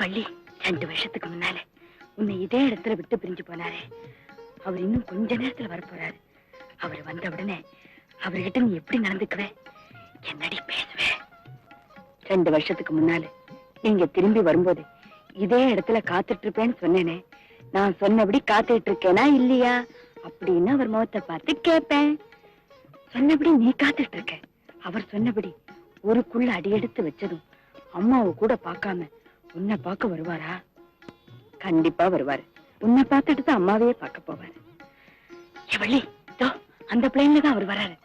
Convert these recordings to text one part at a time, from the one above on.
வள்ளி, 2 வருஷத்துக்கு முன்னால உன்னை இதே இடத்துல விட்டு பிரிஞ்சு போனாரே, அவர் இன்னும் கொஞ்ச நேரத்துல வரப்போறாரு. அவர் வந்த உடனே அவர்கிட்ட நீ எப்படி நடந்துக்குவே, என்னடி பேசுவே? 2 வருஷத்துக்கு முன்னால நீங்க திரும்பி வரும்போது இதே இடத்துல காத்துட்டு இருப்பேன்னு சொன்னேனே, நான் சொன்னபடி காத்துட்டு இருக்கேனா இல்லையா அப்படின்னு அவர் முகத்தை பார்த்து கேட்பேன். சொன்னபடி நீ காத்துட்டு இருக்க. அவர் சொன்னபடி ஊருக்குள்ள அடியெடுத்து வச்சதும் அம்மாவை கூட பார்க்காம உன்னை பார்க்க வருவாரா? கண்டிப்பா வருவாரு. உன்னை பார்த்துட்டு தான் அம்மாவே பார்க்க போவாரு. வள்ளி, அந்த பிளேன்ல தான் அவர் வராரு.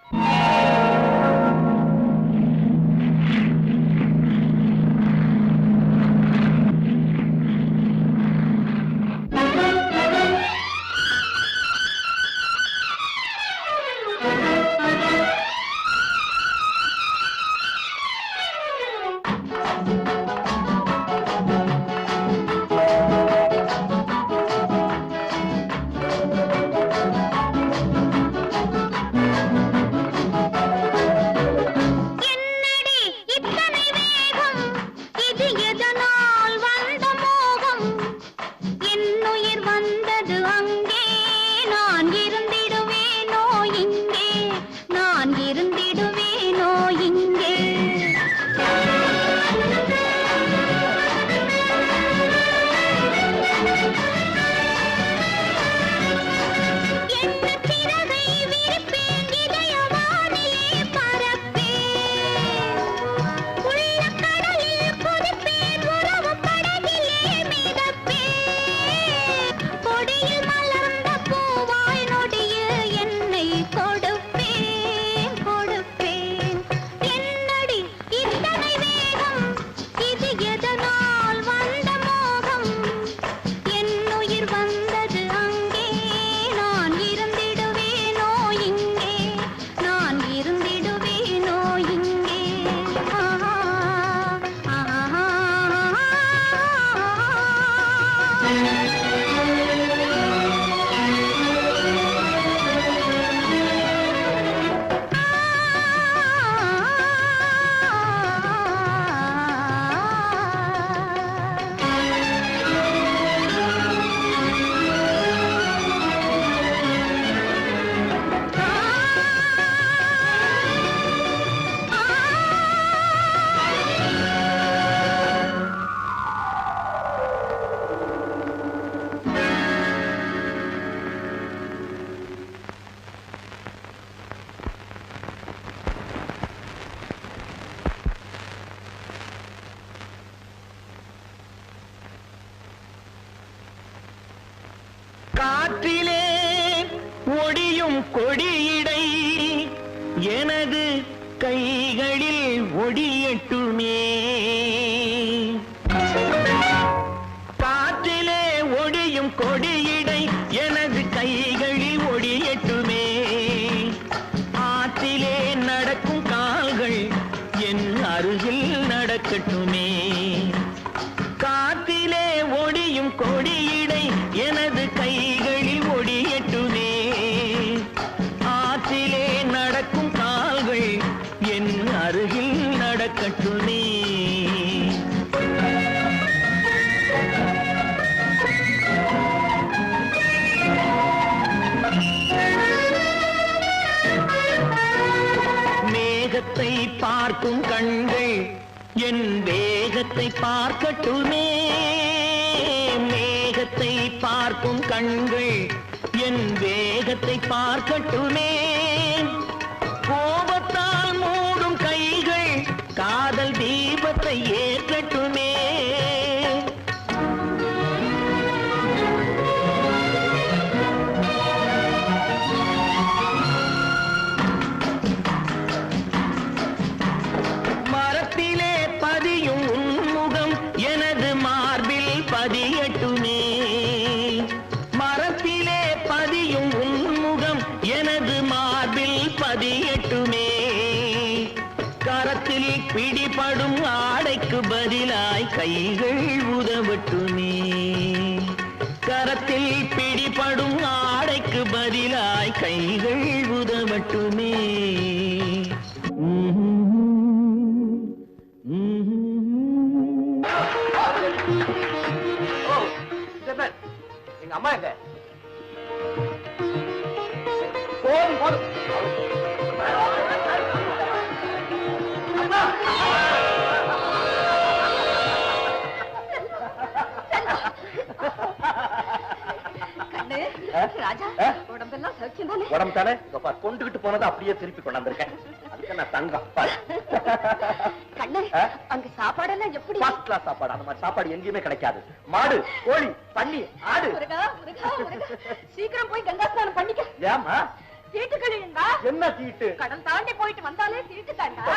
காற்றிலே ஒடியும் கொடியிடை எனது கைகளில் ஒடியட்டுமே. காற்றிலே ஒடியும் கொடியிடை எனது கைகளில் ஒடியட்டுமே. ஆற்றிலே நடக்கும் கால்கள் என் அருகில் நடக்கட்டுமே. காற்றிலே ஒடியும் கொடியிடை எனது கைகளில் ஒடியட்டுமே. ஆற்றிலே நடக்கும் கால்கள் என் அருகில் நடக்கட்டுமே. மேகத்தை பார்க்கும் கண்கள் என் வேகத்தை பார்க்கட்டுமே. மேகத்தை பார்க்கும் கண்கள் என் வேகத்தை பார்க்கட்டுமே. கோபத்தால் மூடும் கைகள் காதல் தீபத்தை ஏற்றட்டுமே. மரத்திலே பதியும் உன்முகம் எனது மார்பில் பதியட்டுமே. மரத்திலே பதியும் உன்முகம் எனது மார்பில் பதியட்டுமே. கரத்தில் பிடிபடும் ஆடைக்கு பதிலாய் கைகள் உதவட்டுமே. கரத்தில் பிடிபடும் ஆடைக்கு பதிலாய் கைகள் உதவட்டுமே. தானே கொண்டுகிட்டு போனதை அப்படியே திருப்பி கொண்டாந்துருக்கேன். அதுக்கு நான் தங்கம். கண்ணு, அங்க சாப்பாடெல்லாம் எப்படி? ஃபர்ஸ்ட் கிளாஸ் சாப்பாடு. அந்த மாதிரி சாப்பாடு எங்கேயுமே கிடைக்காது. மாடு, கோழி, பன்னி, ஆடு. சீக்கிரம் போய் கங்கா ஸ்நானம் பண்ணிக்க. ஏமா தீட்டு கழியுண்டா? என்ன தீட்டு? கடல் தாண்டி போயிட்டு வந்தாலே தீட்டு தாண்டா.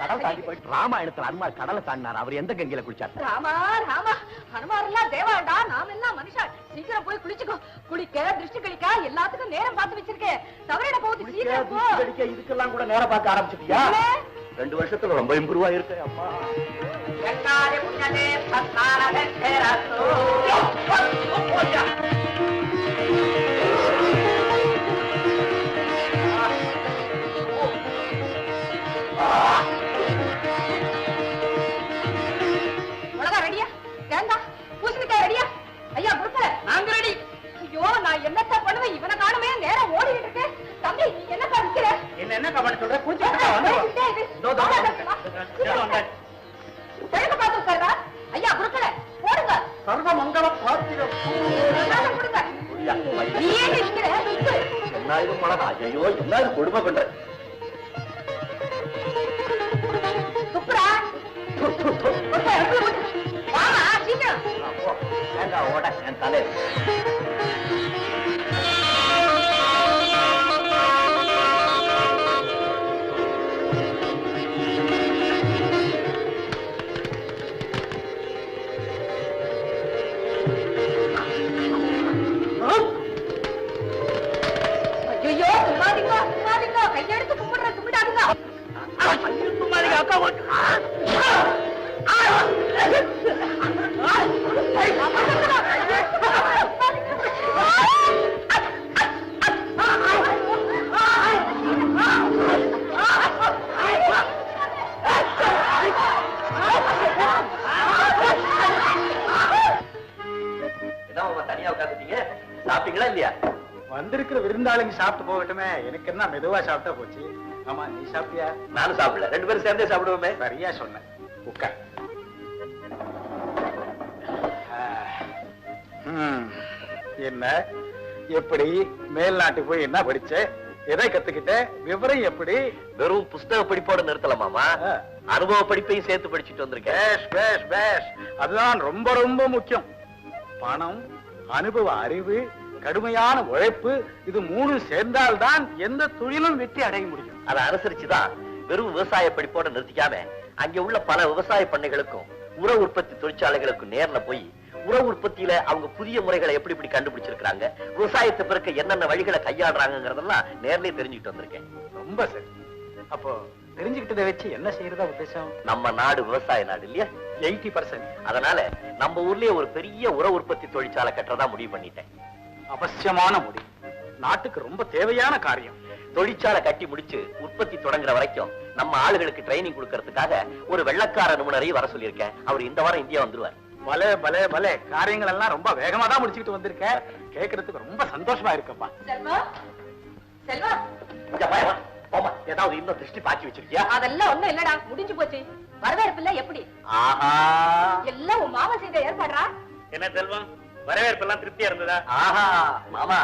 கடல் தாண்டி போயிட்டு ராமாயணத்துல அனுமார் கடலை தாண்டினார். அவர் எந்த கங்கையில குளிச்சார்? ராமா ராமா, ஹனுமார் எல்லாம் தேவாண்டா, நாம எல்லாம் மனுஷா. சீக்கிரம் போய் குளிச்சுக்கோ. குளிக்க, திருஷ்டி கழிக்க எல்லாத்துக்கும் நேரம் பார்த்து வச்சிருக்கேன். தவறிட போகுது. சீக்கிரம் போ. இதுக்கெல்லாம் கூட நேரம் பார்க்க ஆரம்பிச்சிட்டியா? 2 வருஷத்துல ரொம்ப இம்ப்ரூவ் ஆயிருக்கு. அம்மா ரெடியா? தேங்காய் பூசணிக்காய் ரெடியா? ஐயா குடுக்கல, நாங்க ரெடி. ஐயோ, நான் என்னத்த பண்ணுவேன்? இவனை காணுமே, நேரம் ஓடிட்டு இருக்கு. தம்பி, நீ என்னக்கா நிக்கிற? என்ன பண்ண சொல்ற? ஐயா குடுக்கல, போடுங்க. சர்வ மங்கள பாத்திரம் கொடுங்க. நீ ஏன் நிக்கிற? என்ன இது மழை? ஐயோ, என்ன கொடுமை பண்ற? துப்புரா வாமா, சீக்கிரம். தேங்காய் ஓட என் தலை. ஐயோ, தும்மாதீங்க தும்மாதீங்க, கையெடுத்து கும்பிடுற, கும்பிடாதுங்க. அக்கா தனியா உட்காந்துட்டீங்க, சாப்பிட்டீங்களா இல்லையா? வந்திருக்கிற விருந்தாளுங்க சாப்பிட்டு போகட்டுமே, எனக்கு என்ன மெதுவா சாப்பிட்டா போச்சு. ஆமா, நீ சாப்பிட்டியா? நானும் சாப்பிடல, 2 பேரும் சேர்ந்தே சாப்பிடுவோமே. சரியா சொன்னேன். உட்கார். என்ன எப்படி மேல் நாட்டுக்கு போய் என்ன படிச்ச? எதை கத்துக்கிட்ட? விவரம் எப்படி? வெறும் புஸ்தக படிப்போட நிறுத்தல மாமா, அனுபவ படிப்பையும் சேர்த்து படிச்சுட்டு வந்திருக்கேன். அதுதான் ரொம்ப ரொம்ப முக்கியம். பணம், அனுபவ அறிவு, கடுமையான உழைப்பு, இது 3 சேர்ந்தால்தான் எந்த தொழிலும் வெற்றி அடைய முடியும். அதை அனுசரிச்சுதான் வெறும் விவசாய படிப்போட நிறுத்திக்காம அங்க உள்ள பல விவசாய பண்ணைகளுக்கும் உர உற்பத்தி தொழிற்சாலைகளுக்கும் நேர்ல போய் உர உற்பத்தியில அவங்க புதிய முறைகளை எப்படி இப்படி கண்டுபிடிச்சிருக்காங்க, விவசாயத்தை பிறக்க என்னென்ன வழிகளை கையாடுறாங்கிறதெல்லாம் நேர்லயே தெரிஞ்சுக்கிட்டு வந்திருக்கேன். ரொம்ப சரி. அப்போ தெரிஞ்சுக்கிட்டதை வச்சு என்ன செய்யறதா உத்தேசம்? நம்ம நாடு விவசாய நாடு இல்லையா? 80%. அதனால நம்ம ஊர்லயே ஒரு பெரிய உர உற்பத்தி தொழிற்சாலை கட்டுறதா முடிவு பண்ணிட்டேன். அவசியமான முடிவு, நாட்டுக்கு ரொம்ப தேவையான காரியம். தொழிற்சாலை கட்டி முடிச்சு உற்பத்தி தொடங்குற வரைக்கும் நம்ம ஆளுகளுக்கு ட்ரைனிங் கொடுக்கறதுக்காக ஒரு வெள்ளக்கார நிபுணரையும் வர சொல்லியிருக்கேன். அவர் இந்த வாரம் இந்தியா வந்துருவார். பலே பலே பலே, காரியங்கள் எல்லாம் ரொம்ப வேகமா தான் முடிச்சுக்கிட்டு வந்திருக்கேன். கேட்கறதுக்கு ரொம்ப சந்தோஷமா இருக்குப்பா. செல்வா, செல்வா, ஏதாவது இன்னும் திருஷ்டி பாக்கி வச்சிருக்கியா? அதெல்லாம் ஒண்ணும் இல்லடா, முடிஞ்சு போச்சு. வரவேற்பு எப்படி? ஆஹா, எல்லாம் உன் மாமா செய்த ஏற்பாடுறா. என்ன செல்வம், வரவேற்பு எல்லாம் திருப்தியா இருந்ததா? ஆஹா மாமா,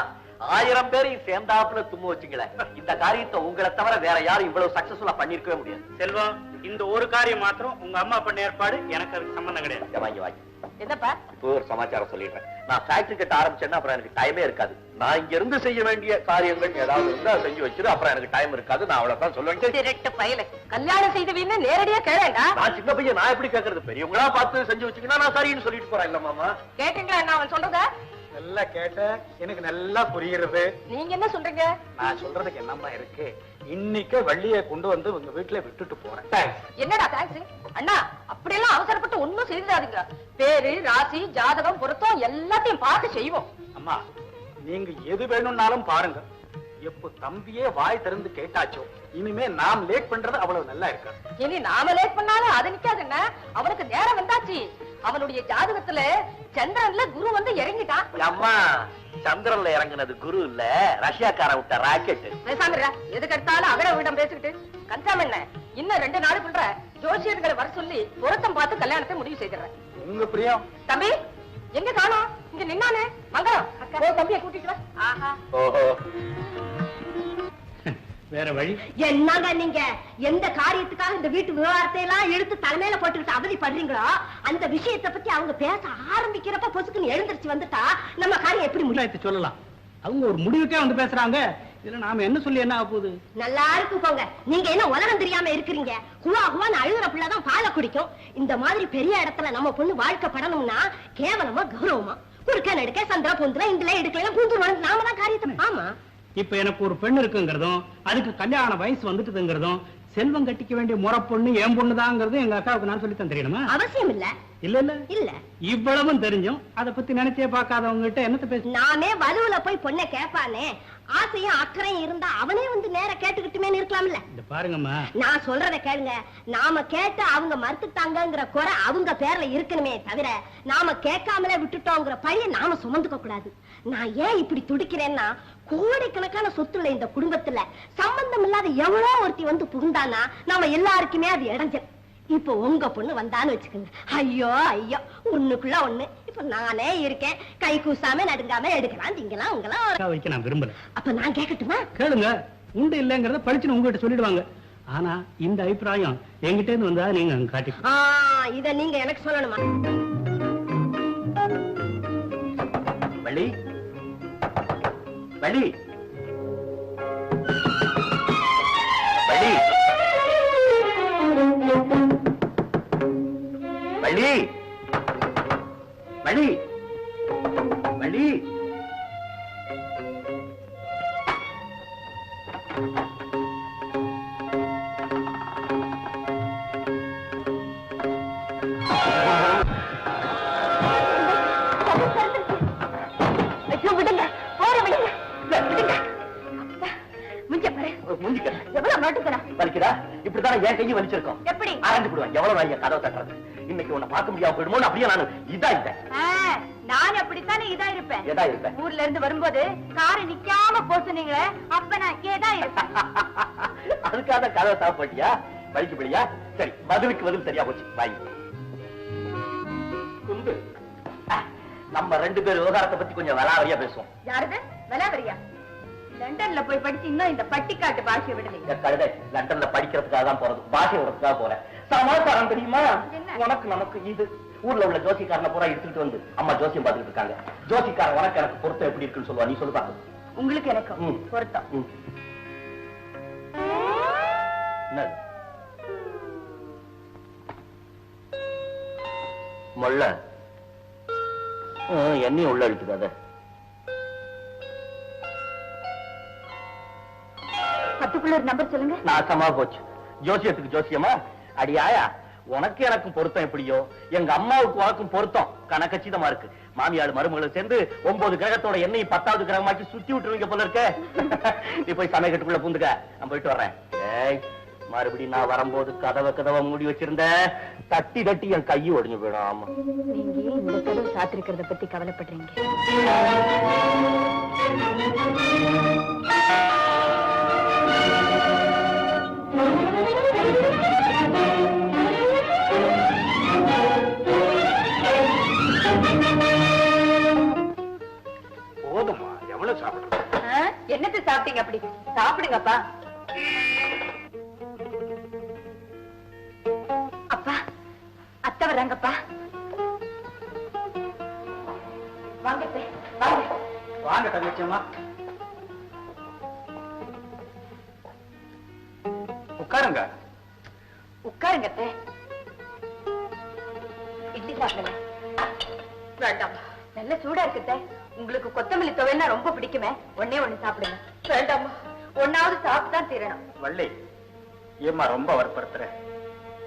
1000 பேரையும் சேர்ந்தாப்புல தும்ம வச்சுங்களேன். இந்த காரியத்தை உங்களை தவிர வேற யாரும் இவ்வளவு சக்சஸ்ஃபுல்லா பண்ணிருக்கவே முடியாது. செல்வம், இந்த ஒரு காரியம் மாத்திரம் உங்க அம்மா பண்ண ஏற்பாடு, எனக்கு அதுக்கு சம்பந்தம் கிடையாது. வாங்கி வாங்கி என்னப்பா? இப்போ ஒரு சமாச்சாரம் சொல்லிடுறேன். நான் ஃபேக்டரி கட்ட ஆரம்பிச்சேன்னா அப்புறம் எனக்கு டைமே இருக்காது. நான் இங்க இருந்து செய்ய வேண்டிய காரியங்கள் ஏதாவது இருந்தா செஞ்சு வச்சிரு, அப்புறம் எனக்கு டைம் இருக்காது. நான் அவ்வளவுதான் சொல்லுவேன். திருட்டு பயல, கல்யாணம் செய்தவீன்னு நேரடியா கேளேண்டா. நான் சின்ன பையன், நான் எப்படி கேட்கறது? பெரியவங்களா பார்த்து செஞ்சு வச்சுக்கினா நான் சரின்னு சொல்லிட்டு போறேன். இல்ல மாமா, கேட்டீங்களா என்ன அவன் சொல்றத? நல்லா கேட்ட, எனக்கு நல்லா புரிகிறது. நீங்க என்ன சொல்றீங்க? நான் சொல்றதுக்கு என்னமா இருக்கு? இன்னைக்கு வள்ளியை கொண்டு வந்து உங்க வீட்டுல விட்டுட்டு போறேன். என்னடா தேங்க்ஸ் அண்ணா, அப்படியெல்லாம் அவசரப்பட்டு ஒண்ணும் செய்தாதீங்க. பேரு, ராசி, ஜாதகம், பொருத்தம் எல்லாத்தையும் பார்த்து செய்வோம். அம்மா, நீங்க எது வேணும்னாலும் பாருங்க. எப்ப தம்பியே வாய் திறந்து கேட்டாச்சோ, இனிமே நாம் லேட் பண்றது அவ்வளவு நல்லா இருக்கு. இனி நாம லேட் பண்ணாலும் அது நிக்காது. என்ன, அவனுக்கு நேரம் வந்தாச்சு. அவனுடைய ஜாதகத்துல சந்திரன்ல குரு வந்து இறங்கிட்டான். அம்மா, சந்திரன்ல இறங்குனது குரு இல்ல, ரஷ்யாக்காரன் விட்ட ராக்கெட். பேசாம எதுக்கு எடுத்தாலும் அகட விடம் பேசிக்கிட்டு கன்சாம் என்ன? இன்னும் 2 நாளுக்குள்ள ஜோசியர்களை வர சொல்லி பொருத்தம் பார்த்து கல்யாணத்தை முடிவு செய்திடறேன். உங்க பிரியம். தம்பி எங்க காணோம்? இங்க நின்னானே மங்களம், தம்பியை கூட்டிட்டு வா. ஆஹா, ஓஹோ, வேற வழி என்னங்க நீங்க எந்த காரியத்துக்காக இந்த வீட்டு விவகாரத்தை எல்லாம் எடுத்து தலைமையில போட்டுக்கிட்டு அவதிப்படுறீங்களோ அந்த விஷயத்தை பத்தி அவங்க பேச ஆரம்பிக்கிறப்ப பொசுக்குன்னு எழுந்திருச்சு வந்துட்டா நம்ம காரியம் எப்படி முடியும் சொல்லலாம். அவங்க ஒரு முடிவுக்கே வந்து பேசுறாங்க. இதுல நாம என்ன சொல்லி என்ன ஆக போகுது? நல்லா இருக்கு போங்க. நீங்க என்ன உலகம் தெரியாம இருக்கிறீங்க? குவா குவான்னு அழுகிற பிள்ளைதான் பாலை குடிக்கும். இந்த மாதிரி பெரிய இடத்துல நம்ம பொண்ணு வாழ்க்கப்படணும்னா கேவலமா கௌரவமா குறுக்க நடுக்க சந்திரா பூந்துல இதுல எடுக்கலாம் பூந்து நாம தான் காரியத்தை. ஆமா, இப்ப எனக்கு ஒரு பெண் இருக்குங்கிறதும் அதுக்கு கல்யாண வயசு வந்துட்டுங்கிறதும் செல்வம் கட்டிக்க வேண்டிய முறை பொண்ணு என் பொண்ணுதாங்கிறதும் எங்க அக்காவுக்கு நான் சொல்லித்தான் தெரியணுமா? அவசியம் இல்ல. இல்ல இல்ல இல்ல இவ்வளவும் தெரிஞ்சும் அதை பத்தி நினைச்சே பார்க்காதவங்க கிட்ட என்னத்த பேச? நானே வலுவுல போய் பொண்ணை கேட்பானே, ஆசையும் அக்கறையும் இருந்தா அவனே வந்து நேர கேட்டுக்கிட்டுமே இருக்கலாம்ல. இந்த பாருங்கம்மா, நான் சொல்றத கேளுங்க. நாம கேட்டு அவங்க மறுத்துட்டாங்கிற குறை அவங்க பேர்ல இருக்கணுமே தவிர நாம கேட்காமலே விட்டுட்டோங்கிற பழிய நாம சுமந்துக்க கூடாது. நான் ஏன் இப்படி துடிக்கிறேன்னா, கோடிக்கணக்கான சொத்துல இந்த குடும்பத்துல சம்பந்தம் இல்லாத எவ்வளோ ஒருத்தி வந்து புகுந்தானா நாம எல்லாருக்குமே அது இடைஞ்சல். இப்ப உங்க பொண்ணு வந்தான்னு வச்சுக்கோங்க, ஐயோ ஐயோ ஒண்ணுக்குள்ள ஒண்ணு. இப்ப நானே இருக்கேன், கை கூசாம நடுங்காம எடுக்கலாம் திங்கலாம் உங்களாம் வைக்க நான் விரும்பல. அப்ப நான் கேட்கட்டுமா? கேளுங்க. உண்டு இல்லங்கிறத படிச்சுன்னு உங்ககிட்ட சொல்லிடுவாங்க. ஆனா இந்த அபிப்பிராயம் என்கிட்ட இருந்து வந்தா நீங்க காட்டி இத நீங்க எனக்கு சொல்லணுமா? வள்ளி வள்ளி வள்ளி வள்ளி வள்ளி வள்ளி விடுங்க, போற விடுங்க, விடுங்க. வலிக்குதா? இப்படித்தானே என் கையை வலிச்சிருக்கோம். எப்படி ஆரஞ்சு போடுவேன். எவ்வளவு நாள் கதவை தட்டுறது? இன்னைக்கு உன்னை பார்க்க முடியாம போயிடுமோ அப்படியே நான் இதா இருப்பேன். நான் அப்படித்தானே இதா இருப்பேன். ஏதா இருப்பேன்? ஊர்ல இருந்து வரும்போது காரை நிக்காம போசுனீங்களே, அப்ப நான் ஏதா இருப்பேன். அதுக்காக கதவை சாப்பிட்டியா? வலிக்குப்படியா? சரி, பதிலுக்கு பதில் சரியா போச்சு. வாய் குண்டு. நம்ம ரெண்டு பேர் விவகாரத்தை பத்தி கொஞ்சம் விளாவரியா பேசுவோம். யாருது விளாவரியா? லண்டன்ல போய் படிச்சு இன்னும் இந்த பட்டிக்காட்டு பாஷையை விடலைங்க. கழுதை லண்டன்ல படிக்கிறதுக்காக தான் போறது, பாஷை விடுறதுக்காக போறேன். சமாச்சாரம் தெரியுமா? உனக்கு நமக்கு இது ஊர்ல உள்ள ஜோசிக்காரனை பூரா எடுத்துட்டு வந்து அம்மா ஜோசியம் பார்த்துட்டு இருக்காங்க. ஜோசிக்காரன் உனக்கு எனக்கு பொருத்தம் எப்படி இருக்குன்னு சொல்லுவா. நீ சொல்லு பாக்க. உங்களுக்கு எனக்கு பொருத்தம் மொள்ள என்னையும் உள்ள அடிச்சுக்காத. பத்துக்குள்ள ஒரு நம்பர் சொல்லுங்க. நாசமா போச்சு. ஜோசியத்துக்கு ஜோசியமா? அடியாயா, உனக்கு எனக்கும் பொருத்தம் எப்படியோ எங்க அம்மாவுக்கு உனக்கும் பொருத்தம் கணக்கச்சிதமா இருக்கு. மாமியாள் மருமகளும் சேர்ந்து 9 கிரகத்தோட எண்ணெய் 10வது கிரகமாக்கி சுத்தி விட்டுருவீங்க போல இருக்க. நீ போய் சமயக்கட்டுக்குள்ள பூந்துக்க, நான் போயிட்டு வர்றேன். ஏய், மறுபடியும் நான் வரும்போது கதவை மூடி வச்சிருந்த தட்டி தட்டி என் கையை ஒடிஞ்சு போயிடும். ஆமா, நீங்க இந்த கதவு சாத்திருக்கிறத பத்தி கவலைப்படுறீங்க. போதுமா? எவ்வளவு சாப்பிடுறது? என்னத்தை சாப்பிட்டீங்க? அப்படி சாப்பிடுங்கப்பா. அப்பா, அத்தை வர்றாங்கப்பா. வாங்க வாங்க. வாங்க தங்கச்சியம்மா, உட்காருங்க. உட்காருங்க அத்தை. இட்லி சாப்பிடுங்க. வேண்டாம், நல்ல சூடா இருக்குத்த. உங்களுக்கு கொத்தமல்லி துவையல்னா ரொம்ப பிடிக்குமே, ஒண்ணே ஒண்ணு சாப்பிடுங்க. வேண்டாமா, ஒன்னாவது சாப்பிட்டுதான் தீரணும். வள்ளி, ஏம்மா ரொம்ப வற்புறுத்துற?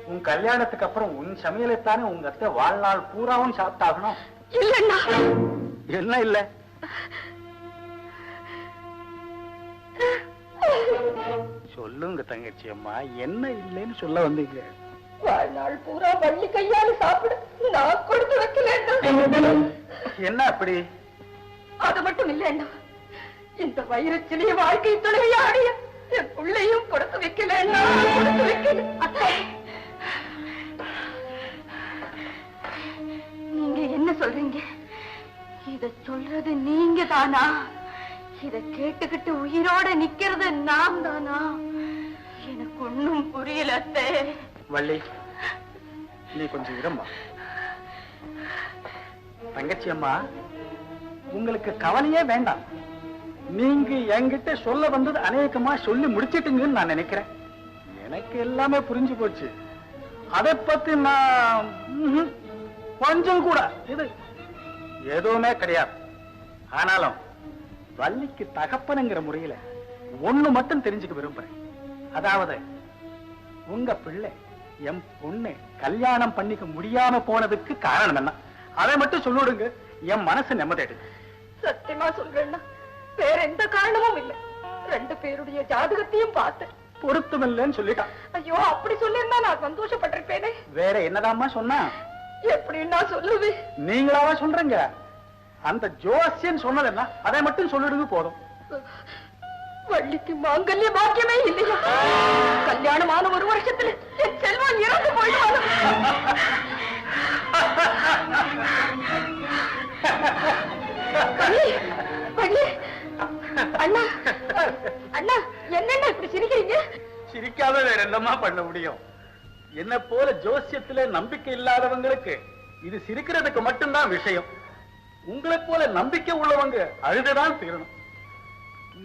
உன் கல்யாணத்துக்கு அப்புறம் உன் சமையலைத்தானே உங்க அத்தை வாழ்நாள் பூராவும் சாப்பிட்டாகணும். இல்லன்னா என்ன இல்ல? சொல்லுங்க தங்கச்சி அம்மா, என்ன இல்லைன்னு சொல்ல வந்தீங்க? வாழ்நாள் பூரா வள்ளி கையால சாப்பிட நான் கொடுத்து வைக்கல. என்ன அப்படி? அது மட்டும் இல்லைன்னா இந்த வைரச்சிலைய வாழ்க்கை துணையாடிய என் பிள்ளையும் கொடுத்து வைக்கல. கொடுத்து வைக்கல. அத்தை, நீங்க என்ன சொல்றீங்க? இத சொல்றது நீங்க தானா? இத கேட்டுக்கிட்டு உயிரோட நிக்கிறது நான் தானா? எனக்கு ஒண்ணும் புரியல அத்தை. வள்ளி, நீ கொஞ்சம் இரும்மா. தங்கச்சி அம்மா, உங்களுக்கு கவலையே வேண்டாம். நீங்க என்கிட்ட சொல்ல வந்தது அநேகமா சொல்லி முடிச்சிட்டுங்கன்னு நான் நினைக்கிறேன். எனக்கு எல்லாமே புரிஞ்சு போச்சு. அதை பத்தி நான் கொஞ்சம் கூட இது எதுவுமே கிடையாது. ஆனாலும் வள்ளிக்கு தகப்பனுங்கிற முறையில ஒண்ணு மட்டும் தெரிஞ்சுக்க விரும்புறேன். அதாவது உங்க பிள்ளை என் பொண்ணு கல்யாணம் பண்ணிக்க முடியாம போனதுக்கு காரணம் என்ன? அதை மட்டும் சொல்லிடுங்க, என் மனசு நிம்மதிடு. சத்தியமா சொல்றேன்னா வேற எந்த காரணமும் இல்லை. 2 பேருடைய ஜாதகத்தையும் பார்த்தேன், பொருத்தம் இல்லைன்னு சொல்லிட்டான். ஐயோ, அப்படி சொல்லிருந்தா நான் சந்தோஷப்பட்டிருப்பேனே. வேற என்னதாம்மா சொன்னா? எப்படின்னா சொல்லுது? நீங்களாவா சொல்றீங்க? அந்த ஜோசியன் சொன்னது என்ன? அதை மட்டும் சொல்லிடுங்க போதும். வள்ளிக்கு மாங்கல்ய பாக்கியமே இல்லையா? கல்யாணமான 1 வருஷத்துல என் செல்வம் இறந்து போயிடுவாங்க. அண்ணா, அண்ணா, என்னென்ன இப்படி சிரிக்கிறீங்க? சிரிக்காத வேற என்னமா பண்ண முடியும்? என்ன போல ஜோசியத்திலே நம்பிக்கை இல்லாதவங்களுக்கு இது சிரிக்கிறதுக்கு மட்டும்தான் விஷயம். உங்களை போல நம்பிக்கை உள்ளவங்க அழுதுதான் தீரணும்.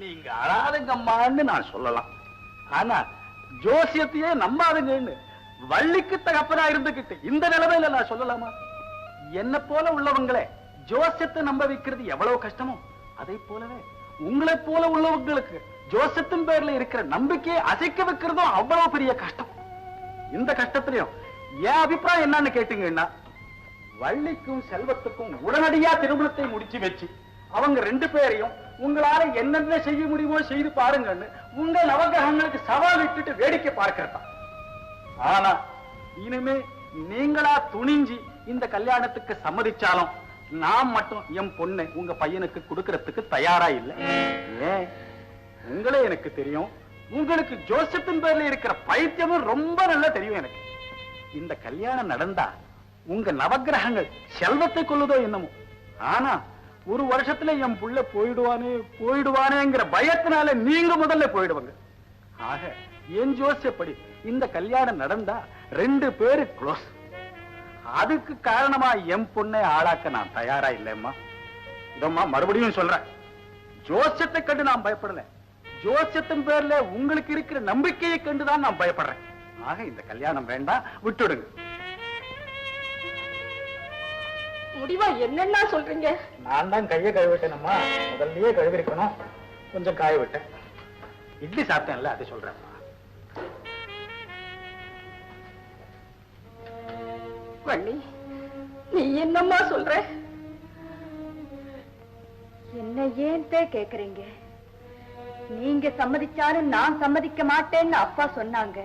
நீங்க அழாதுங்கம்மான்னு நான் சொல்லலாம். ஆனா ஜோசியத்தையே நம்பாதுங்கன்னு வள்ளிக்கு தகப்பனா இருந்துகிட்டு இந்த நிலைமையில நான் சொல்லலாமா? என்ன போல உள்ளவங்களே ஜோசியத்தை நம்ப வைக்கிறது எவ்வளவு கஷ்டமோ, அதை போலவே உங்களை போல உள்ளவங்களுக்கு ஜோசியத்தின் பேர்ல இருக்கிற நம்பிக்கையை அசைக்க வைக்கிறதும் அவ்வளவு பெரிய கஷ்டம். இந்த கஷ்டத்திலையும் என் அபிப்பிராயம் என்னன்னு கேட்டீங்கன்னா, வள்ளிக்கும் செல்வத்துக்கும் உடனடியா திருமணத்தை முடிச்சு வச்சு அவங்க 2 பேரையும் உங்களால என்னென்ன செய்ய முடியுமோ செய்து பாருங்கன்னு உங்க நவகிரகங்களுக்கு சவால் விட்டுட்டு வேடிக்கை பார்க்கிறதா. ஆனா இனிமே நீங்களா துணிஞ்சு இந்த கல்யாணத்துக்கு சம்மதிச்சாலும் நான் மட்டும் என் பொண்ணை உங்க பையனுக்கு கொடுக்கறதுக்கு தயாரா இல்லை. ஏன்? உங்களே எனக்கு தெரியும். உங்களுக்கு ஜோசியத்தின் பேர்ல இருக்கிற பைத்தியமும் ரொம்ப நல்லா தெரியும் எனக்கு. இந்த கல்யாணம் நடந்தா உங்க நவகிரகங்கள் செல்வத்தை கொள்ளுதோ என்னமோ, ஆனா 1 வருஷத்துல என் புள்ள போயிடுவானேங்கிற பயத்தினால நீங்க முதல்ல போயிடுவாங்க. ஆக என் ஜோசியப்படி இந்த கல்யாணம் நடந்தா 2 பேரு க்ளோஸ். அதுக்கு காரணமா என் பொண்ணை ஆளாக்க நான் தயாரா இல்லையம்மா. இதம்மா மறுபடியும் சொல்றேன், ஜோசியத்தை கண்டு நான் பயப்படல. ஜோசியத்தின் பேர்ல உங்களுக்கு இருக்கிற நம்பிக்கையை கண்டுதான் நான் பயப்படுறேன். ஆக இந்த கல்யாணம் வேண்டாம், விட்டுடுங்க. முடிவா என்னன்னா சொல்றீங்க? நான் தான் கையை கழுவிட்டேனம்மா. முதல்லயே கழுவிருக்கணும், கொஞ்சம் காய விட்டேன். இட்லி சாப்பிட்டேன்ல, அதை சொல்றேன். வள்ளி, நீ என்னம்மா சொல்ற? என்ன ஏன் கேக்குறீங்க? நீங்க சம்மதிச்சாலும் நான் சம்மதிக்க மாட்டேன்னு அப்பா சொன்னாங்க.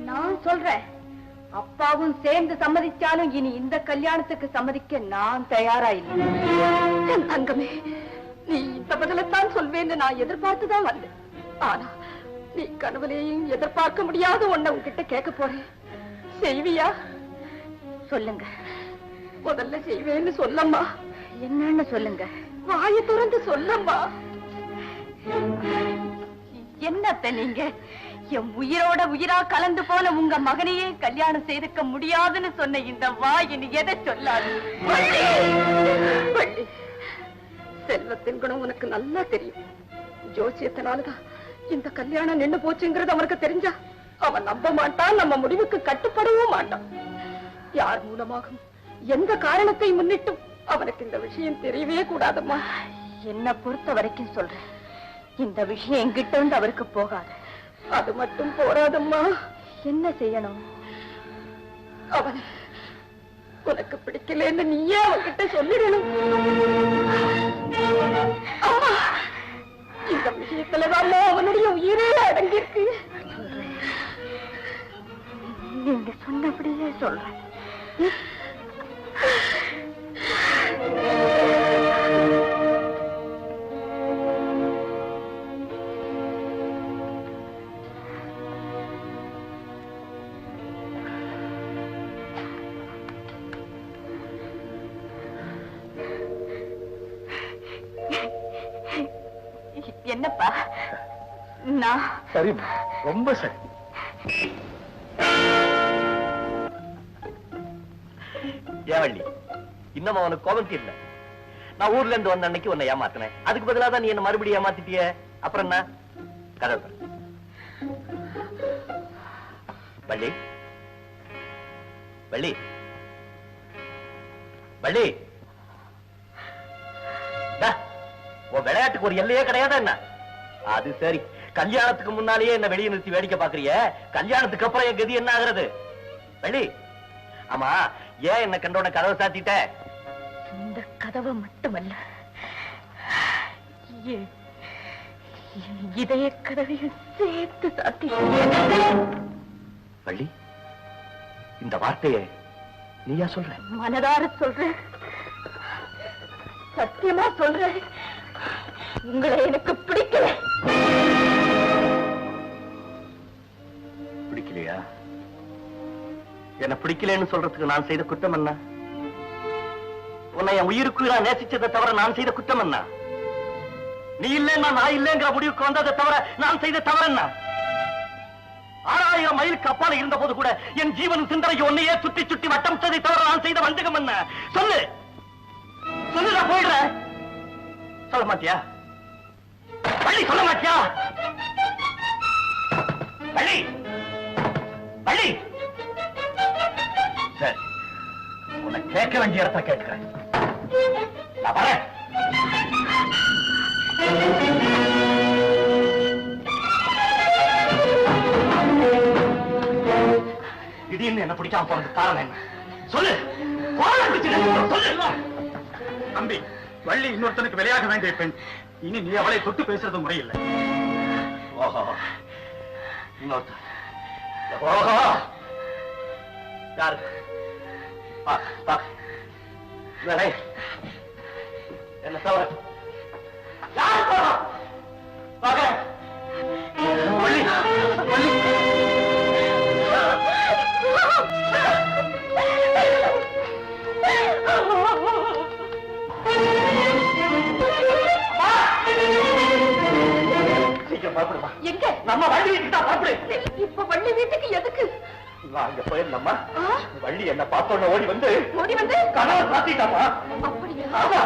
நான் சொல்றேன், அப்பாவும் சேர்ந்து சம்மதிச்சாலும் இனி இந்த கல்யாணத்துக்கு சம்மதிக்க நான் தயாரா இல்லை. என் தங்கமே, நீ இந்த பதிலைத்தான் சொல்வேன்னு நான் எதிர்பார்த்துதான் வந்தேன். ஆனா நீ கனவுலையும் எதிர்பார்க்க முடியாத ஒண்ண உன்கிட்ட கேட்க போறேன். செய்வியா? சொல்லுங்க. முதல்ல செய்வேன்னு சொல்லம்மா. என்னன்னு சொல்லுங்க. வாயை திறந்து சொல்லம்மா. என்னத்த நீங்க? என் உயிரோட உயிரா கலந்து போன உங்க மகனையே கல்யாணம் செய்துக்க முடியாதுன்னு சொன்ன இந்த வாயின்னு எதை சொல்லாது? செல்வத்தின் குணம் உனக்கு நல்லா தெரியும். ஜோசியத்தினாலதான் இந்த கல்யாணம் நின்னு போச்சுங்கிறது அவனுக்கு தெரிஞ்சா அவன் நம்ப மாட்டான், நம்ம முடிவுக்கு கட்டுப்படவும் மாட்டான். யார் மூலமாகும் எந்த காரணத்தை முன்னிட்டும் அவனுக்கு இந்த விஷயம் தெரியவே கூடாதம்மா. என்ன பொறுத்த வரைக்கும் சொல்றேன், இந்த விஷயம் எங்கிட்ட இருந்து அவருக்கு போகாது. அது மட்டும் போராதம்மா. என்ன செய்யணும்? அவன் உனக்கு பிடிக்கலன்னு நீயே அவன்கிட்ட சொல்லிடணும். அம்மா, இந்த விஷயத்துலதான் அவனுடைய உயிரே அடங்கியிருக்கு. நீங்க சொன்னபடியே சொல்றேன். சரிம்மா, ரொம்ப சரி. ஏவள்ளி, இன்னும் அவனுக்கு கோபம் இல்ல. நான் ஊர்ல இருந்து வந்த அன்னைக்கு உன்னை ஏமாத்தினேன். அதுக்கு பதிலா தான் நீ என்ன மறுபடியும் ஏமாத்திட்டிய. அப்புறம் என்ன கதை? வள்ளி, வள்ளி, வள்ளி, உன் விளையாட்டுக்கு ஒரு எல்லையே கிடையாதா என்ன? அது சரி, கல்யாணத்துக்கு முன்னாலேயே என்ன வெளியே நிறுத்தி வேடிக்கை பாக்குறிய, கல்யாணத்துக்கு அப்புறம் என் கதி என்ன ஆகுறது? வள்ளி, ஆமா, ஏன் என்ன கண்டோட கதவை சாத்திட்ட? இந்த கதவை மட்டுமல்ல, இதய கதவையும் சேர்த்து சாத்தி. வள்ளி, இந்த வார்த்தையை நீயா சொல்ற? மனதார சொல்றேன், சத்தியமா சொல்றேன். உங்களை எனக்கு பிடிக்கல. பிடிக்கலையா? என்ன பிடிக்கலன்னு சொல்றதுக்கு நான் செய்த குற்றம் என்ன? உன்னை என் உயிருக்கு நான் நேசிச்சதை தவிர நான் செய்த குற்றம் என்ன? நீ இல்லைன்னா நான் இல்லைங்கிற முடிவுக்கு வந்ததை தவிர நான் செய்த தவறு என்ன? 6000 மைலுக்கு அப்பால இருந்த போது கூட என் ஜீவன் சிந்தனைக்கு ஒன்னையே சுற்றி சுற்றி வட்டம் செய்தை தவிர நான் செய்த வஞ்சகம் என்ன? சொல்லு, சொல்லு, நான் போயிடுறேன். சொல்ல மாட்டியா? வள்ளி, சொல்ல மாட்டியா? வள்ளி, வள்ளி, சரி, உன்னை கேட்க வேண்டிய இடத்த கேட்கிறேன். நான் வரேன். திடீர்னு என்ன பிடிக்காம போறது காரணம் என்ன? சொல்லு. சொல்லு. தம்பி, வள்ளி இன்னொருத்தனுக்கு விளையாக வேண்டிய பெண். இனி நீ அவளை தொட்டு பேசுறது முறையில்லை. ஓஹோ, இன்னொருத்தன். ஓஹோ, யாரு? என்ன தவிர யாரு? வள்ளி, வள்ளி, எங்க நம்ம வள்ளி வீட்டுக்கு தான் புறப்படு. இப்ப வள்ளி வீட்டுக்கு எதுக்கு? நான் அங்க போயிருந்தம்மா, வள்ளி என்ன பார்த்தோன்னு ஓடி வந்து கனவை சாத்திட்டாமா. அப்படியா? ஆமா.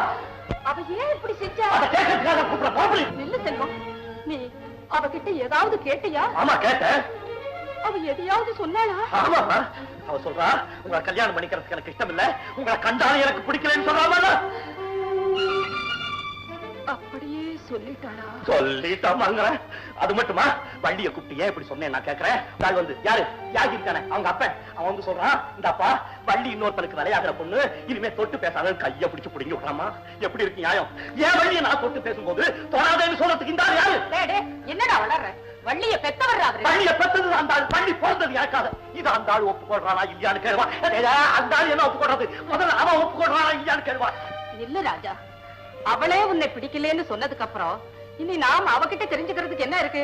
அவ ஏன் இப்படி செஞ்சா? அதை கேட்கறதுக்காக கூப்பிட புறப்படு. நில்லு செல்வம், நீ அவகிட்ட ஏதாவது கேட்டியா? ஆமா, கேட்டேன். அவ எதையாவது சொன்னாளா? ஆமாமா, அவ சொல்றா, உங்களை கல்யாணம் பண்ணிக்கிறதுக்கு எனக்கு இஷ்டம் இல்ல, உங்களை கண்டாலும் எனக்கு பிடிக்கலன்னு சொல்றாமா. அப்படியே சொல்லிட்டாளா? சொல்லிட்டாமாங்க. அது மட்டுமா, வண்டியை கூப்பிட்டு ஏன் இப்படி சொன்னேன் நான் கேட்கிறேன். நான் வந்து யாரு யாகி இருக்கானே அவங்க அப்ப, அவன் வந்து சொல்றான், இந்த அப்பா வள்ளி இன்னொருத்தனுக்கு விளையாடுற பொண்ணு, இனிமே தொட்டு பேசாத, கைய பிடிச்சு புடிங்கி விட்டாமா. எப்படி இருக்கு நியாயம்? ஏன் வள்ளியை நான் தொட்டு பேசும்போது தொடாதேன்னு சொல்றதுக்கு இந்த யாரு? என்னடா வளர்ற? வள்ளிய பெத்தவர் வள்ளிய பெத்தது அந்த ஆள், வள்ளி பிறந்தது யாருக்காக? இது அந்த ஆள் ஒப்புக்கொள்றானா இல்லையான்னு கேள்வா. அந்த ஆள் என்ன ஒப்புக்கொள்றது? முதல்ல அவன் ஒப்புக்கொள்றானா இல்லையான்னு கேள்வா. இல்ல ராஜா, அவளே உன்னை பிடிக்கலன்னு சொன்னதுக்கு அப்புறம் இனி நாம் அவகிட்ட தெரிஞ்சுக்கிறதுக்கு என்ன இருக்கு?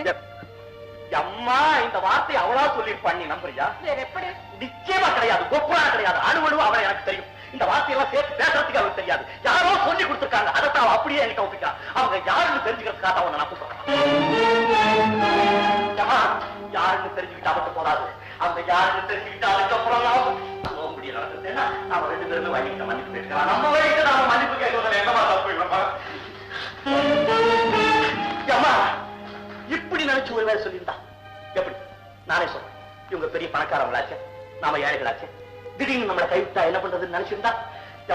அம்மா, இந்த வார்த்தை அவளா சொல்லிருப்பான், நீ நம்புறியா? எப்படி? நிச்சயமா கிடையாது, கொப்புரா கிடையாது. அணுவணு அவளை எனக்கு தெரியும். இந்த வார்த்தையெல்லாம் சேர்த்து பேசுறதுக்கு அவளுக்கு தெரியாது. யாரோ சொல்லி கொடுத்துருக்காங்க, அதைத்தான் அவ அப்படியே எனக்கு ஒப்பிக்கா. அவங்க யாருன்னு தெரிஞ்சுக்கிறதுக்காக அவனை நான் கூப்பிடுறேன். யாருன்னு தெரிஞ்சுக்கிட்டா மட்டும் போதாது, அவங்க யாருன்னு தெரிஞ்சுக்கிட்டா அதுக்கப்புறம் போக முடியல. நாம 2 பேருமே வழிகிட்ட மன்னிப்பு கேட்கலாம். நம்ம வழிகிட்ட நாம மன்னிப்பு கேட்கறதுல என்னமா தப்பு இல்லம்மா? அம்மா, இப்படி நினைச்சு ஒரு வேலை சொல்லியிருந்தா எப்படி? நானே சொல்றேன், இவங்க பெரிய பணக்காரங்களாச்சே, நாம ஏழைகளாச்சே, திடீர்னு நம்மளை கைவிட்டா என்ன பண்றதுன்னு நினைச்சிருந்தா,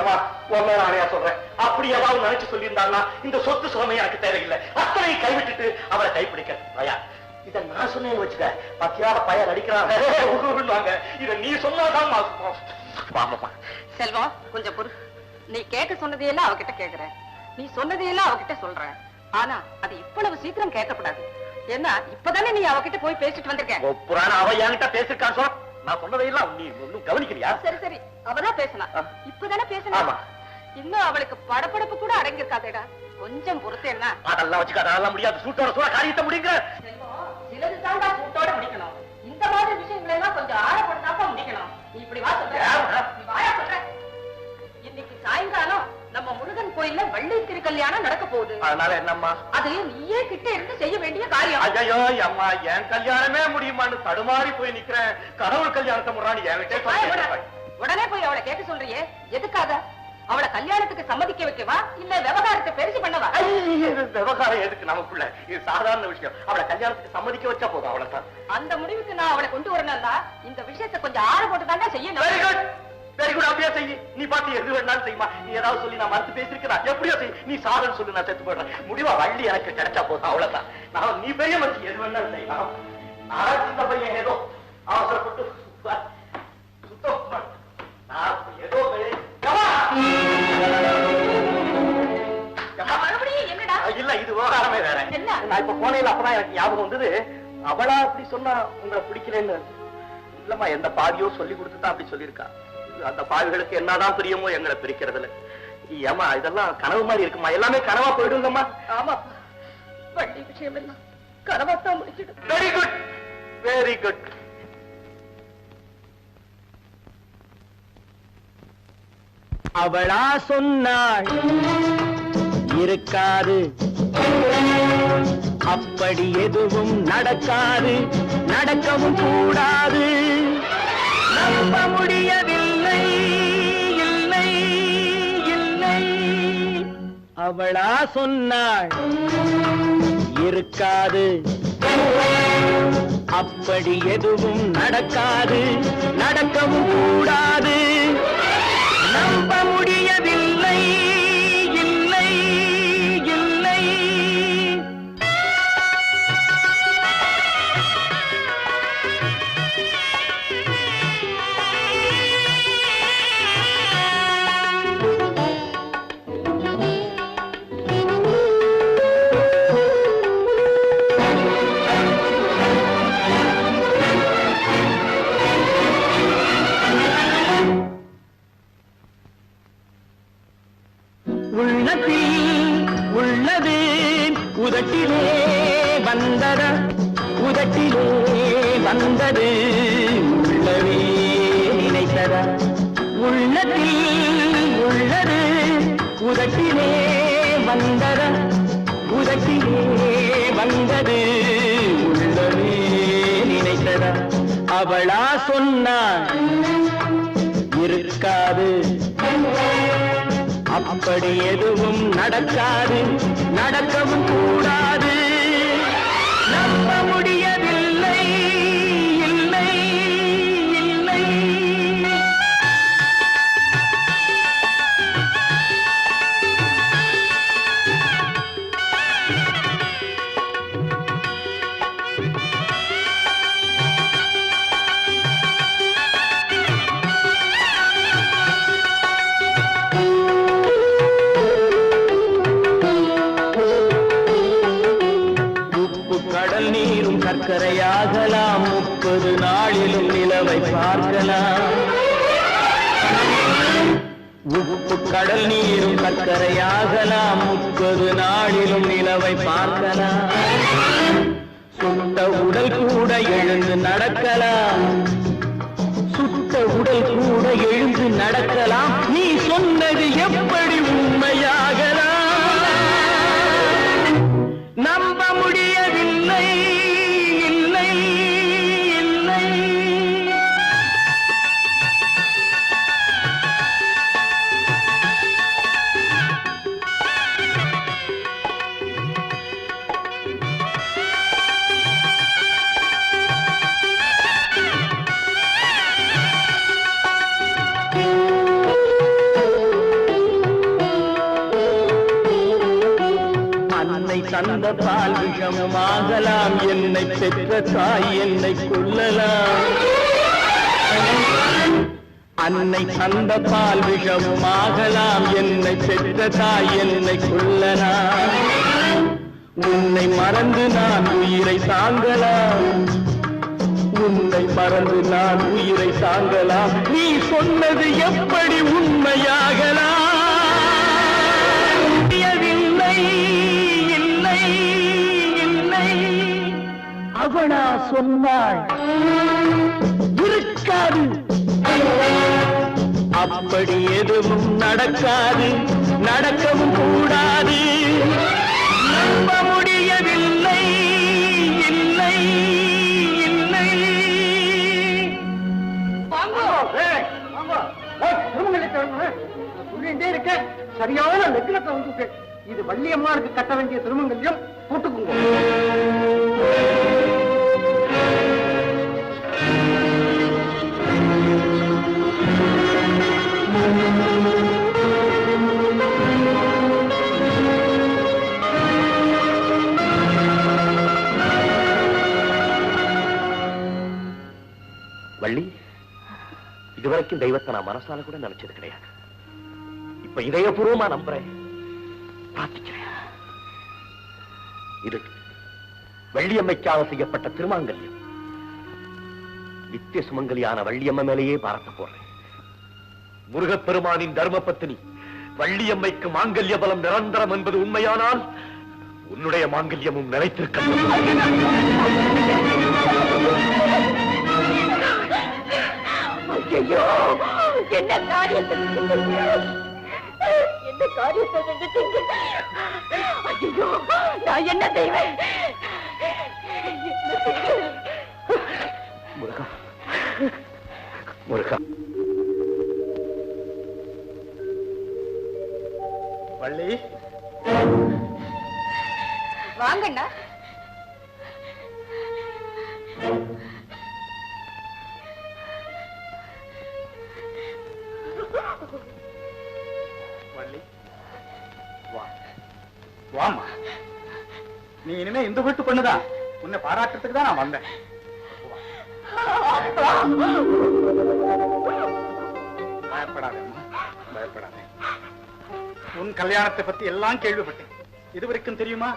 அம்மா உண்மை நானே சொல்றேன், அப்படி ஏதாவது நினைச்சு சொல்லியிருந்தாங்கன்னா இந்த சொத்து சுகமே எனக்கு தேவையில்லை, அத்தனை கைவிட்டுட்டு அவளை கைப்பிடிக்க பயா. இத நான் சொன்னேன்னு வச்சுக்க, பத்தியாத பையன் நடிக்கிறாங்க, இத நீ சொன்னாதான் பாப்பா. செல்வம், கொஞ்சம் பொறு. நீ கேட்க சொன்னதையெல்லாம் அவகிட்ட கேக்குற, நீ சொன்னதையெல்லாம் அவகிட்ட சொல்ற. ஆனா அது இவ்வளவு சீக்கிரம் கேட்கக்கூடாது. ஏன்னா இப்பதானே நீ அவகிட்ட போய் பேசிட்டு வந்திருக்க. புராண அவ என்கிட்ட பேசிருக்கான்னு சொல்ல, நான் சொன்னதையெல்லாம் நீ ஒன்னும் கவனிக்கிறியா? சரி சரி, அவதான் பேசினா, இப்பதானே பேசினா. இன்னும் அவளுக்கு படப்படப்பு கூட அடங்கியிருக்காதேடா, கொஞ்சம் பொறுத்தேன்னா. அதெல்லாம் வச்சுக்க, அதெல்லாம் முடியாது. சூட்டோட சூட காரியத்தை முடிங்க. சிலது தாண்டா சூட்டோட முடிக்கணும். இந்த மாதிரி விஷயங்களை எல்லாம் கொஞ்சம் ஆழப்படுத்தாப்பா முடிக்கணும். நீ இப்படி வா சொல்ற, நீ வாயா சொல்ற. இன்னைக்கு சாயங்காலம் நம்ம முருகன் கோயில்ல வள்ளி திருக்கல்யாணம் நடக்க போகுது. அதனால என்னம்மா? அது நீயே கிட்ட இருந்து செய்ய வேண்டிய காரியம். ஐயோ அம்மா, என் கல்யாணமே முடியுமான்னு தடுமாறி போய் நிக்கிறேன். கடவுள் கல்யாணத்தை முறாடி என்கிட்ட உடனே போய் அவளை கேட்க சொல்றியே, எதுக்காக? அவளை கல்யாணத்துக்கு சம்மதிக்க வைக்கவா இல்ல விவகாரத்தை பெருசு பண்ணவா? விவகாரம் எதுக்கு நமக்குள்ள? இது சாதாரண விஷயம். அவளை கல்யாணத்துக்கு சம்மதிக்க வச்சா போதும், அவ்வளவுதான். அந்த முடிவுக்கு நான் அவளை கொண்டு வரணும்னா இந்த விஷயத்தை கொஞ்சம் ஆழ போட்டு தானே செய்யணும். Very good, very good. அப்படியே செய்யி. நீ பாத்து எது வேணாலும் செய்யுமா. நீ ஏதாவது சொல்லி நான் மறுத்து பேசிருக்கிறேன், எப்படியோ செய். நீ சாதனை சொல்லி நான் செத்து போடுறேன். முடிவா வள்ளி எனக்கு கிடைச்சா போதும், அவ்வளவுதான். நான் நீ பெரிய மனுஷி, எது வேணாலும் செய்யலாம். நான் சின்ன பையன், ஏதோ அவசரப்பட்டு சுத்தம் ஏதோ இல்ல, இது விவகாரமே வேற. நான் இப்ப போனேன், அப்பதான் எனக்கு ஞாபகம் வந்தது. அவளா அப்படி சொன்னா உங்களை பிடிக்கலன்னு இல்லம்மா, எந்த பாவியோ சொல்லி கொடுத்துதான் அப்படி சொல்லியிருக்கா. அந்த பாவிகளுக்கு என்னதான் பிரியமோ எங்களை பிரிக்கிறதுல. ஏமா இதெல்லாம் கனவு மாதிரி இருக்குமா? எல்லாமே கனவா போயிடுங்கம்மா. ஆமா, வண்டி விஷயம் எல்லாம் கனவாத்தான் முடிச்சிடும். Very good, very good. அவளா சொன்னாள் இருக்காது, அப்படி எதுவும் நடக்காது, நடக்கவும் கூடாது. நம்ப முடியவில்லை, இல்லை இல்லை. அவளா சொன்னாள் இருக்காது, அப்படி எதுவும் நடக்காது, நடக்கவும் கூடாது. நம்ப முடியவில்லை, இல்லை இல்லை. உள்ளது உதட்டிலே வந்தத, உதட்டிலே வந்தது உள்ளவே நினைத்தத. உள்ளத்தில் உள்ளது உதட்டிலே வந்தத, உதட்டிலே வந்தது உள்ளவே நினைத்தத. அவளா சொன்னாள் இருக்காது, அப்படி எதுவும் நடக்காது, நடக்கவும் கூடாது. நம்ப முடியவில்லை, இல்லை இல்லை. சர்க்கரையாகலாம், 30 நாளிலும் நிலவை பார்க்கலாம். உப்பு கடல் நீரும் சர்க்கரையாகலாம், 30 நாளிலும் நிலவை பார்க்கலாம். சுட்ட உடல் கூட எழுந்து நடக்கலாம், சுட்ட உடல் கூட எழுந்து நடக்கலாம். நீ சொன்னது எப்படி உண்மையாகலாம்? நம்ப முடியவில்லை, இல்லை இல்லை. தந்த பால் விஷமாகலாம், என்னை பெற்ற தாய் என்னை கொல்லலாம். அன்னை தந்த பால் விஷமாகலாம், என்னை பெற்ற தாய் என்னை கொல்லலாம். உன்னை மறந்து நான் உயிரை தாங்கலாம், உன்னை மறந்து நான் உயிரை தாங்கலாம். நீ சொன்னது எப்படி உண்மையாகலாம்? அவனா சொன்னாள் இருக்காது, அப்படி எதுவும் நடக்காது, நடக்கவும் கூடாது. நம்ப முடியவில்லை, இல்லை இல்லை. சொல்லிட்டே இருக்க சரியான லட்சணத்தை வந்து இது வள்ளியம்மாளுக்கு கட்ட வேண்டிய திருமங்கல்யம் போட்டுக்குங்க. வள்ளி, இதுவரைக்கும் தெய்வத்தை நான் மனசால கூட நினைச்சது கிடையாது. இப்ப இதயபூர்வமா நம்புறேன், பிரார்த்திக்கிறேன். இது வள்ளியம்மைக்காக செய்யப்பட்ட திருமாங்கல்யம். நித்திய சுமங்கலியான வள்ளியம்மை மேலேயே பாரத்தை போடுறேன். முருகப்பெருமானின் தர்ம பத்தினி வள்ளியம்மைக்கு மாங்கல்ய பலம் நிரந்தரம் என்பது உண்மையானால் உன்னுடைய மாங்கல்யமும் நிலைத்திருக்க. ஐயோ, என்ன காரியத்தை செஞ்சுட்டீங்க? ஐயோ, நான் என்ன செய்வேன்? முருகா, முருகா. வள்ளி, வாங்கண்ணா. வள்ளி, வா, வாமா. நீ இனிமே இந்த வீட்டு பொண்ணுதான். உன்னை பாராட்டுறதுக்கு தான் நான் வந்தேன். பயப்படாதே, பயப்படாதே. உன் கல்யாணத்தை பத்தி எல்லாம் கேள்விப்பட்டேன். இதுவரைக்கும் தெரியுமா,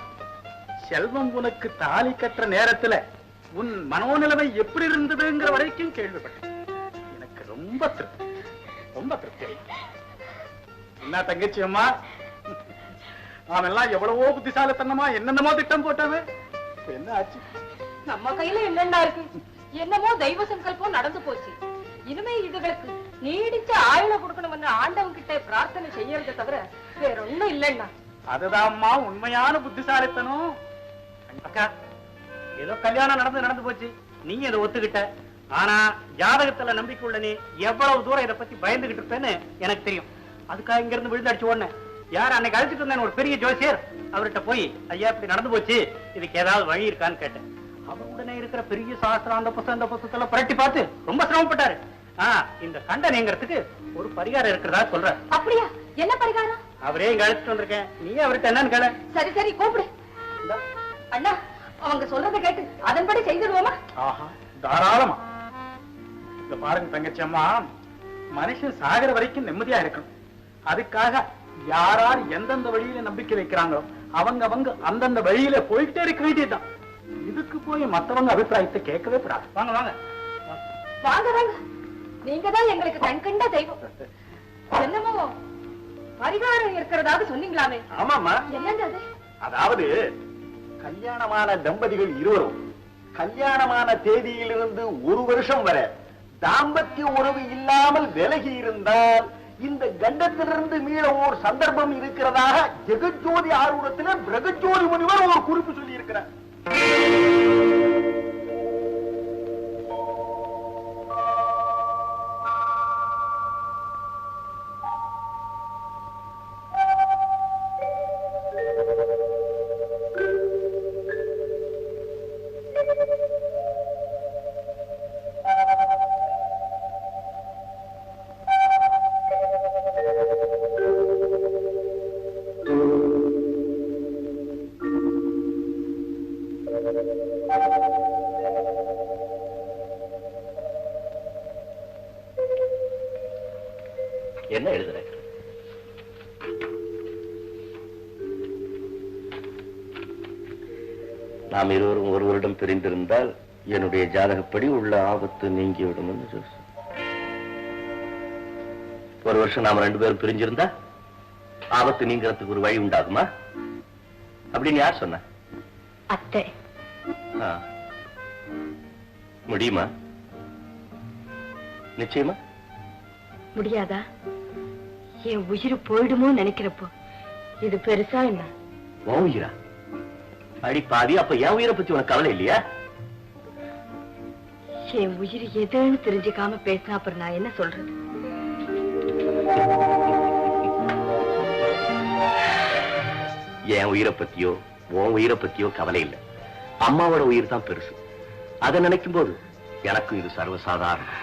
செல்வம் உனக்கு தாலி கட்டுற நேரத்துல உன் மனோநிலைமை எப்படி இருந்ததுங்கிற வரைக்கும் கேள்விப்பட்டேன். எனக்கு ரொம்ப திருப்தி, ரொம்ப திருப்தி. என்ன தங்கச்சி அம்மா, நாம எல்லாம் எவ்வளவோ புத்திசாலித்தனமா என்னென்னமோ திட்டம் போட்டாவே, என்ன ஆச்சு? நம்ம கையில என்னென்ன இருக்கு? என்னமோ தெய்வ சங்கல்பம் நடந்து போச்சு. இனிமே இதுகளுக்கு நீடிச்ச ஆயுள கொடுக்கணும்னு ஆண்டவன் கிட்ட பிரார்த்தனை செய்யறதை தவிர வேற ஒண்ணும் இல்லைன்னா. அதுதான்மா உண்மையான புத்திசாலித்தனம். அக்கா, ஏதோ கல்யாணம் நடந்து போச்சு, நீ இதை ஒத்துக்கிட்ட. ஆனா ஜாதகத்துல நம்பிக்கை உள்ள நீ எவ்வளவு தூரம் இதை பத்தி பயந்துகிட்டு இருப்பேன்னு எனக்கு தெரியும். அதுக்காக இங்க இருந்து விழுந்து அடிச்சு ஓடனேன். யார் அன்னைக்கு அழைச்சிட்டு இருந்தேன் ஒரு பெரிய ஜோசியர், அவர்கிட்ட போய் ஐயா இப்படி நடந்து போச்சு, இதுக்கு ஏதாவது வழி இருக்கான்னு கேட்டேன். அவர் உடனே இருக்கிற பெரிய சாஸ்திரம் அந்த புத்தகத்துல புரட்டி பார்த்து ரொம்ப சிரமப்பட்டாரு. இந்த கண்டனைங்கிறதுக்கு ஒரு பரிகாரம் இருக்கிறதா சொல்ற. அப்படியா? என்ன பரிகாரம்? அவரே இங்க அழைச்சிட்டு வந்திருக்கேன், நீ அவர்கிட்ட என்னன்னு கேள. சரி சரி, கூப்பிடு. அண்ணா, அவங்க சொல்றதை கேட்டு அதன்படி செய்திடுவோமா? ஆஹா, தாராளமா. இந்த பாருங்க தங்கச்சி அம்மா, மனுஷன் சாகர வரைக்கும் நிம்மதியா இருக்கணும். அதுக்காக யாரார் எந்தெந்த வழியில நம்பிக்கை வைக்கிறாங்களோ அவங்க அந்தந்த வழியில போயிட்டே இருக்க வேண்டியதுதான். இதுக்கு போய் மத்தவங்க அபிப்பிராயத்தை கேட்கவே கூடாது. வாங்க வாங்க வாங்க வாங்க, நீங்க தான் எங்களுக்கு கண்கண்ட தெய்வம். என்னமோ பரிகாரம் இருக்கிறதாக சொன்னீங்களாமே? ஆமாமா. என்னங்க அது? அதாவது கல்யாணமான தம்பதிகள் இருவரும் கல்யாணமான தேதியிலிருந்து ஒரு வருஷம் வரை தாம்பத்திய உறவு இல்லாமல் விலகி இருந்தால் இந்த கண்டத்திலிருந்து மீள ஒரு சந்தர்ப்பம் இருக்கிறதாக ஜெகஜோதி ஆர்வத்திலே பிரகஜோதி முனிவர் ஒரு குறிப்பு சொல்லி இருக்கிறார். என்ன எழுதுற? நாம் இருவரும் ஒருவரிடம் பிரிந்திருந்தால் என்னுடைய ஜாதகப்படி உள்ள ஆபத்து நீங்கிவிடும். ஒரு வருஷம் நாம ரெண்டு பேரும் பிரிஞ்சிருந்தா ஆபத்து நீங்கிறதுக்கு ஒரு வழி உண்டாகுமா அப்படின்னு யார் சொன்ன? அத்தை. முடியுமா? நிச்சயமா முடியாதா? என் உயிர் போயிடுமோ நினைக்கிறப்போ இது பெருசா என்ன? உயிரா? அடி பாவி, அப்ப என் உயிரை பத்தி உனக்கு கவலை இல்லையா? என் உயிர் எதுன்னு தெரிஞ்சுக்காம பேசினா அப்புறம் நான் என்ன சொல்றது? என் உயிரை பத்தியோ உன் உயிரை பத்தியோ கவலை இல்லை. அம்மாவோட உயிர் தான் பெருசு. அதை நினைக்கும் போது எனக்கும் இது சர்வசாதாரணம்.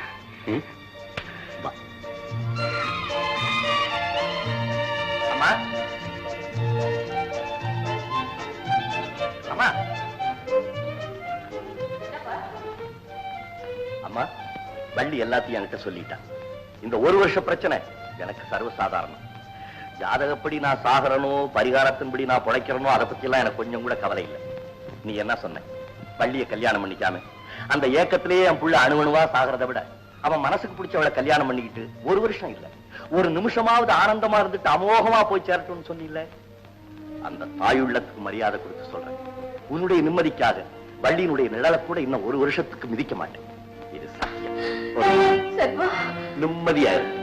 அம்மா, அம்மா, அம்மா, வள்ளி எல்லாத்தையும் என்கிட்ட சொல்லிட்டான். இந்த ஒரு வருஷ பிரச்சனை எனக்கு சர்வசாதாரணம். ஜாதகப்படி நான் சாகரனோ பரிகாரத்தின்படி நான் பிழைக்கிறனோ அதை பத்தி எல்லாம் எனக்கு கொஞ்சம் கூட கவலை இல்லை. நீ என்ன சொன்ன? வள்ளிய கல்யாணம் பண்ணிக்காம அந்த ஏக்கத்திலேயே என் புள்ள அணுவணுவா சாகிறத விட அவன் மனசுக்கு பிடிச்சவளை கல்யாணம் பண்ணிக்கிட்டு ஒரு வருஷம் இல்ல, ஒரு நிமிஷமாவது ஆனந்தமா இருந்துட்டு அமோகமா போய் சேரட்டும்னு சொன்னில்ல. அந்த தாயுள்ளத்துக்கு மரியாதை கொடுத்து சொல்றேன். உன்னுடைய நிம்மதிக்காக வள்ளியினுடைய நிழலை கூட இன்னும் ஒரு வருஷத்துக்கு மிதிக்க மாட்டேன். இது சத்தியம். நிம்மதியா இருக்கு.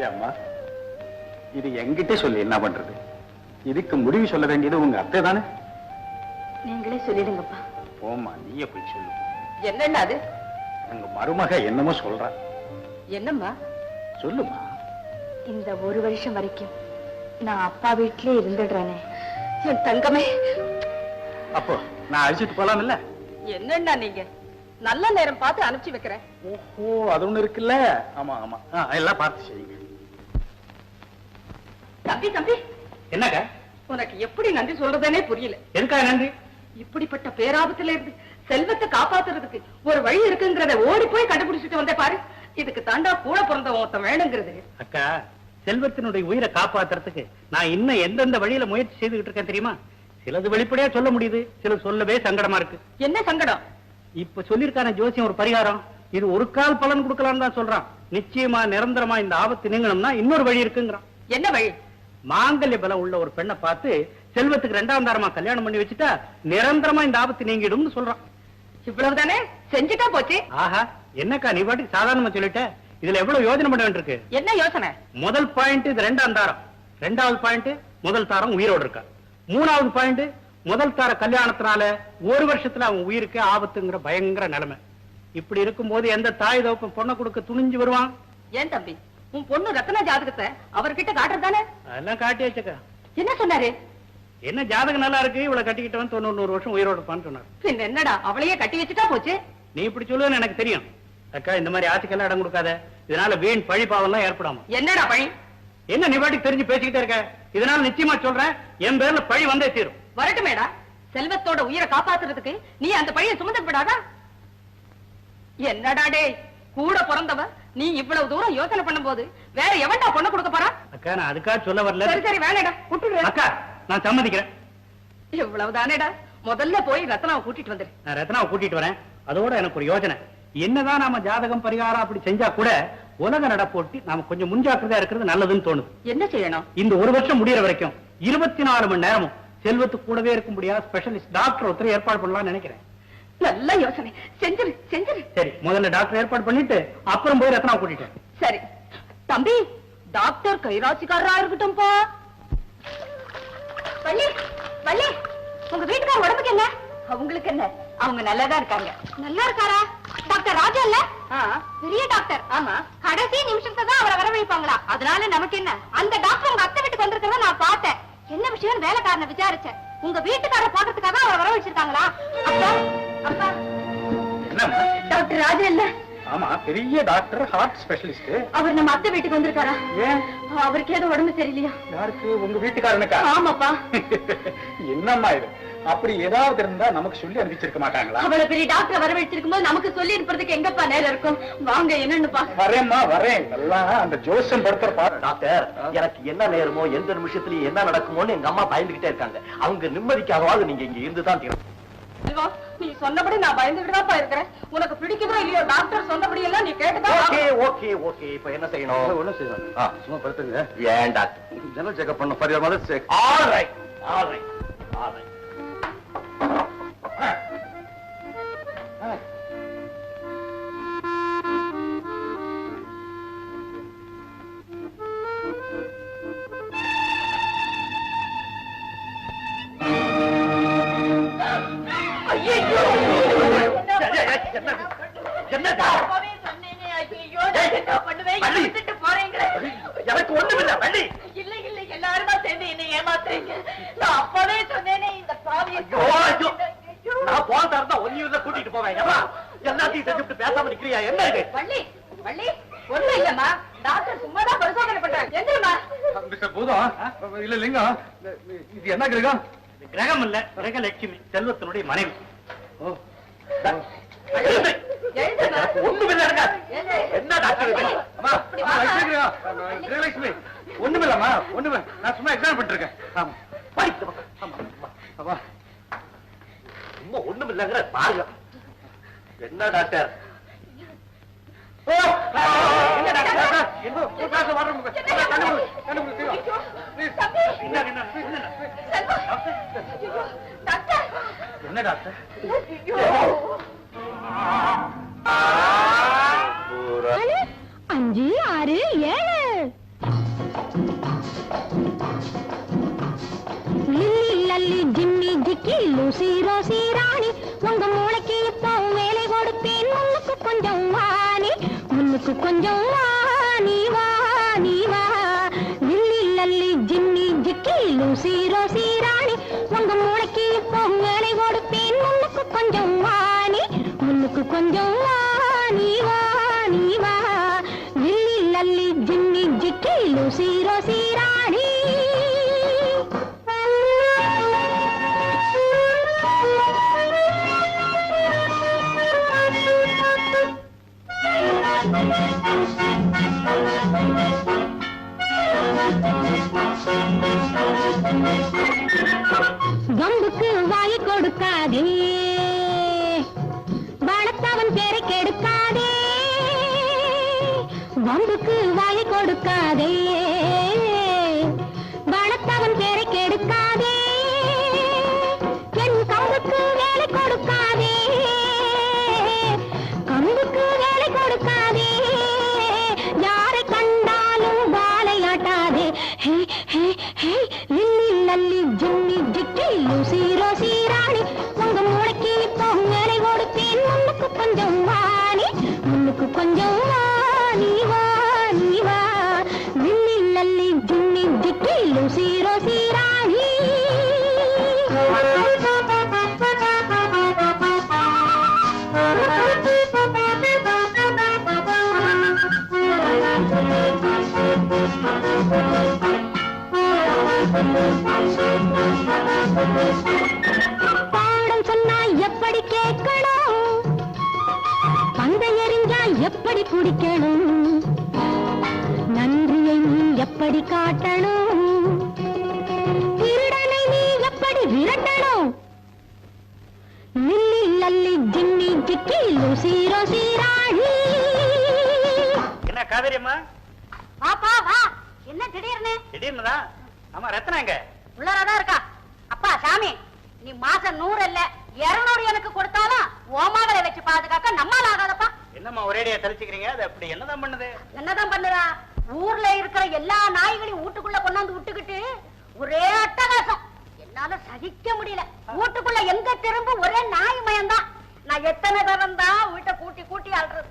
அம்மா, இது என்கிட்ட சொல்லி என்ன பண்றது? இதுக்கு முடிவு சொல்ல வேண்டியது உங்க அத்தை தானே. நீங்களே சொல்லிடுங்கப்பா. போமா, நீயே போய் சொல்லு. என்னன்னா அது? உங்க மருமக என்னமோ சொல்றா. என்னம்மா? சொல்லுமா. இந்த ஒரு வருஷம் வரைக்கும் நான் அப்பா வீட்டிலே இருந்துடுறேனே என் தங்கமே. அப்போ நான் அழிச்சிட்டு போலாம் இல்ல? என்னன்னா நீங்க நல்ல நேரம் பார்த்து அனுப்பிச்சு வைக்கிறேன். ஓஹோ, அது ஒண்ணு இருக்குல்ல. ஆமா ஆமா, எல்லாம் பார்த்து செய்யுங்க. தம்பி தம்பி, என்னக்கா? உனக்கு எப்படி நன்றி சொல்றதுனே புரியல. எதுக்கா நன்றி? இப்படிப்பட்ட பேராபத்துல இருந்து செல்வத்தை காப்பாத்துறதுக்கு ஒரு வழி இருக்குங்கிறத ஓடி போய் கண்டுபிடிச்சிட்டு வந்தே பாரு. இதுக்கு தாண்டா கூட பிறந்த ஒருத்தன் வேணுங்கிறது. அக்கா, செல்வத்தினுடைய உயிரை காப்பாத்துறதுக்கு நான் இன்னும் எந்தெந்த வழியில முயற்சி செய்துகிட்டு இருக்கேன் தெரியுமா? சிலது வெளிப்படையா சொல்ல முடியுது, சிலது சொல்லவே சங்கடமா இருக்கு. என்ன சங்கடம்? இப்ப சொல்லிருக்கான ஜோசியம் ஒரு பரிகாரம். இது ஒரு கால் பலன் கொடுக்கலாம்னு தான் சொல்றான். நிச்சயமா நிரந்தரமா இந்த ஆபத்து நீங்கணும்னா இன்னொரு வழி இருக்குங்கிறான். என்ன வழி? மாங்கல்ய பலம் உள்ள ஒரு பெண்ணை பார்த்து செல்வத்துக்கு 2ஆம் தாரமா கல்யாணம் பண்ணி வச்சுட்டா நிரந்தரமா இந்த ஆபத்து நீங்கிடும் சொல்றான். இவ்வளவுதானே? செஞ்சுட்டா போச்சு. ஆஹா, என்னக்கா நீ பாட்டுக்கு சாதாரணமா சொல்லிட்ட? இதுல எவ்வளவு யோசனை பண்ண வேண்டியிருக்கு. என்ன யோசனை? முதல் பாயிண்ட் இது 2ஆம் தாரம். 2வது பாயிண்ட் முதல் தாரம் உயிரோடு இருக்கா. 3வது பாயிண்ட் முதல் தார கல்யாணத்தினால ஒரு வருஷத்துல அவன் உயிருக்கு ஆபத்துங்கிற பயங்கர நிலைமை. இப்படி இருக்கும் போது எந்த தாய் தகப்பன் பொண்ணை கொடுக்க துணிஞ்சு வருவான்? ஏன் தம்பி, உன் பொண்ணு ரத்னா ஜாதகத்தை அவர்கிட்ட காட்டுறதானே? அதெல்லாம் காட்டி வச்சக்கா. என்ன சொன்னாரு? என்ன ஜாதகம் நல்லா இருக்கு, இவ்வளவு கட்டிக்கிட்டவன் 90 வருஷம் உயிரோடு இருப்பான்னு சொன்னார். பின்ன என்னடா, அவளையே கட்டி வச்சுட்டா போச்சு. நீ இப்படி சொல்லுன்னு எனக்கு தெரியும் அக்கா. இந்த மாதிரி ஆசைக்கெல்லாம் இடம் கொடுக்காத. இதனால வீண் பழி பாவம்லாம் ஏற்படாம. என்னடா பழி? என்ன நீ பாட்டுக்கு தெரிஞ்சு பேசிக்கிட்டே இருக்க? இதனால நிச்சயமா சொல்றேன், என் பேர்ல பழி வந்தே தீரும். வரட்டுமேடா, செல்வத்தோட உயிரை காப்பாத்துறதுக்கு நீ அந்த பழியை சுமந்தப்படாதா? என்னடா டேய், கூட பிறந்தவ நீ இவ்வளவு தூரம் யோசனை பண்ணும் போது வேற எவன்டா பொண்ணு கொடுக்க போறா? அக்கா, நான் அதுக்காக சொல்ல வரல. சரி சரி, வேணாடா, விட்டுடு. அக்கா, நான் சம்மதிக்கிறேன். இவ்வளவுதானேடா, முதல்ல போய் ரத்னாவை கூட்டிட்டு வந்துரு. நான் ரத்னாவை கூட்டிட்டு வரேன். அதோட எனக்கு ஒரு யோசனை. என்னதான் நாம ஜாதகம் பரிகாரம் அப்படி செஞ்சா கூட உலக நடப்போட்டி நாம கொஞ்சம் முன்ஜாக்கிரதையா இருக்கிறது நல்லதுன்னு தோணுது. என்ன செய்யணும்? இந்த ஒரு வருஷம் முடியற வரைக்கும் 24 மணி நேரமும் செல்வத்துக்கு கூடவே இருக்க முடியாத ஸ்பெஷலிஸ்ட் டாக்டர் ஒருத்தர் ஏற்பாடு பண்ணலாம்னு நினைக்கிறேன். நல்ல யோசனை, செஞ்சிரு செஞ்சிரு. சரி, முதல்ல டாக்டர் ஏற்பாடு பண்ணிட்டு அப்புறம் போய் ரத்னா கூட்டிட்டேன். சரி தம்பி, டாக்டர் கைராசிக்காரரா இருக்கட்டும்பா. வள்ளி வள்ளி, உங்க வீட்டுக்கார உடம்புக்கு என்ன? அவங்களுக்கு என்ன, அவங்க நல்லாதான் இருக்காங்க. நல்லா இருக்காரா? டாக்டர் ராஜா இல்ல? பெரிய டாக்டர். ஆமா, கடைசி நிமிஷத்தை தான் அவரை வரவழைப்பாங்களா? அதனால நமக்கு என்ன? அந்த டாக்டர் உங்க அத்தை வீட்டுக்கு வந்திருக்கிறத நான் பார்த்தேன். என்ன விஷயம் வேலைக்காரனை விசாரிச்சேன். உங்க வீட்டுக்கார பாக்கிறதுக்காக அவரை வரவழைச்சிருக்காங்களா? அப்பா அப்பா, டாக்டர் ராஜா இல்ல? ஆமா, பெரிய டாக்டர், ஹார்ட் ஸ்பெஷலிஸ்ட். அவர் நம்ம அத்தை வீட்டுக்கு வந்திருக்காரா? ஏன்? அவருக்கு ஏதோ உடம்பு சரியில்லையா? யாருக்கு? உங்க வீட்டுக்காரனுக்கா? ஆமாப்பா. என்னம்மா இது? அப்படி ஏதாவது இருந்தா நமக்கு சொல்லி அனுப்பிச்சிருக்க மாட்டாங்களா? அவ்வளவு பெரிய டாக்டர் வரவழைச்சிருக்கும் போது நமக்கு சொல்லி அனுப்புறதுக்கு எங்கப்பா நேரம் இருக்கும்? வாங்க, என்னன்னு பா. வரேம்மா வரேன். எல்லாம் அந்த ஜோசியம் படுத்துற பாரு. டாக்டர், எனக்கு என்ன நேரமோ எந்த நிமிஷத்துலயும் என்ன நடக்குமோன்னு எங்க அம்மா பயந்துகிட்டே இருக்காங்க. அவங்க நிம்மதிக்காகவாது நீங்க இங்க இருந்துதான் தீரும். நீ சொன்னபடி நான் பயந்துகிட்டுதான்ப்பா இருக்கிறேன். உனக்கு பிடிக்குதோ இல்லையோ, டாக்டர் சொன்னபடி எல்லாம் நீ கேட்டுதான். ஓகே ஓகே ஓகே, இப்ப என்ன செய்யணும்? ஒண்ணும் செய்வாங்க, சும்மா படுத்துங்க. ஏன் டாக்டர்? ஜெனரல் செக்அப் பண்ண பரிகாரம் மாதிரி check. All right all right all right. விட்டுட்டு போறீங்களே. எனக்கு ஒண்ணும் இல்ல வள்ளி. இல்ல இல்ல, எல்லாருமா சேர்ந்து என்ன ஏமாத்துறீங்க. நான் அப்பவே சொன்னேனே இந்த பாவியை. நான் போறதா இருந்தா ஒன்னையும் தான் கூட்டிட்டு போவேன். ஏமா எல்லாத்தையும் செஞ்சுட்டு பேசாம நிக்கிறியா? என்ன இது? வள்ளி வள்ளி ஒண்ணு இல்லம்மா, டாக்டர் சும்மாதான் பரிசோதனை பண்றாங்க. எந்திரமா. மிஸ்டர் பூதம், இல்ல லிங்கம், இது என்ன கிரகம்? கிரகம் இல்ல, கிரகலட்சுமி, செல்வத்தினுடைய மனைவி. ஒண்ணுமில்ல. என்ன டாக்டர் இது? அம்மா, கிரகலட்சுமி ஒண்ணுமில்லம்மா, ஒண்ணுமே. நான் சும்மா எக்ஸாம் பண்ணிட்டு இருக்கேன். ஆமா அம்மா சும்மா ஒண்ணுமில்லங்கிற பாருங்க. என்ன டாக்டர்? என்ன டாக்டர்? இன்னும் கிளாஸ் வாட்டர் என்ன doctor? 5 6 7 Lilly Lalli Jimmy Jikki Lucy Rosy Rani, உங்க மூளைக்கு இப்போ வேலை கொடுப்பேன். முன்னுக்கு கொஞ்சம் வாணி, முன்னுக்கு கொஞ்சம் வாணி வாணி வா. Lilly Lalli Jimmy Jikki Lucy Rosy Rani, உங்க மூளைக்கு இப்போ வேலை கொடுப்பேன். முன்னுக்கு கொஞ்சம் வாணி, முன்னுக்கு கொஞ்சம் வாணி வாணி வா. Lilly Lalli Jimmy Jikki Lucy Rosy Rani. கம்புக்கு வாயை கொடுக்காதே, வளர்த்தவன் பேரை கெடுக்காதே. வம்புக்கு வாயை கொடுக்காதே, வளர்த்தவன் பேரை கெடுக்காதே. என் கம்புக்கு வேலை கொடுக்காதே, கம்புக்கு வேலை கொடுக்காதே. யாரை கண்டாலும் வாழையாட்டாதே. Hey hey hey Lilly Lalli Jimmy Jikki Lucy Rosy Rani, உங்க மூளைக்கு இப்போ வேலை கொடுப்பேன். முன்னுக்கு கொஞ்சம் வாணி, முன்னுக்கு கொஞ்சம் வாணி வாணி வா. Lilly Lalli Jimmy Jikki Lucy Rosy Rani. பாடம் சொன்னா எப்படி கேட்கணும், பந்தை எறிஞ்சா எப்படி குடிக்கணும், நன்றியை நீ எப்படி காட்டணும், திருடனை நீ எப்படி விரட்டணும். Lilly Lalli Jimmy Jikki Lucy Rosy Rani. என்ன காவேரி அம்மா? வாப்பா வா. என்ன திடீர்னு? திடீர்னுதான். ஆமா, ரத்னா எங்க? உள்ளாரதான் இருக்கா. அப்பா சாமி, நீ மாசம் 100 இல்ல 200 எனக்கு கொடுத்தாலும் ஓமாவளை வச்சு பாதுகாக்க நம்மால ஆகாதப்பா. என்னம்மா ஒரேடியா தெளிச்சுக்கிறீங்க? அது அப்படி என்னதான் பண்ணுது? என்னதான் பண்ணுதா? ஊர்ல இருக்கிற எல்லா நாய்களையும் வீட்டுக்குள்ள கொண்டாந்து விட்டுக்கிட்டு ஒரே அட்டகாசம். என்னால சகிக்க முடியல. வீட்டுக்குள்ள எங்க திரும்ப ஒரே நாய் மயம்தான். நான் எத்தனை தரம் தான் வீட்டை கூட்டி கூட்டி ஆள்றது.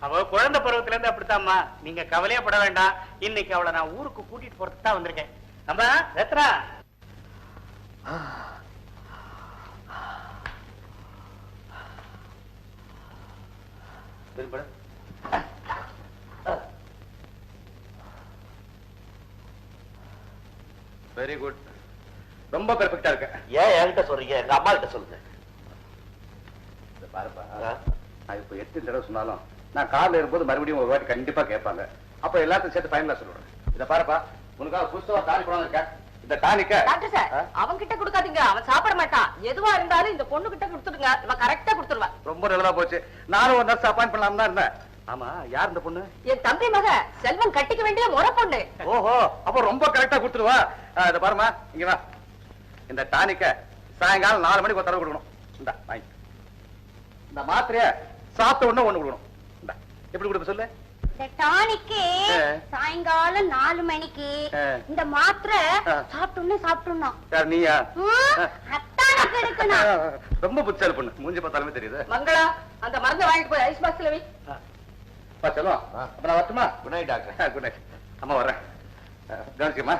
அவ குழந்தை பருவத்துல இருந்து அப்படித்தாம்மா. நீங்க கவலையே பட வேண்டாம். இன்னைக்கு அவளை நான் ஊருக்கு கூட்டிட்டு போறதுக்கு தான் வந்திருக்கேன். அம்மா ரத்னா, வெரி குட், ரொம்ப பெர்ஃபெக்ட்டா இருக்க. ஏன் என்கிட்ட சொல்றீங்க? எங்க அம்மா கிட்ட சொல்லுங்க. பாருப்பா, நான் இப்ப 8 தடவை சொன்னாலும் நான் கார்ல இருக்கும்போது மறுபடியும் ஒரு வாட்டி கண்டிப்பா கேட்பாங்க. அப்ப எல்லாத்தையும் சேர்த்து ஃபைனலா சொல்றேன். இத பாருப்பா, உனக்காக புதுசா டானிக் கொண்டு வந்திருக்கேன். இந்த டானிக்க டாக்டர் சார், அவன் கிட்ட கொடுக்காதீங்க. அவன் சாப்பிட மாட்டான். எதுவா இருந்தாலும் இந்த பொண்ணு கிட்ட கொடுத்துடுங்க. இவன் கரெக்டா கொடுத்துருவா. ரொம்ப நல்லதா போச்சு. நானும் ஒரு நர்ஸ் அப்பாயிண்ட் பண்ணலாம் தான் இருந்தேன். ஆமா, யார் இந்த பொண்ணு? என் தம்பி மக செல்வம் கட்டிக்க வேண்டிய முறை பொண்ணு. ஓஹோ, அப்ப ரொம்ப கரெக்டா கொடுத்துருவா. இத பாருமா, இங்க வா. இந்த டானிக்க சாயங்காலம் 4 மணிக்கு ஒரு தடவை கொடுக்கணும். இந்த வாங்கி. இந்த மாத்திரைய சாப்பிட்ட உடனே ஒண்ணு கொடுக்கணும். இந்த எப்படி கொடுப்ப சொல்லு. இந்த டானிக்கு சாயங்காலம் 4 மணிக்கு, இந்த மாத்திரை சாப்பிட்டோன்னு சாப்பிட்டோம். யார் நீயா? அத்தானுக்கு எடுக்கணும். ரொம்ப புத்திசாலி பொண்ணு. மூஞ்சி பார்த்தாலுமே தெரியுது. மங்களா, அந்த மருந்தை வாங்கிட்டு போய் ஐஸ் பாக்ஸ்ல வை. செல்வம் அப்ப நான் வரட்டுமா? Good night doctor. Good night. அம்மா வர்றேன். கவனிச்சுமா.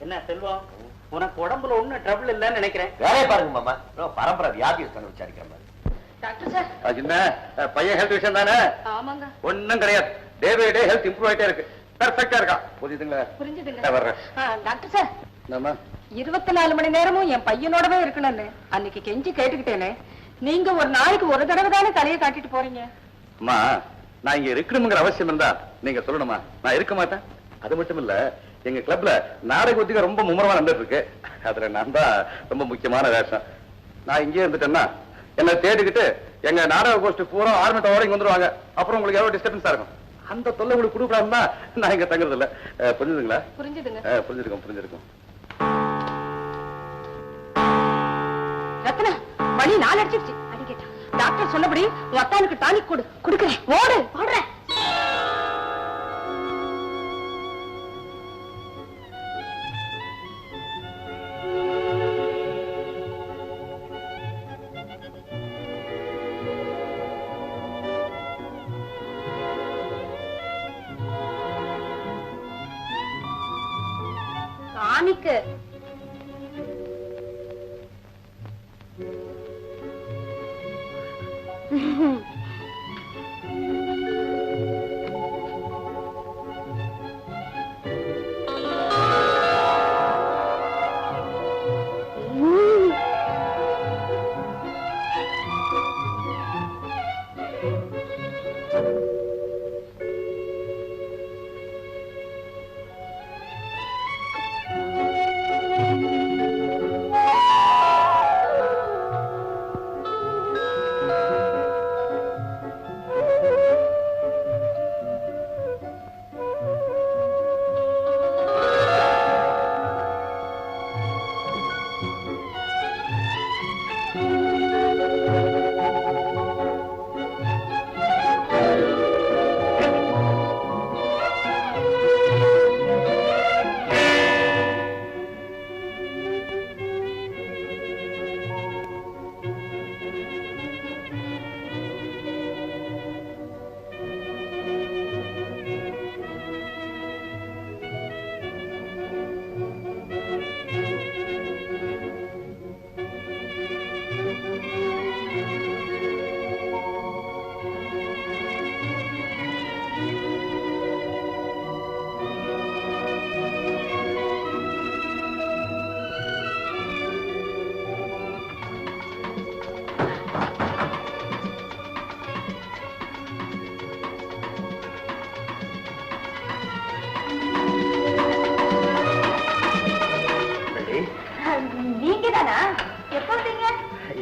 என்ன செல்வம், உனக்கு உடம்புல ஒண்ணும் ட்ரபிள் இல்லைன்னு நினைக்கிறேன். வேலையை பாருங்க மாமா, பரம்பரை வியாதியை விசாரிக்கிற மாதிரி. Doctor sir. என்ன பையன் ஹெல்த் விஷயம் தானே? ஆமாங்க. ஒண்ணும் கிடையாது. Day by day health improve ஆயிட்டே இருக்கு. பெர்ஃபெக்ட்டா இருக்கா. புரியுதுங்களா? புரிஞ்சுதுங்க. வர்றேன். டாக்டர் சார், என்னம்மா? 24 மணி நேரமும் என் பையனோடவே இருக்கணும்னு அன்னைக்கு கெஞ்சி கேட்டுக்கிட்டேனே, நீங்க ஒரு நாளைக்கு ஒரு தடவை தானே தலையை காட்டிட்டு போறீங்க. அம்மா, நான் இங்க இருக்கணுங்கிற அவசியம் இருந்தா நீங்க சொல்லணுமா? நான் இருக்க மாட்டேன். அது மட்டும் இல்ல, எங்க கிளப்ல நாடக ஒத்திகை ரொம்ப மும்முரமா நடந்துட்டு இருக்கு. அதுல நான் தான் ரொம்ப முக்கியமான வேஷம். நான் இங்கே இருந்துட்டேன்னா என்ன தேடிக்கிட்டு எங்க நாடக கோஷ்டி பூரா ஆர்மெண்ட் இங்க வந்துருவாங்க. அப்புறம் உங்களுக்கு எவ்வளவு டிஸ்டர்பன்ஸா இருக்கும். அந்த தொல்லை உங்களுக்கு கொடுக்கலாம்னா நான் இங்க தங்குறது இல்ல. புரிஞ்சுதுங்களா? புரிஞ்சுதுங்க. புரிஞ்சிருக்கும். ரத்னா, மணி 4 அடிச்சிருச்சு. அடிக்கட்டா. டாக்டர் சொன்னபடி உன் அத்தானுக்கு டானிக் கொடு. கொடுக்கிறேன். ஓடு. ஓடுறேன். டானிக்கு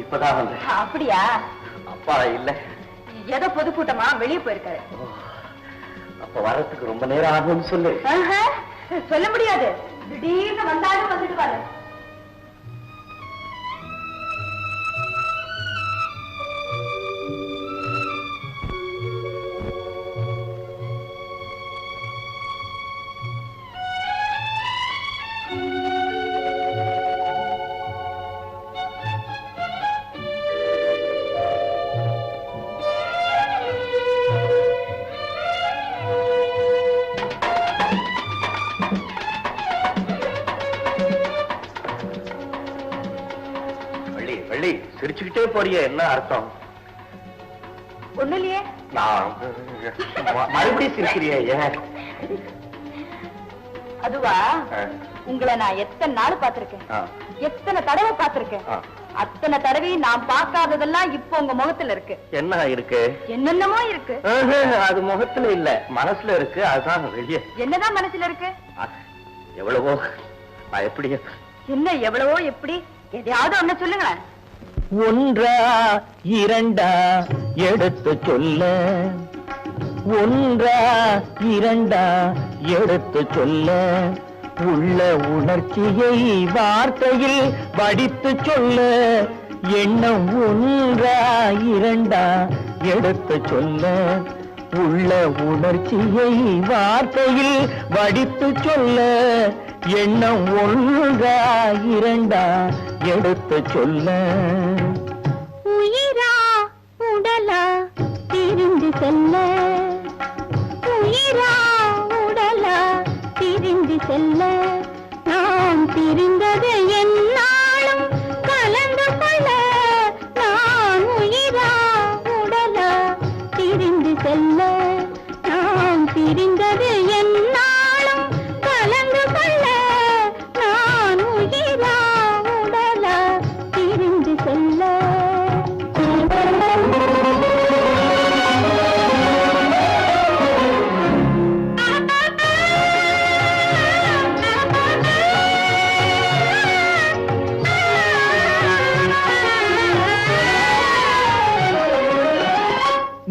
இப்பதான் வந்து. அப்படியா? அப்பா இல்ல, ஏதோ பொதுக்கூட்டமா வெளியே போயிருக்காரு. அப்ப வரத்துக்கு ரொம்ப நேரம் ஆகும்னு சொல்லு. சொல்ல முடியாது, திடீர்னு வந்தாலும் வந்துட்டு பாரு. சிரிச்சுக்கிட்டே போறிய, என்ன அர்த்தம்? ஒண்ணு இல்லையே. நான் மறுபடியும் சிரிக்கிறிய? அதுவா, உங்களை நான் எத்தனை நாள் பார்த்திருக்கேன், எத்தனை தடவை பார்த்திருக்கேன். அத்தனை தடவை நான் பார்க்காததெல்லாம் இப்ப உங்க முகத்துல இருக்கு. என்ன இருக்கு? என்னென்னமோ இருக்கு. அது முகத்துல இல்ல, மனசுல இருக்கு. அதுதான் வெளியே. என்னதான் மனசுல இருக்கு? எவ்வளவோ. நான் எப்படி? என்ன எவ்வளவோ? எப்படி? எதையாவது ஒண்ணு சொல்லுங்களேன். ஒன்றா இரண்டா எடுத்து சொல்ல, ஒன்றா இரண்டா எடுத்து சொல்ல, உள்ள உணர்ச்சியை வார்த்தையில் வடித்து சொல்ல, எண்ணம் ஒன்றா இரண்டா எடுத்து சொல்ல, உள்ள உணர்ச்சியை வார்த்தையில் வடித்து சொல்ல, எண்ணம் ஒன்றா இரண்டா எடுத்து சொல்ல. உயிரா உடலா பிரிந்து செல்ல உயிரா உடலா பிரிந்து செல்ல நாம் பிரிந்தது என்னாலும் கலந்து கொள்ள நான் உயிரா உடலா பிரிந்து செல்ல நாம் பிரிந்தது என்னாலும் கலந்து கொள்ள நான் உயிரா உடலா பிரிந்து செல்ல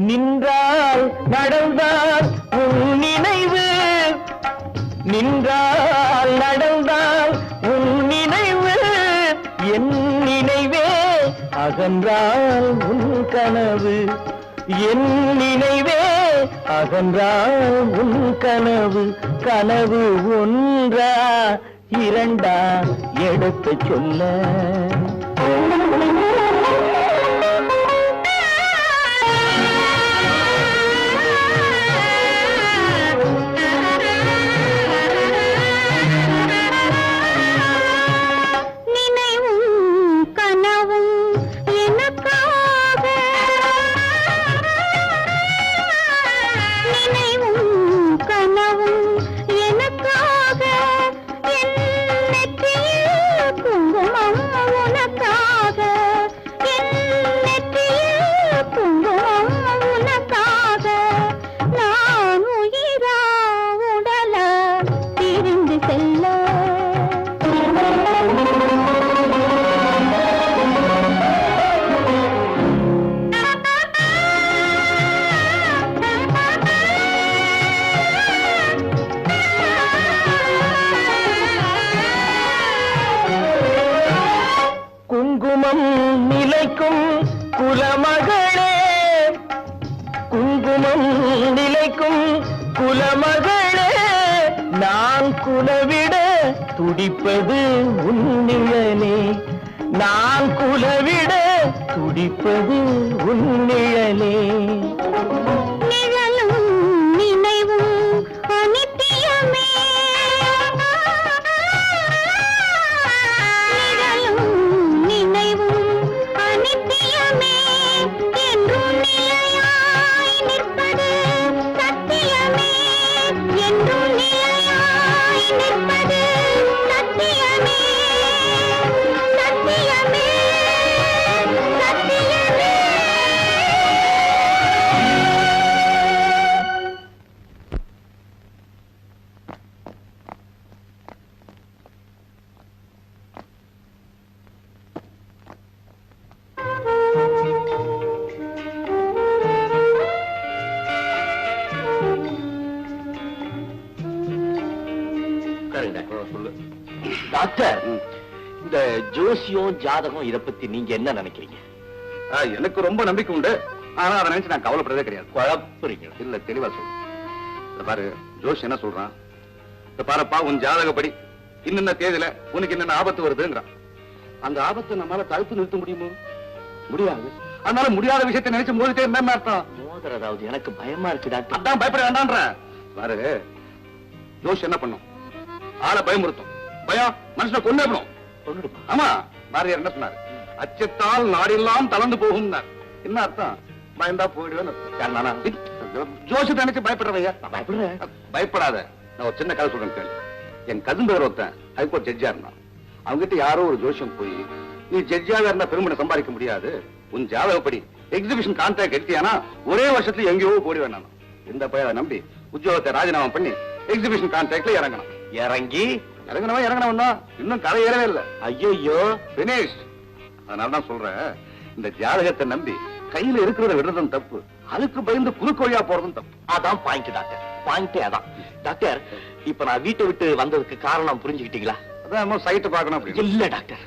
நின்றால் நடந்தால் உன் நினைவு நின்றால் நடந்தால் உன் நினைவு என் நினைவே அகன்றால் உன் கனவு என் நினைவே அகன்றால் உன் கனவு கனவு ஒன்றா இரண்டா எடுத்து சொல்ல குங்குமம் நிலைக்கும் குலமகளே குங்குமம் நிலைக்கும் குலமகளே நான் குலவிட துடிப்பது உன் நிழலே நான் குலவிட துடிப்பது உன் நிழலே நிழலும் நினைவும் அனித்தியமே நித்தியமே என்றும் நிலையாய் நிற்பது சத்தியமே என்றும் நிலையாய் நிற்பது சத்தியமே சத்தியமே சத்தியமே டாக்டர், இந்த ஜோசியம் ஜாதகம் இத பத்தி நீங்க என்ன நினைக்கிறீங்க? எனக்கு ரொம்ப நம்பிக்கை உண்டு. ஆனா அதை நினைச்சு நான் கவலைப்படுறதே கிடையாது. குழப்பறீங்க இல்ல, தெளிவா சொல்லு. இந்த பாரு, ஜோஷ் என்ன சொல்றான்? இந்த பாருப்பா, உன் ஜாதகப்படி இன்னென்ன தேதியில உனக்கு என்னென்ன ஆபத்து வருதுங்கிறான். அந்த ஆபத்தை நம்மளால தடுத்து நிறுத்த முடியுமோ? முடியாது. அதனால முடியாத விஷயத்தை நினைச்சு மோதிட்டே என்ன அர்த்தம்? மோதுறதாவது எனக்கு பயமா இருக்கு டாக்டர். அதான் பயப்பட வேண்டான்ற. பாரு, ஜோஷ் என்ன பண்ணும்? ஆளை பயமுறுத்தும். பயம் மனுஷனை கொண்டுடும். ஆமா, பாரதியார் என்ன சொன்னாரு? அச்சத்தால் நாடெல்லாம் தளர்ந்து போகும். என்ன அர்த்தம்? பயந்தா போயிடுவேன். ஜோஷத்தை நினைச்சு பயப்படுறவையா? பயப்படாத. நான் ஒரு சின்ன கதை சொல்றேன் கேளு. என் கசின் பேர் ஒருத்தன் ஹைகோர்ட் ஜட்ஜா இருந்தான். அவங்ககிட்ட யாரோ ஒரு ஜோஷியம் போய், நீ ஜட்ஜாக இருந்தா பெருமனை சம்பாதிக்க முடியாது, உன் ஜாதகப்படி எக்ஸிபிஷன் கான்ட்ராக்ட் எடுத்தியானா ஒரே வருஷத்துல எங்கேயோ போடி வேணாம். இந்த பையனை நம்பி உத்தியோகத்தை ராஜினாமா பண்ணி எக்ஸிபிஷன் கான்ட்ராக்ட்ல இறங்கணும். இறங்கினவன் தான். இன்னும் கதை ஏறவே இல்லை. ஐயோ, பினிஷ். அதனாலதான் சொல்றேன், இந்த ஜாதகத்தை நம்பி கையில இருக்கிறத விடுறதும் தப்பு, அதுக்கு பயந்து குறுக்கு வழியா போறதும் தப்பு. அதான் பாயிண்ட் டாக்டர். பாயிண்டே அதான். டாக்டர், இப்ப நான் வீட்டை விட்டு வந்ததுக்கு காரணம் புரிஞ்சுக்கிட்டீங்களா? அதான் சைட்டு பார்க்கணும். இல்ல டாக்டர்,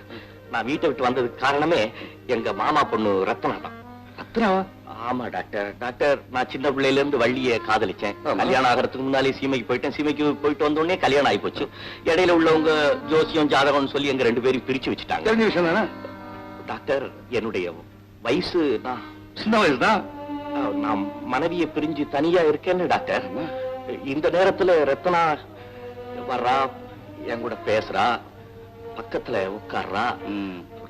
நான் வீட்டை விட்டு வந்ததுக்கு காரணமே எங்க மாமா பொண்ணு ரத்னா தான். ரத்னாவா? ஆமா டாக்டர். டாக்டர், நான் சின்ன பிள்ளையில இருந்து வள்ளிய காதலிச்சேன். கல்யாணம் ஆகிறதுக்கு முன்னாலே சீமைக்கு போயிட்டேன். சீமைக்கு போயிட்டு வந்த உடனே கல்யாணம் ஆகி போச்சு. இடையில உள்ளவங்க ஜோசியம் ஜாதகம்னு சொல்லி எங்க ரெண்டு பேரும் பிரிச்சு வச்சுட்டாங்க. தெரிஞ்ச விஷயம் தானே டாக்டர், என்னுடைய வயசு சின்ன வயசு தான். நான் மனைவியை பிரிஞ்சு தனியா இருக்கேன்னு டாக்டர். இந்த நேரத்துல ரத்னா வர்றா, என் கூட பேசுறா, பக்கத்துல உட்கார்றா,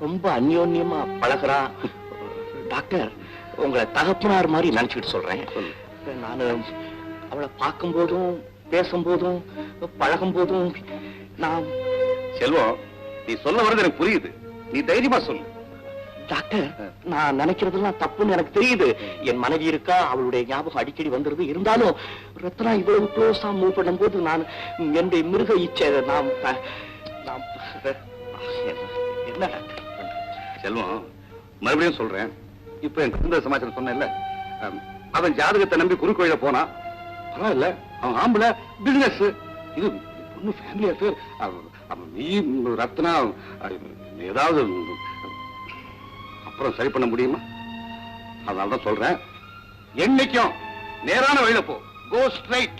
ரொம்ப அந்யோன்யமா பழகுறா. டாக்டர், உங்களை தகப்பனார் மாதிரி நினைச்சுட்டு சொல்றேன். நான் அவளை பார்க்கும் போதும் பேசும்போதும் பழகும் போதும் நான்... செல்வம், நீ சொல்ல வர்றது எனக்கு புரியுது. நீ தைரியமா சொல்லு. டாக்டர், நான் நினைக்கிறதெல்லாம் தப்புன்னு எனக்கு தெரியுது. என் மனைவி இருக்கா, அவளுடைய ஞாபகம் அடிக்கடி வந்துருது. இருந்தாலும் ரத்னா இவ்வளவு க்ளோஸா மூவ் பண்ணும் போது நான் என்னுடைய மிருக இச்சை நான் என்ன டாக்டர்? செல்வம், மறுபடியும் சொல்றேன். இப்ப என் குடும்ப சமாச்சாரம் சொன்ன, அவன் ஜாதகத்தை நம்பி குறுக்கோயில போனா பரவாயில்ல. அவன் ஆம்பளை, பிசினஸ், இது பொண்ணு ஃபேமிலி அஃபேர். நீ ரத்னா ஏதாவது அப்புறம் சரி பண்ண முடியுமா? அதனாலதான் சொல்றேன், என்னைக்கும் நேரான வழியில போ. Go straight.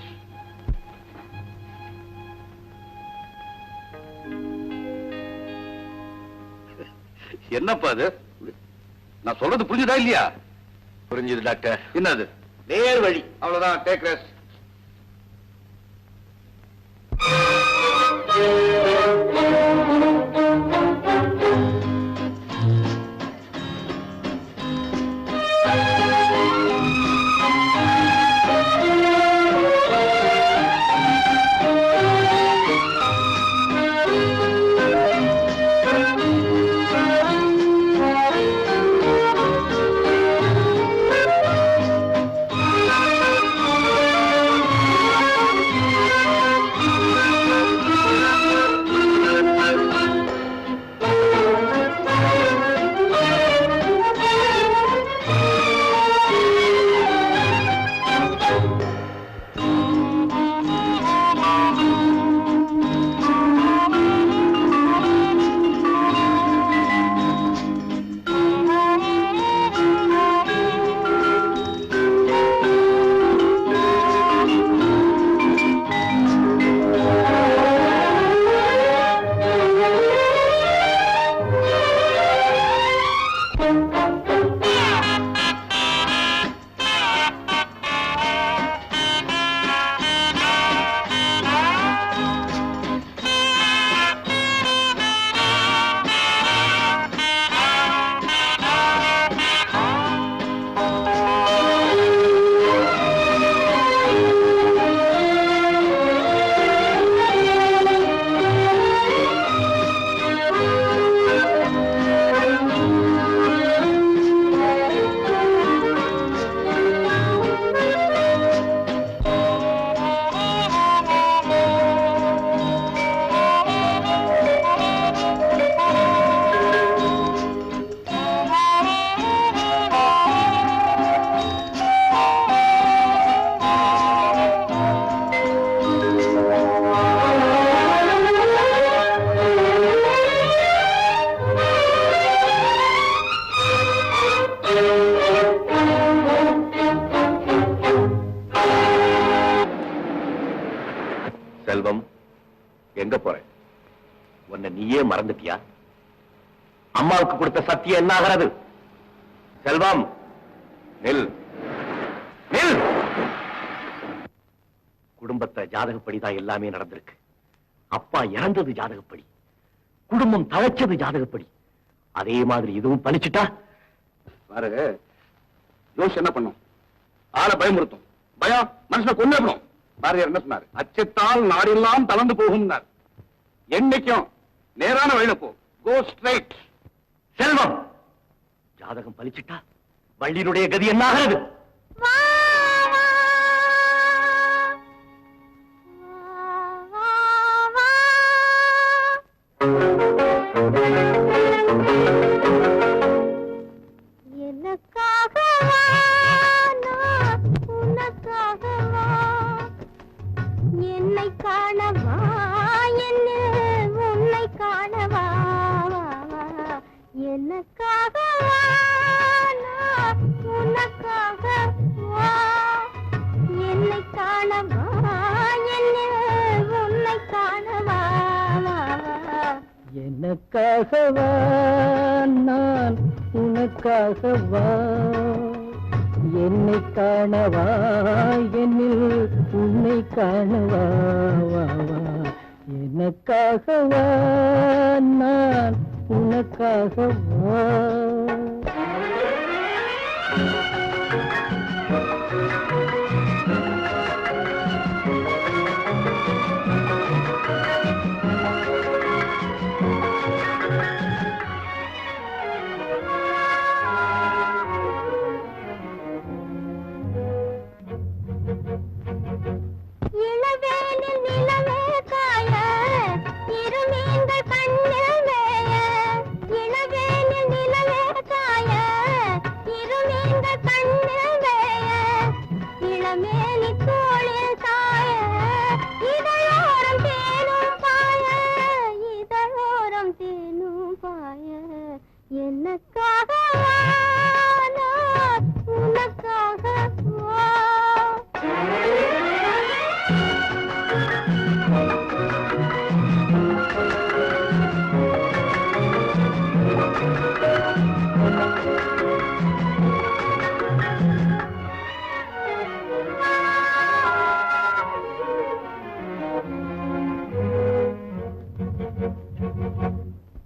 என்னப்பா அது? நான் சொல்றது புரிஞ்சுதா இல்லையா? புரிஞ்சுது டாக்டர். என்னது? நேர் வழி. அவ்வளவுதான். Take rest. செல்வம், எங்க போற? உன்னை நீயே மறந்துட்டியா? அம்மாவுக்கு கொடுத்த சத்தியம் என்ன ஆகிறது? செல்வம், நில் நில். குடும்பத்தை ஜாதகப்படிதான் எல்லாமே நடந்திருக்கு. அப்பா இறந்தது ஜாதகப்படி, குடும்பம் தழைச்சது ஜாதகப்படி. அதே மாதிரி இதுவும் பலிச்சுட்டா பாரு, ஜோஷ் என்ன பண்ணும்? ஆளை பயமுறுத்தும். பயம் மனுஷனை கொண்டு பாரதியார் என்ன சொன்னார்? அச்சத்தால் நாடெல்லாம் தளர்ந்து போகும். என்னைக்கும் நேரான வழியில போ. Go straight. செல்வம், ஜாதகம் பலிச்சுட்டா வள்ளியினுடைய கதி என்ன ஆகிறது? என்னை காணவா, என்ன உன்னை காணவா, எனக்காகவா, உனக்காகவா, என்னை காணவா, என்ன உன்னை காணவா, எனக்காகவா, நான் உனக்காகவா, என்னை காணவா என்னில் உன்னை காணவா எனக்காகவா நான் உனக்காகவா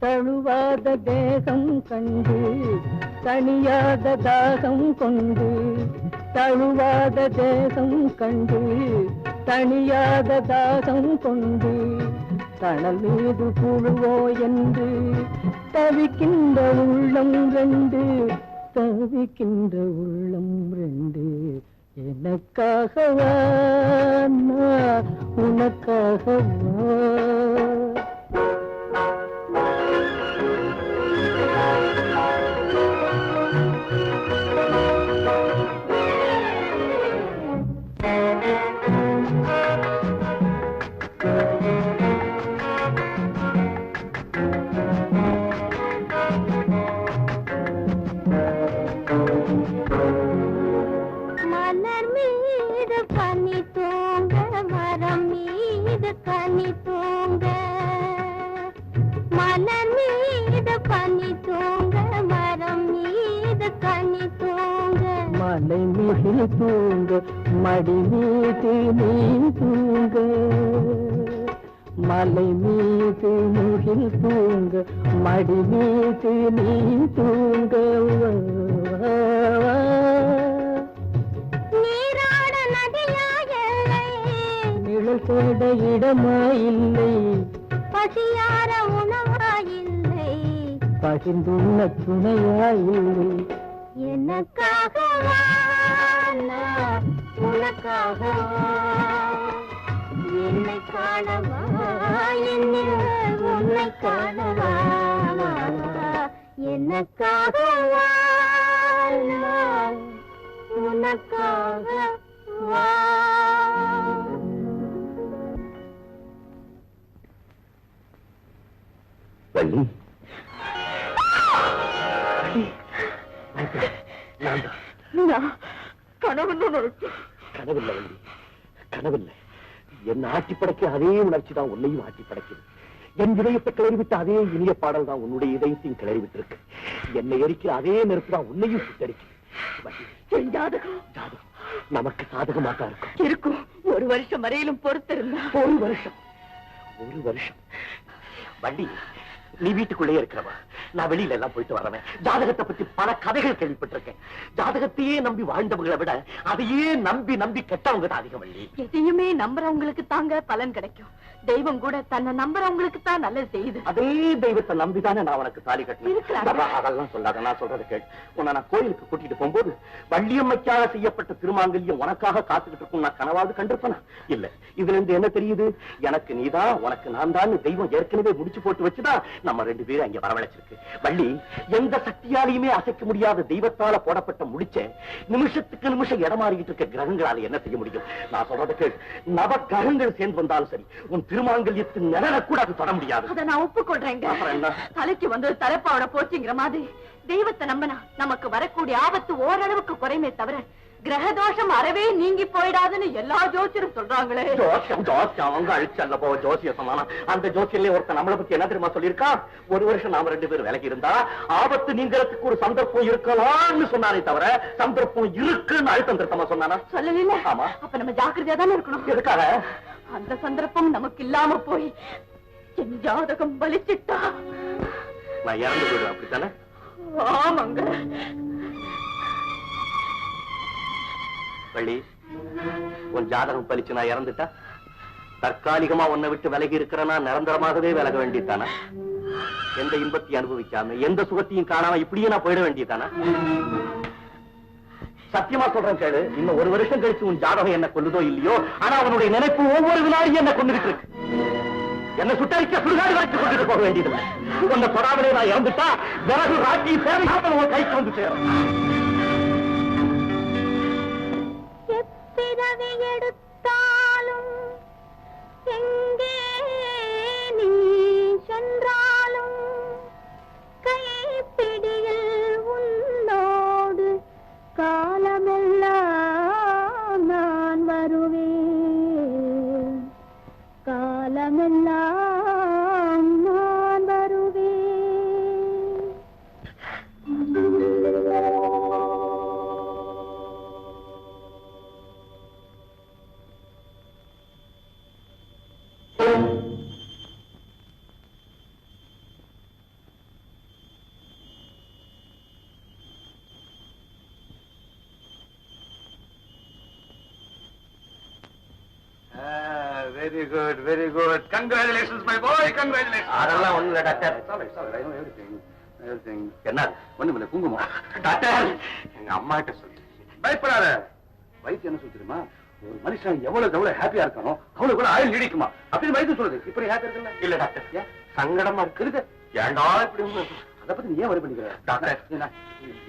தழுவாத தேகம் கண்டு தனியாத தாகம் கொண்டு தழுவாத தேகம் கண்டு தனியாத தாகம் கொண்டு தணல் மீது புழுவோ என்று தவிக்கின்ற உள்ளம் ரெண்டு தவிக்கின்ற உள்ளம் ரெண்டு எனக்காகவா நான் உனக்காகவா மலை மீது தூங்க மடி மீது நீ தூங்க மலை மீது முகில் தூங்க மடி மீது நீ தூங்க நீராட நதியாயில்லை நிழல் தேட இடமாயில்லை பசியார உணவாயில்லை பகிர்ந்துள்ள துணையாயில்லை எனக்காகவா நான் உனக்காகவா என்னை காணவா என்னில் உன்னை காணவா எனக்காகவா நான் உனக்காகவா வள்ளி கனவில்லை வள்ளி கனவில்லை என் ஆட்டி படைக்க அதே உணர்ச்சி தான் உன்னையும் ஆட்டி படைக்குது என் இதயத்தை கிளறிவிட்டு அதே இனிய பாடல் தான் உன்னுடைய இதயத்தையும் கிளறிவிட்டு இருக்கு என்னை எரிக்கிற அதே நெருப்பு தான் உன்னையும் சுட்டரிக்குது ஜாதகம் நமக்கு சாதகமாட்டா இருக்கும் ஒரு வருஷம் வரையிலும் பொறுத்திருந்தா ஒரு வருஷம் வள்ளி நீ வீட்டுக்குள்ளே இருக்கிறவா நான் வெளியில எல்லாம் போயிட்டு வரவேன் ஜாதகத்தை பத்தி பல கதைகள் கேள்விப்பட்டிருக்கேன் ஜாதகத்தையே நம்பி வாழ்ந்தவங்களை விட அதையே நம்பி நம்பி கெட்டவங்க தான் அதிகம் வள்ளி எதையுமே நம்புறவங்களுக்கு தாங்க பலன் கிடைக்கும் தெய்வம் கூட தன்னை நம்புறவங்களுக்கு தான் நல்லது செய்யுது அதே தெய்வத்தை நம்பிதானே நான் உனக்கு தாலி கட்டினேன் அதெல்லாம் சொல்லாத நான் சொல்றதை கேள் உன்னை நான் கோயிலுக்கு கூட்டிட்டு போகும்போது வள்ளியம்மைக்காக செய்யப்பட்ட திருமாங்கல்யம் உனக்காக காத்துக்கிட்டு இருக்கும் நான் கனவாவது கண்டிருப்பேனா இல்ல இதுல இருந்து என்ன தெரியுது எனக்கு நீதான் உனக்கு நான் தான் தெய்வம் ஏற்கனவே முடிச்சு போட்டு வச்சுதான் நம்ம ரெண்டு பேரும் அங்க வரவழைச்சிருக்கு வள்ளி எந்த சக்தியாலையுமே அசைக்க முடியாத தெய்வத்தால போடப்பட்ட முடிச்ச நிமிஷத்துக்கு நிமிஷம் இடமாறிக்கிட்டு இருக்க கிரகங்களால என்ன செய்ய முடியும் நான் சொல்றதை கேள் நவ கிரகங்கள் சேர்ந்து வந்தாலும் சரி உன் திருமாங்கல்யத்தின் நிழலை கூட அது தொட முடியாது அதை நான் ஒப்புக்கொள்றேங்க தலைக்கு வந்து தலைப்பாவோட போச்சுங்கிற மாதிரி தெய்வத்தை நம்பினா நமக்கு வரக்கூடிய ஆபத்து ஓரளவுக்கு குறைமே தவிர கிரகதோஷம் அறவே நீங்கி போயிடாதுன்னு எல்லா ஜோசியரும் சொல்றாங்களே. ஜோசியம் அவங்க அழிச்சல்ல போ ஜோசிய சமானம். அந்த ஜோசியிலே ஒருத்தன் நம்மளை பத்தி என்ன தெரியுமா சொல்லியிருக்கான்? ஒரு வருஷம் நாம 2 பேரும் விலகி இருந்தா ஆபத்து நீங்கிறதுக்கு ஒரு சந்தர்ப்பம் இருக்கலாம்னு சொன்னானே தவிர சந்தர்ப்பம் இருக்குன்னு அழுத்தம் திருத்தமா சொன்னானா? சொல்லல. ஆமா. அப்ப நம்ம ஜாக்கிரதையா தானே இருக்கணும். எதுக்காக? அந்த சந்தர்ப்பம் நமக்கு இல்லாம போய் என் ஜாதகம் பலிச்சிட்டா நான் இறந்து போயிடுவேன், அப்படித்தானே? ஆமாங்க. வள்ளி, உன் ஜாதகம் பலிச்சு நான் இறந்துட்டா தற்காலிகமா உன்னை விட்டு விலகி இருக்கிறனா நிரந்தரமாகவே விலக வேண்டியதானா? எந்த இன்பத்தையும் அனுபவிக்காம எந்த சுகத்தையும் காணாம இப்படியே நான் போயிட வேண்டியதானா? சத்தியமா சொல்றேன் கேளு, இன்னும் 1 வருஷம் கழிச்சு உன் ஜாதகம் என்ன கொல்லுதோ இல்லையோ, ஆனா அவனுடைய நினைப்பு ஒவ்வொரு வினாடியும் என்ன கொண்டுட்டு இருக்கு. என்ன சுட்டரிக்க சுடுகாடு வரைக்கும் கொண்டுட்டு போக வேண்டியதில்லை. உன்னை தொடாமலே நான் இறந்துட்டா விறகு ராக்கி சேவையாமல் உன் கைக்கு வந்து சேரும். எப்பிறவி எடுத்தாலும் எங்கே நீ சென்றாலும் கைப்பிடியில் உன்னோடு காலமெல்லாம் நான் வருவேன், காலமெல்லாம் நான் வருவேன். Very good, very good. Congratulations, my boy, congratulations. அதெல்லாம் ஒண்ணு இல்ல டாக்டர். I know everything. என்ன ஒண்ணுமில்ல, குங்குமம். டாக்டர், எங்க அம்மா கிட்ட சொல்லி பயப்படாத. வைத்தியம் என்ன சொல்லி தெரியுமா? ஒரு மனுஷன் எவ்வளவு ஹாப்பியா இருக்கானோ அவ்வளவு கூட ஆயுள் நீடிக்குமா அப்படின்னு வைத்தியம் சொல்லுது. இப்படி ஹாப்பியா இருக்குல்ல? இல்ல டாக்டர், சங்கடமா இருக்கு. ஏன்டா இப்படி அதை பத்தி நீ ஏன் வரி பண்ணிக்கிற? டாக்டர்,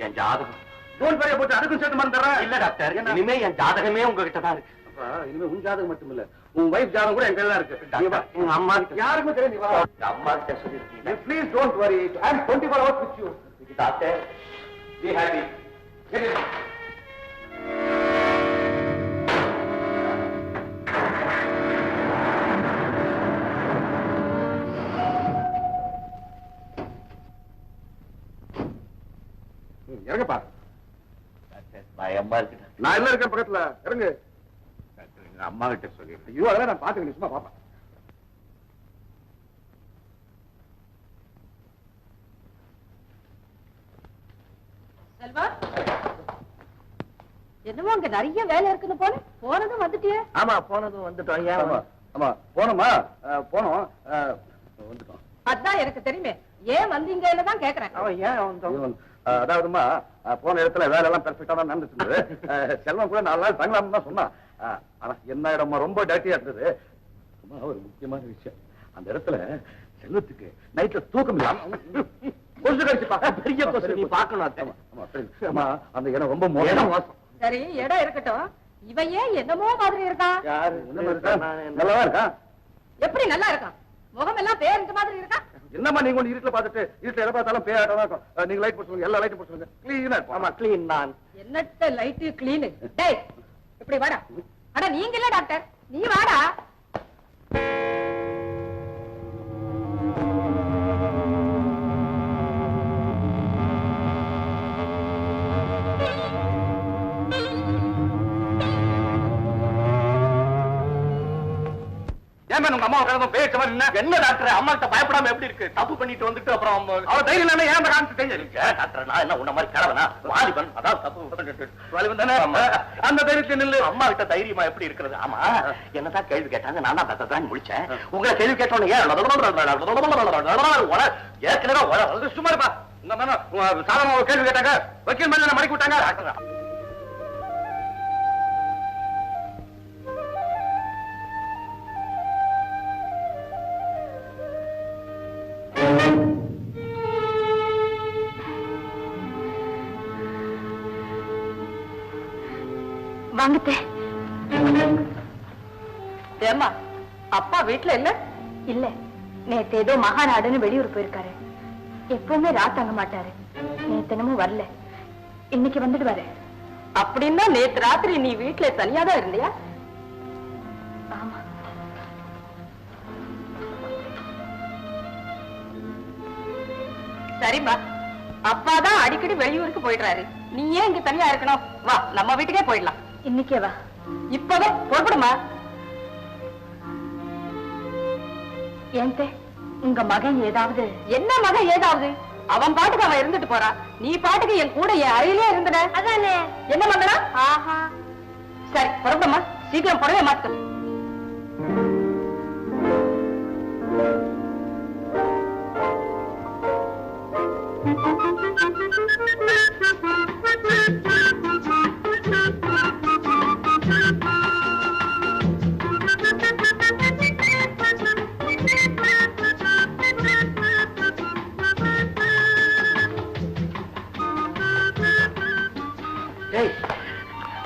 என் ஜாதகம் டோன் பெரிய போட்டு அதுக்கும் சேர்த்து மறந்துடுறேன். இல்ல டாக்டர், இனிமே என் ஜாதகமே உங்ககிட்ட தான் இருக்கு. இனிமே உன் ஜாதகம் மட்டும் இல்ல, உன் வைஃப் ஜாதகம் கூட என் கையில தான் இருக்கு. எங்க அம்மா கிட்ட யாருக்கும் தெரியும். நீ வா. அம்மா கிட்ட சொல்லிருக்கீங்க. Please don't worry. I am 24 hours with you. Doctor, Be happy. Get it. இறங்கப்பா. பயமா இருக்கு. நான் எல்லாம் இருக்கேன் பக்கத்துல. இறங்கு. எங்க அம்மா கிட்ட சொல்லிருக்கேன். ஐயோ, அதெல்லாம் நான் பாத்துக்கிறேன், சும்மா பாப்பா. செல்வா, என்னமோ அங்க நிறைய வேலை இருக்குன்னு போல போனதும் வந்துட்டியே. ஆமா, போனதும் வந்துட்டோம். ஏன் ஆமா, ஆமா, போனோமா? போனோம், வந்துட்டோம். அதான் எனக்கு தெரியுமே, ஏன் வந்தீங்கன்னு தான் கேக்குறேன். அவன் ஏன் வந்தோம்? அதாவதுமா, போன இடத்துல வேலை எல்லாம் பெர்ஃபெக்டா தான் நடந்துட்டு இருந்தது. செல்வம் கூட 4 நாள் தங்கலாம்னு தான் சொன்னான். ஆனா என்ன இடமா ரொம்ப டர்ட்டியா இருந்தது. ஒரு முக்கியமான விஷயம், அந்த இடத்துல செல்வத்துக்கு நைட்ல தூக்கம் இல்லாம கொசு கடிச்சுப்பா. பெரிய கொசு, நீ பார்க்கணும். ஆமா, அந்த இடம் ரொம்ப மோசம். சரி, இடம் இருக்கட்டும். இவன் ஏன் என்னமோ மாதிரி இருக்கான்? யாரு? நல்லாதான் இருக்கான். எப்படி நல்லா இருக்கான்? முகம் எல்லாம் பேருக்கு மாதிரி இருக்கான். என்னம்மா நீங்க ஒண்ணு இருட்டுல பாத்துட்டு இருட்டுல எதை பார்த்தாலும் பேயாட்டம் தான் இருக்கும். நீங்க லைட் போட்டு சொல்லுங்க, எல்லா லைட்டும் போட்டு சொல்லுங்க. கிளீனா இருக்கும். ஆமா, கிளீன் தான். என்னட்ட லைட்டு கிளீனு. டேய், இப்படி வாடா. அட நீங்க இல்ல டாக்டர், நீ வாடா. ஏன் உங்க அம்மா உட்காந்து பேச்ச மாதிரி என்ன டாக்டர், அம்மா கிட்ட பயப்படாம எப்படி இருக்கு? தப்பு பண்ணிட்டு வந்துட்டு அப்புறம் அவ தைரியம் இல்ல, ஏன் காமிச்சு தெரிஞ்சு டாக்டர், நான் என்ன உன்ன மாதிரி கிழவனா? வாலிபன், அதான் தப்பு வாலிபன் தானே. அந்த தைரியத்தை நில்லு. அம்மா கிட்ட தைரியமா எப்படி இருக்கிறது? ஆமா, என்னதான் கேள்வி கேட்டாங்க, நான் தான் தான் முடிச்சேன். உங்களை கேள்வி கேட்டோன்னு ஏற்கனவே சும்மா இருப்பா. சாதாரண ஒரு கேள்வி கேட்டாங்க, வக்கீல் மேல மடக்கி விட்டாங்க. வாங்கத்தே. ஏம்மா, அப்பா வீட்டுல இல்ல? இல்ல, நேத்து ஏதோ மகாநாடுன்னு வெளியூர் போயிருக்காரு. எப்பவுமே ராத் தங்க மாட்டாரு. நேத்தனமும் வரல, இன்னைக்கு வந்துட்டு வர. அப்படின்னா நேத்து ராத்திரி நீ வீட்டுல தனியா தான் இருந்தியா? ஆமா. சரிம்மா, அப்பாதான் அடிக்கடி வெளியூருக்கு போயிடுறாரு. நீ ஏன் இங்க தனியா இருக்கணும்? வா, நம்ம வீட்டுக்கே போயிடலாம். இன்னைக்கே வா. இப்பவே புறப்படுமா? ஏன் உங்க மகன் ஏதாவது? என்ன மகன் ஏதாவது? அவன் பாட்டுக்கு அவன் இருந்துட்டு போறான். நீ பாட்டுக்கு என் கூட என் அறையிலே இருந்துட. அதானே. என்ன மகனா? ஆஹா. சரி, புறப்படுமா. சீக்கிரம் புடவை மாத்து.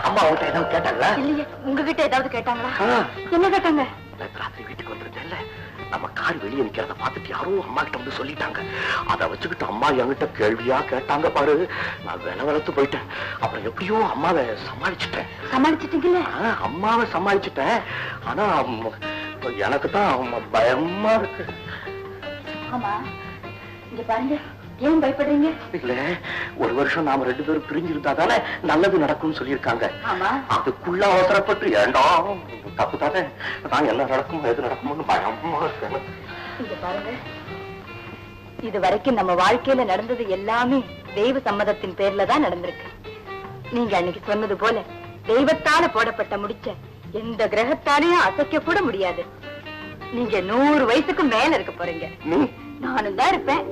அம்மா அவங்ககிட்ட ஏதாவது கேட்டாங்களா? இல்லையே. உங்ககிட்ட ஏதாவது கேட்டாங்களா? என்ன கேட்டாங்க? ராத்திரி வீட்டுக்கு வந்துருந்தேன்ல, நம்ம கார் வெளியே நிக்கிறத பார்த்துட்டு யாரோ அம்மா கிட்ட வந்து சொல்லிட்டாங்க. அதை வச்சுக்கிட்டு அம்மா என்கிட்ட கேள்வியா கேட்டாங்க பாரு. நான் வெளத்து போயிட்டேன். அப்புறம் எப்படியோ அம்மாவை சமாளிச்சுட்டேன். சமாளிச்சுட்டீங்கல்ல? அம்மாவை சமாளிச்சுட்டேன். ஆனா எனக்கு தான் பயமா இருக்கு. ஆமா, இங்க பாருங்க. ஏன் பயப்படுறீங்க? இல்ல, ஒரு வருஷம் நாம 2 பேரும் பிரிஞ்சிருந்தா தானே நல்லது நடக்கும்னு சொல்லியிருக்காங்க. அதுக்குள்ள அவசரப்பட்டு ஏண்டா தப்பு தானே. நான் என்ன நடக்கும் எது நடக்கும்னு பயமா இருக்கேன். இங்க பாருங்க, இது வரைக்கும் நம்ம வாழ்க்கையில நடந்தது எல்லாமே தெய்வ சம்மதத்தின் பேர்ல தான் நடந்திருக்கு. நீங்க அன்னைக்கு சொன்னது போல தெய்வத்தால போடப்பட்ட முடிச்ச எந்த கிரகத்தாலையும் அசைக்க கூட முடியாது. நீங்க 100 வயசுக்கு மேல இருக்க போறீங்க. நானும் தான் இருப்பேன்.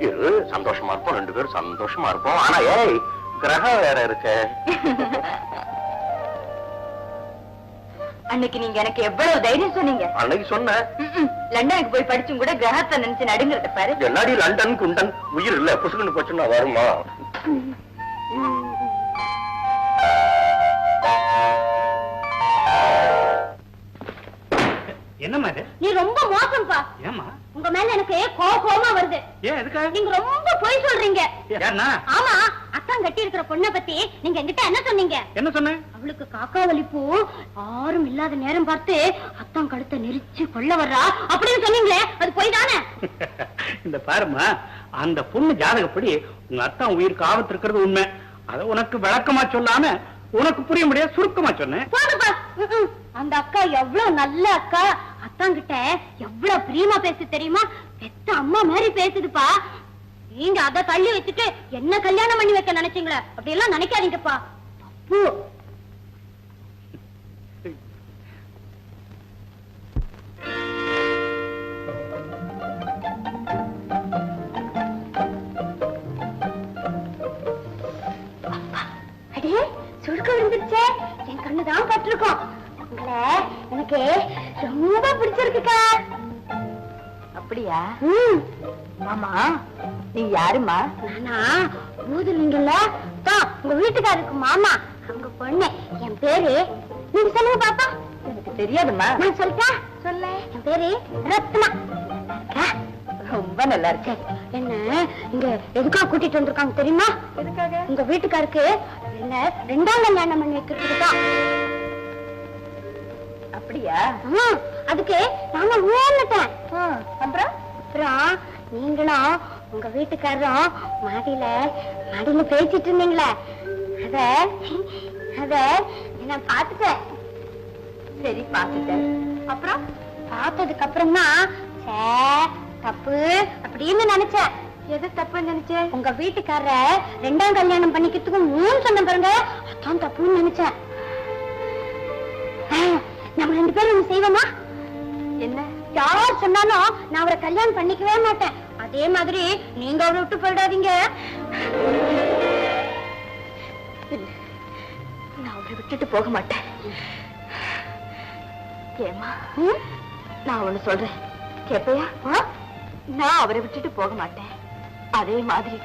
சந்தோஷமா இருப்போம், 2 பேரும் சந்தோஷமா இருப்போம். ஆனா ஏய், கிரகம் வேற இருக்கு. அன்னைக்கு நீங்க எனக்கு எவ்வளவு தைரியம் சொன்னீங்க. அன்னைக்கு சொன்ன லண்டனுக்கு போய் படிச்சும் கூட கிரகத்தை நினைச்சு நடுங்கிறத பாரு. எல்லாடி லண்டன் குண்டன் உயிர் இல்ல, புசுக்குன்னு போச்சுன்னா வருமா? என்னம்மா இது? நீ ரொம்ப மோசம்பா. ஏமா? உங்க மேல எனக்கு கோபமா வருது. ஏன் எதுக்காக? நீங்க ரொம்ப பொய் சொல்றீங்க. யாருன்னா? ஆமா, அத்தான் கட்டி இருக்கிற பொண்ணை பத்தி நீங்க என்கிட்ட என்ன சொன்னீங்க? என்ன சொன்னேன்? அவளுக்கு காக்கா வலிப்பு, யாரும் இல்லாத நேரம் பார்த்து அத்தான் கழுத்தை நெரிச்சு கொள்ள வர்றா அப்படின்னு சொன்னீங்களே, அது பொய் தானே? இந்த பாருமா, அந்த பொண்ணு ஜாதகப்படி உங்க அத்தான் உயிருக்கு ஆபத்து இருக்கிறது உண்மை. அத உனக்கு விளக்கமா சொல்லாம உனக்கு புரிய முடியாது சுருக்கமா சொன்னேன். போதுப்பா. அந்த அக்கா எவ்வளவு நல்ல அக்கா. அத்தாங்கிட்ட எவ்வளவு பிரியமா பேசு தெரியுமா? பெத்த அம்மா மாதிரி பேசுதுப்பா. நீங்க அதை தள்ளி வச்சுட்டு என்ன கல்யாணம் பண்ணி வைக்க நினைச்சீங்களே, அப்படி எல்லாம் நினைக்காதீங்கப்பா. தப்பு. அடே, சுருக்க விழுந்துருச்சே. என் கண்ணுதான் பட்டிருக்கோம். உங்களை எனக்கு ரொம்ப பிடிச்சிருக்குக்கா. அப்படியா? மாமா, நீ யாருமா? நானா ஊதுலீங்கல்ல, உங்க வீட்டுக்காருக்கு மாமா. அவங்க பொண்ணு. என் பேரு நீங்க சொல்லுங்க பாப்பா. எனக்கு தெரியாதுமா. நான் சொல்லிட்டேன். சொல்ல. என் பேரு ரத்னா. ரொம்ப நல்லா இருக்கு. என்ன இங்க எதுக்காக கூட்டிட்டு வந்திருக்காங்க தெரியுமா? எதுக்காக? உங்க வீட்டுக்காருக்கு என்ன 2ஆம் கல்யாணம் பண்ணி வைக்கிறதுக்குதான். அப்படியா? அதுக்கு நாம ஊன்னுட்டேன். அப்புறம் நீங்களும் உங்க வீட்டுக்காரரும் மாடியில பேசிட்டு இருந்தீங்களே, அத நான் பாத்துட்டேன். சரி, பாத்துட்டேன். அப்புறம் பார்த்ததுக்கு அப்புறம் தான் தப்பு அப்படின்னு நினைச்சேன். எது தப்புன்னு நினைச்சேன்? உங்க வீட்டுக்காரர 2ஆம் கல்யாணம் பண்ணிக்கிறதுக்கு 3 சொன்ன பாருங்க, அதான் தப்புன்னு நினைச்சேன். நம்ம 2 பேரும் ஒண்ணு செய்வோமா? என்ன? யார் சொன்னாலும் நான் அவரை கல்யாணம் பண்ணிக்கவே மாட்டேன். அதே மாதிரி நீங்க அவரை விட்டு போயிடாதீங்க. நான் அவரை விட்டுட்டு போக மாட்டேன். ஏமா, நான் ஒண்ணு சொல்றேன், கேப்பையா? நான் அவரை விட்டுட்டு போக மாட்டேன். அதே மாதிரி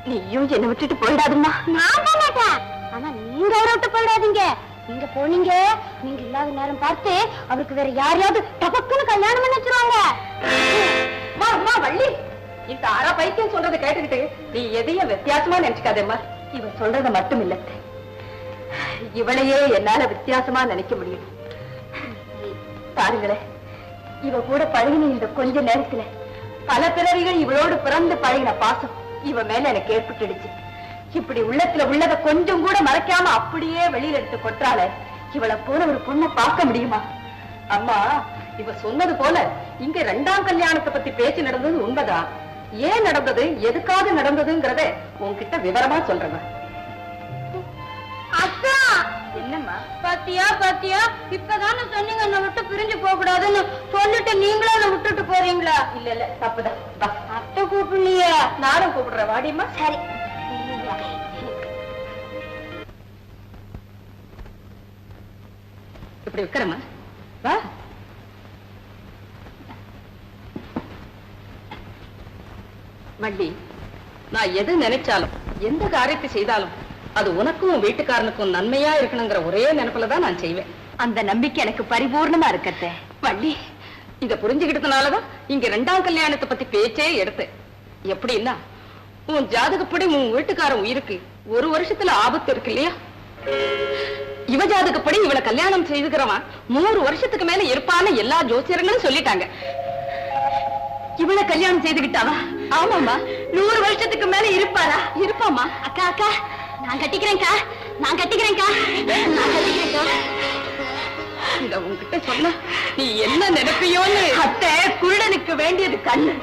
நீயும் என்னை விட்டுட்டு போயிடாதுமா. நான் போக மாட்டேன். ஆனா நீங்க அவரை விட்டு போயிடாதீங்க. நீங்க போனீங்க, நீங்க இல்லாத நேரம் பார்த்து அவருக்கு வேற யாரையாவது டபக்குன்னு கல்யாணம் பண்ணி வச்சிருவாங்க. வள்ளி, இந்த அரை பைத்தியம் சொல்றதை கேட்டுக்கிட்டு நீ எதையும் வித்தியாசமா நினைச்சுக்காதேம்மா. இவ சொல்றத மட்டும் இல்ல, இவளையே என்னால வித்தியாசமா நினைக்க முடியும். பாருங்களேன், இவ கூட பழகின இந்த கொஞ்ச நேரத்துல பல பிறவிகள் இவளோடு பிறந்து பழகின பாசம் இவ மேல எனக்கு ஏற்பட்டுடுச்சு. இப்படி உள்ளத்துல உள்ளத கொஞ்சம் கூட மறைக்காம அப்படியே வெளியில எடுத்து கொட்டால இவளை போல ஒரு பொண்ணை பார்க்க முடியுமா? அம்மா, இவ சொன்னது போல இங்க 2ஆம் கல்யாணத்தை பத்தி பேச்சு நடந்தது உண்மைதான். ஏன் நடந்தது, எதுக்காக நடந்ததுங்கிறத உன்கிட்ட விவரமா சொல்றேன். அக்கா, என்னம்மா? பாத்தியா பாத்தியா, இப்பதானே சொன்னீங்க என்னை விட்டு பிரிஞ்சு போக கூடாதுன்னு. சொல்லிட்டு நீங்களும் என்னை விட்டுட்டு போறீங்களா? இல்ல இல்ல, தப்புதான். வா. அத்தை கூப்பிடலையே. நானும் கூப்பிடுறேன், வாடிம்மா. சரி. இப்படி உட்காரம்மா, வா. வள்ளி, நான் எது நினைச்சாலும் எந்த காரியத்தை செய்தாலும் அது உனக்கும் வீட்டுக்காரனுக்கும் நன்மையா இருக்கணுங்கிற ஒரே நினைப்புலதான் நான் செய்வேன். அந்த நம்பிக்கை எனக்கு பரிபூர்ணமா இருக்கத்தே. வள்ளி, இத புரிஞ்சுக்கிட்டதுனாலதான் இங்க 2ஆம் கல்யாணத்தை பத்தி பேச்சே எடுத்தேன். எப்படின்னா, உன் ஜாதகப்படி உன் வீட்டுக்காரன் உயிருக்கு 1 வருஷத்துல ஆபத்து இருக்கு இல்லையா? இவ ஜாதகப்படி இவளை கல்யாணம் செய்துக்கிறவன் 100 வருஷத்துக்கு மேல இருப்பான்னு எல்லா ஜோசியர்களும் சொல்லிட்டாங்க. இவளை கல்யாணம் செய்துகிட்டாவா? ஆமாமா, 100 வருஷத்துக்கு மேல இருப்பாரா? இருப்பாமா. அக்கா அக்கா, நான் கட்டிக்கிறேன்க்கா, நான் கட்டிக்கிறேன்க்கா, நான் கட்டிக்கிறேன்க்கா. இந்த உன்கிட்ட சொன்ன நீ என்ன நினைப்பியோன்னு. அத்தை, குருடனுக்கு வேண்டியது கண்ணு.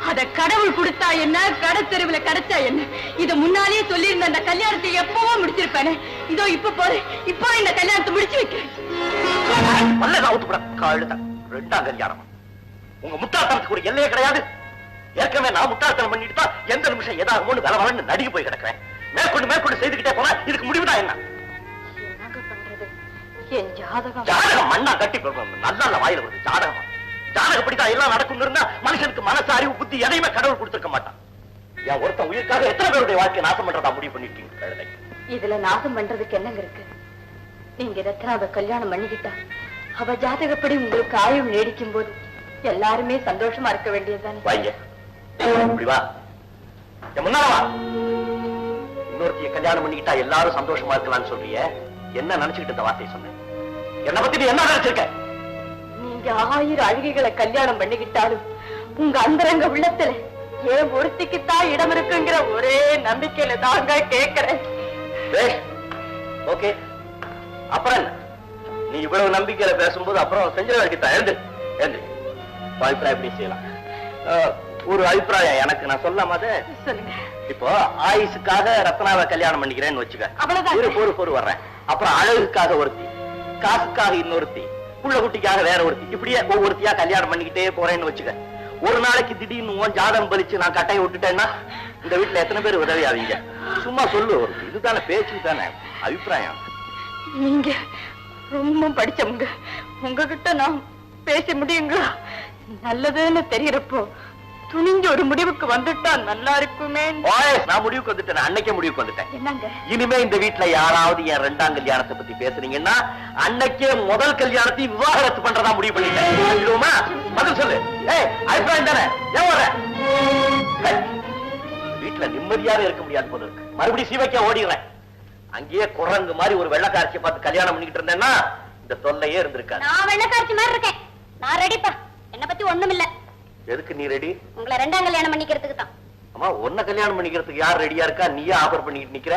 அத கடவுள் கொடுத்தா என்ன, கடத்தெருவுல கிடைச்சா என்ன? இத முன்னாலேயே சொல்லியிருந்த அந்த கல்யாணத்தை எப்பவோ முடிச்சிருப்பேனே. இதோ இப்ப போற, இப்போ இந்த கல்யாணத்தை முடிச்சு வைக்கிறேன். 2ஆம் கல்யாணம் உங்க முட்டாள்தனத்துக்கு ஒரு எல்லையே கிடையாது. ஏற்கனவே நான் முட்டாள்தனம் பண்ணிட்டு தான் எந்த நிமிஷம் ஏதாகுமோன்னு வேலை வரன்னு நடுங்கி போய் கிடக்கிறேன். மேற்கொண்டு செய்துக்கிட்டே போனா இதுக்கு முடிவுதான் என்ன? என் ஜாதகம் ஜாதகம் மண்ணா கட்டி நல்ல வாயில வருது. ஜாதகப்படிதான் எல்லாம் நடக்கும் இருந்தா மனுஷனுக்கு மனசு, அறிவு, புத்தி எதையுமே கடவுள் கொடுத்திருக்க மாட்டான். என் ஒருத்தன் உயிருக்காக எத்தனை பேருடைய வாழ்க்கையை நாசம் பண்றதா முடிவு பண்ணிருக்கீங்க? இதுல நாசம் பண்றதுக்கு என்னங்க இருக்கு? நீங்க ரத்னாவை கல்யாணம் பண்ணிக்கிட்டா அவ ஜாதகப்படி உங்களுக்கு ஆயுள் நீடிக்கும் போது எல்லாருமே சந்தோஷமா இருக்க வேண்டியதுதானே? வாங்க, இப்படி வா, என் முன்னால வா. இன்னொருத்தைய கல்யாணம் பண்ணிக்கிட்டா எல்லாரும் சந்தோஷமா இருக்கலாம்னு சொல்றிய, என்ன நினைச்சுக்கிட்டு இந்த வார்த்தையை சொன்ன? என்ன பத்தி நீ என்ன நினைச்சிருக்க? நீங்க 1000 அழகிகளை கல்யாணம் பண்ணிக்கிட்டாலும் உங்க அந்தரங்க உள்ளத்துல ஏன் ஒருத்திக்குத்தான் இடம் இருக்குங்கிற ஒரே நம்பிக்கையில தாங்க கேட்கிறேன். ஓகே, அப்புறம் என்ன? நீ இவ்வளவு நம்பிக்கையில பேசும்போது அப்புறம் செஞ்ச வேண்டியதான். எழுந்து எழுந்து. அபிப்பிராயம் எப்படி செய்யலாம்? ஒரு அபிப்பிராயம் எனக்கு நான் சொல்லாம சொல்லுங்க. இப்போ ஆயுசுக்காக ரத்னாவை கல்யாணம் பண்ணிக்கிறேன்னு வச்சுக்க. அவ்வளவுதான். பொறு வர்றேன். அப்புறம் அழகுக்காக ஒருத்தி, காசுக்காக இன்னொருத்தி, புள்ள குட்டிக்காக வேற ஒருத்தி, இப்படியே ஒவ்வொருத்தியா கல்யாணம் பண்ணிக்கிட்டே போறேன்னு வச்சுக்க. ஒரு நாளைக்கு திடீர்னு உன் ஜாதகம் பலிச்சு நான் கட்டையை விட்டுட்டேன்னா இந்த வீட்டுல எத்தனை பேர் உதவி ஆவீங்க? சும்மா சொல்லு. ஒரு இதுதானே பேச்சு தானே, அபிப்பிராயம். நீங்க ரொம்ப படிச்சவங்க, உங்ககிட்ட நான் பேச முடியுங்களா? நல்லதுன்னு தெரியறப்போ துணிஞ்சு ஒரு முடிவுக்கு வந்துட்டா நல்லா இருக்குமே. நான் முடிவுக்கு வந்துட்டேன், அன்னைக்கே முடிவுக்கு வந்துட்டேன். என்னங்க? இனிமே இந்த வீட்டுல யாராவது என் 2ஆம் கல்யாணத்தை பத்தி பேசுறீங்கன்னா அன்னைக்கே முதல் கல்யாணத்தை விவாகரத்து பண்றதா முடிவு பண்ணிட்டேன். பதில் சொல்லு. அபிப்பிராயம் தானே, ஏன் வர? வீட்டுல நிம்மதியாவே இருக்க முடியாது போல இருக்கு. மறுபடியும் சீவைக்கா ஓடிடுறேன். அங்கேயே குரங்கு மாதிரி ஒரு வெள்ளக்காரச்சியை பார்த்து கல்யாணம் பண்ணிக்கிட்டு இருந்தேன்னா இந்த தொல்லையே இருந்திருக்காது. நான் வெள்ளக்காரச்சி மாதிரி இருக்கேன். நான் ரெடிப்பா. என்ன பத்தி ஒண்ணும் இல்ல. எதுக்கு நீ ரெடி? உங்களை 2ஆம் கல்யாணம் பண்ணிக்கிறதுக்கு தான். அம்மா, உன்னை கல்யாணம் பண்ணிக்கிறதுக்கு யார் ரெடியா இருக்கா? நீயே ஆஃபர் பண்ணிட்டு நிக்கிற.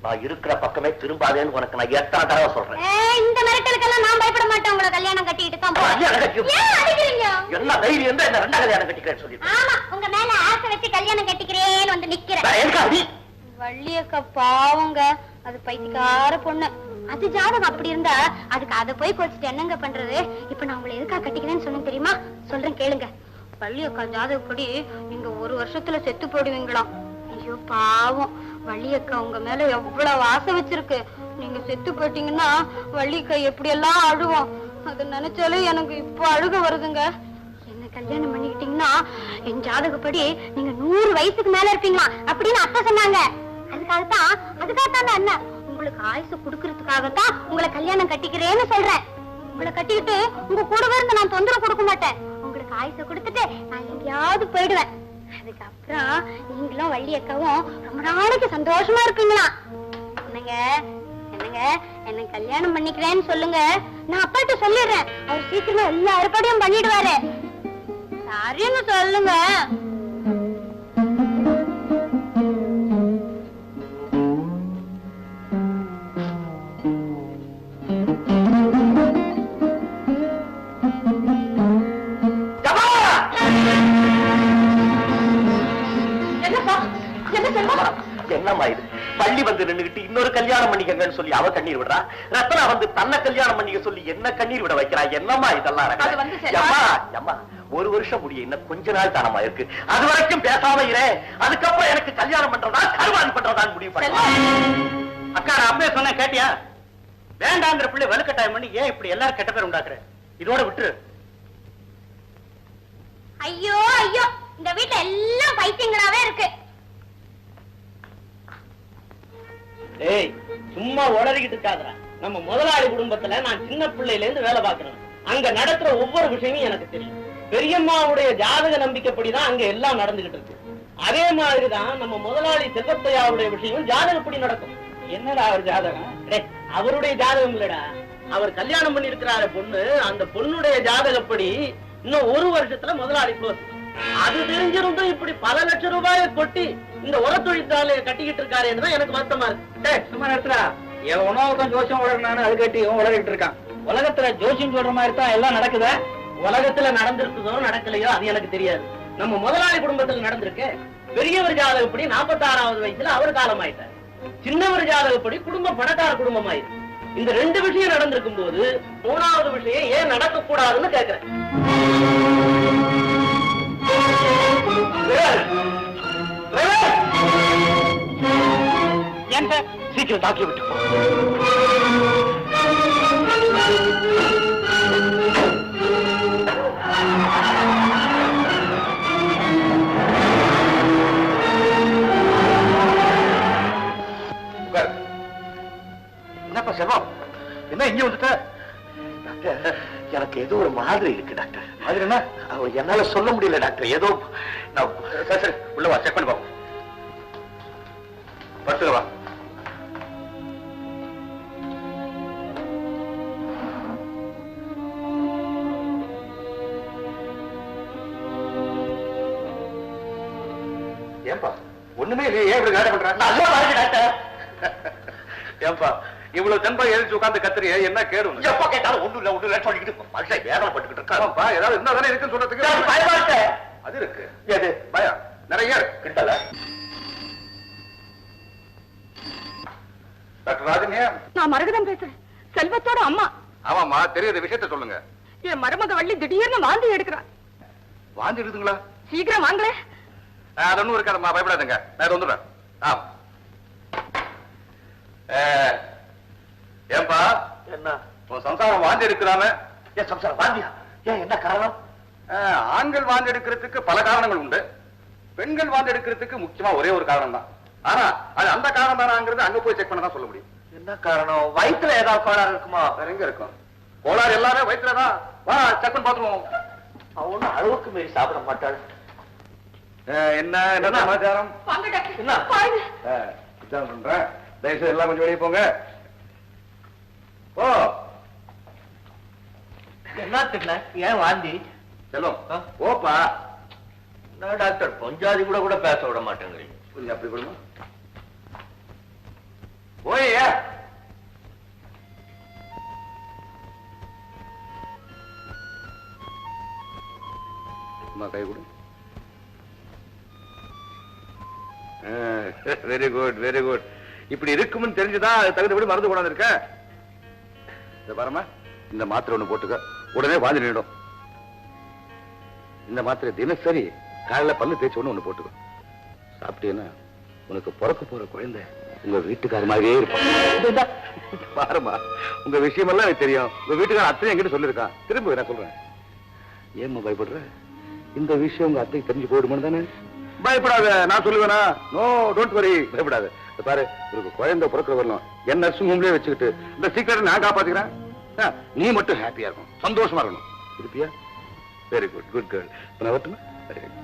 நான் இருக்கிற பக்கமே திரும்பாதேன்னு உனக்கு நான் எத்தனை தடவை சொல்றேன். இந்த மிரட்டலுக்கெல்லாம் நான் பயப்பட மாட்டேன். உங்களை கல்யாணம் கட்டிட்டு தான் என்ன தைரியம் தான் இந்த 2ஆம் கல்யாணம் கட்டிக்கிறேன்னு சொல்லி? ஆமா, உங்க மேல ஆசை வச்சு கல்யாணம் கட்டிக்கிறேன்னு வந்து நிக்கிறேன். வள்ளியக்கா பாவங்க, அது பைத்தியக்கார பொண்ணு. அது ஜாதகம் அப்படி இருந்தா அதுக்கு அதை போய் கோச்சிட்டு என்னங்க பண்றது? இப்ப நான் உங்களை எதுக்கா கட்டிக்கிறேன்னு சொன்னேன் தெரியுமா? சொல்றேன் கேளுங்க. வள்ளியக்கா ஜாதகப்படி நீங்க 1 வருஷத்துல செத்து போடுவீங்களாம். ஐயோ பாவம், வள்ளியக்கா உங்க மேல எவ்வளவு ஆசை வச்சிருக்கு. நீங்க செத்து போயிட்டீங்கன்னா வள்ளியக்கா எப்படி எல்லாம் அழுவோம். அது நினைச்சாலே எனக்கு இப்போ அழுக வருதுங்க. என்ன கல்யாணம் பண்ணிக்கிட்டீங்கன்னா என் ஜாதகப்படி நீங்க 100 வயசுக்கு மேல இருப்பீங்களா அப்படின்னு அத்தை சொன்னாங்க. அதுக்காகத்தான் என்ன உங்களுக்கு ஆயுசு குடுக்கறதுக்காகத்தான் உங்களை கல்யாணம் கட்டிக்கிறேன்னு சொல்றேன். உங்களை கட்டிக்கிட்டு உங்க கூடவே இருந்து நான் தொந்தரவு கொடுக்க மாட்டேன். உங்களுக்கு ஆயுச கொடுத்துட்டு நான் எங்கேயாவது போயிடுவேன். அதுக்கப்புறம் நீங்களும் வள்ளி அக்காவும் ரொம்ப நாளைக்கு சந்தோஷமா இருப்பீங்களா. என்னங்க என்னங்க என்ன கல்யாணம் பண்ணிக்கிறேன்னு சொல்லுங்க, நான் அப்பாட்ட சொல்லிடுறேன். அவர் சீக்கிரமா எல்லா ஏற்பாடையும் பண்ணிடுவாரு. சரின்னு சொல்லுங்க. என்னம்மா இது? பள்ளி வந்து நின்னுகிட்டு இன்னொரு கல்யாணம் பண்ணிக்கங்கன்னு சொல்லி அவ கண்ணீர் விடுறா, ரத்னா வந்து தன்னை கல்யாணம் பண்ணிக்க சொல்லி என்ன கண்ணீர் விட வைக்கிறா? என்னம்மா இதெல்லாம்? அம்மா ஒரு வருஷம் முடிய இன்னும் கொஞ்ச நாள் தானமா இருக்கு, அது வரைக்கும் பேசாம இரு. அதுக்கப்புறம் எனக்கு கல்யாணம் பண்றதா கருவாணி பண்றதான்னு முடிவு பண்ண. அக்கா நான் அப்பவே சொன்ன கேட்டியா? வேண்டாங்கிற பிள்ளை வலுக்கட்டாயம் பண்ணி ஏன் இப்படி எல்லாரும் கெட்ட பேர் உண்டாக்குற? இதோட விட்டுரு. ஐயோ ஐயோ, இந்த வீட்டுல எல்லாம் பைத்தியங்களாவே இருக்கு. ஏய் சும்மா உளறிக்கிட்டு இருக்காதடா. நம்ம முதலாளி குடும்பத்துல நான் சின்ன பிள்ளையில இருந்து வேலை பார்க்கிறேன். அங்க நடக்கிற ஒவ்வொரு விஷயமும் எனக்கு தெரியும். பெரியம்மாவுடைய ஜாதக நம்பிக்கைப்படிதான் அங்க எல்லாம் நடந்துகிட்டு இருக்கு. அதே மாதிரிதான் நம்ம முதலாளி செல்வத்தையாவுடைய விஷயம் ஜாதகப்படி நடக்கும். என்னடா அவர் ஜாதகம்? அவருடைய ஜாதகம் இல்லடா, அவர் கல்யாணம் பண்ணி இருக்கிறாரு பொண்ணு. அந்த பொண்ணுடைய ஜாதகப்படி இன்னும் ஒரு வருஷத்துல முதலாளி க்ளோஸ். அது தெரிஞ்சிருந்தும் இப்படி பல லட்சம் ரூபாயை கொட்டி இந்த உர தொழிற்சாலையை கட்டிக்கிட்டு இருக்காருன்னு எனக்கு வருத்தமா இருக்கு. சும்மா நேரத்துல என் உணவுக்கும் ஜோசியம் உலகினானு அது கட்டி உலகிட்டு இருக்கான். உலகத்துல ஜோசியம் சொல்ற மாதிரி தான் எல்லாம் நடக்குதா? உலகத்துல நடந்திருக்குதோ நடக்கலையோ அது எனக்கு தெரியாது. நம்ம முதலாளி குடும்பத்துல நடந்திருக்கு. பெரியவர் ஜாதகப்படி 46வது வயசுல அவர் காலம் ஆயிட்டார். சின்னவர் ஜாதகப்படி குடும்பம் பணக்கார குடும்பம் ஆயிருக்கு. இந்த ரெண்டு விஷயம் நடந்திருக்கும் போது மூணாவது விஷயம் ஏன் நடக்க கூடாதுன்னு கேட்கிறேன். ஏன் சார் சீக்கிரம் தாக்கி விட்டு போ. என்னப்பா செல்வம், என்ன இங்க வந்துட்ட? எனக்கு ஏதோ ஒரு மாதிரி இருக்கு டாக்டர். அது என்ன? என்னால சொல்ல முடியல டாக்டர். ஏதோ சரி உள்ள வா, செக் பண்ணி பாப்போம். படுத்துக்க வா. ஏன்பா ஒண்ணுமே இல்லையே, ஏன் இப்படி காட பண்ற? நல்லா பாருங்க டாக்டர். ஏன்பா இவ்வளவு தென்பா எழுதி உட்கார்ந்து கத்திரியே, என்ன கேடு? எப்ப கேட்டாலும் ஒண்ணு இல்ல சொல்லிக்கிட்டு மனுஷன் வேதனை பட்டுக்கிட்டு இருக்காருப்பா. ஏதாவது இருந்தா தானே இருக்குன்னு சொல்றதுக்கு பயமா இருக்கு. அது இருக்கு. எது பயம் நிறைய இருக்கு. கிட்டல டாக்டர் ராஜன்யா, நான் மரகதம் பேசுறேன், செல்வத்தோட அம்மா. ஆமாமா தெரியாத விஷயத்த சொல்லுங்க. என் மருமக வள்ளி திடீர்னு வாந்தி எடுக்கிறான். வாந்தி எடுத்துங்களா? சீக்கிரம் வாங்களே. அது ஒண்ணும் இருக்காதம்மா, பயப்படாதுங்க, நான் வந்துடுறேன். ஏன்பா என்ன உன் சம்சாரம் வாந்தி எடுக்கிறாம? ஏன் சம்சாரம் வாந்தியா? ஏன் என்ன காரணம்? ஆண்கள் வாந்தி எடுக்கிறதுக்கு பல காரணங்கள் உண்டு. பெண்கள் வாந்தி எடுக்கிறதுக்கு முக்கியமா ஒரே ஒரு காரணம் தான். ஆனா அது அந்த காரணம் தானாங்கிறது அங்க போய் செக் பண்ண தான் சொல்ல முடியும். என்ன காரணம்? வயிற்றுல ஏதாவது கோளாறு இருக்குமா? வேற எங்க இருக்கும் கோளாறு? எல்லாமே வயிற்றுலதான். வா செக் பண்ணி பார்த்துருவோம். அவனும் அளவுக்கு மீறி சாப்பிட மாட்டாள். என்ன என்ன சமாச்சாரம்? என்ன பண்றேன், தயவுசெய்து எல்லாம் கொஞ்சம் வெளியே போங்க. ஓ என்ன தெரியல, ஏன் வாந்தி? செல்வம் ஓப்பா. நான் டாக்டர் பஞ்சாதி கூட கூட பேச விட மாட்டேங்கிறீங்க. கொஞ்சம் அப்படி கொடுமா. ஓய்யா கை கொடு. Very good very good. இப்படி இருக்கும்னு தெரிஞ்சுதான் தகுந்தபடி மருந்து கொண்டாந்து இருக்க. இந்த பாருமா, இந்த மாத்திரை ஒண்ணு போட்டுக்க, உடனே வாந்தி நின்றுடும். இந்த மாத்திரை தினசரி காலையில பல்லு தேய்ச்சி ஒண்ணு போட்டுக்க. சாப்பிட்டீங்கன்னா உனக்கு பிறக்க போற குழந்தை உங்க வீட்டுக்கார மாதிரியே இருப்பாங்க. பாருமா, உங்க விஷயம் எல்லாம் எனக்கு தெரியும். உங்க வீட்டுக்கார அத்தையும் என்கிட்ட சொல்லிருக்கான். திரும்ப என்ன சொல்றேன், ஏம்மா பயப்படுற? இந்த விஷயம் உங்க அத்தைக்கு தெரிஞ்சு போயிடுமா தானே? பயப்படாத, நான் சொல்லுவேனா? நோ டோன்ட் வரி, பயப்படாத. பாரு, உங்களுக்கு குழந்தை பிறக்கிற வரணும் என் நர்சிங் ஹோம்லயே வச்சுக்கிட்டு இந்த சீக்கிரம் நான் காப்பாத்திக்கிறேன். நீ மட்டும் ஹாப்பியா இருக்கணும், சந்தோஷமா இருக்கணும். இருப்பியா? Very good, good girl. நான் வரட்டுமா? Very good.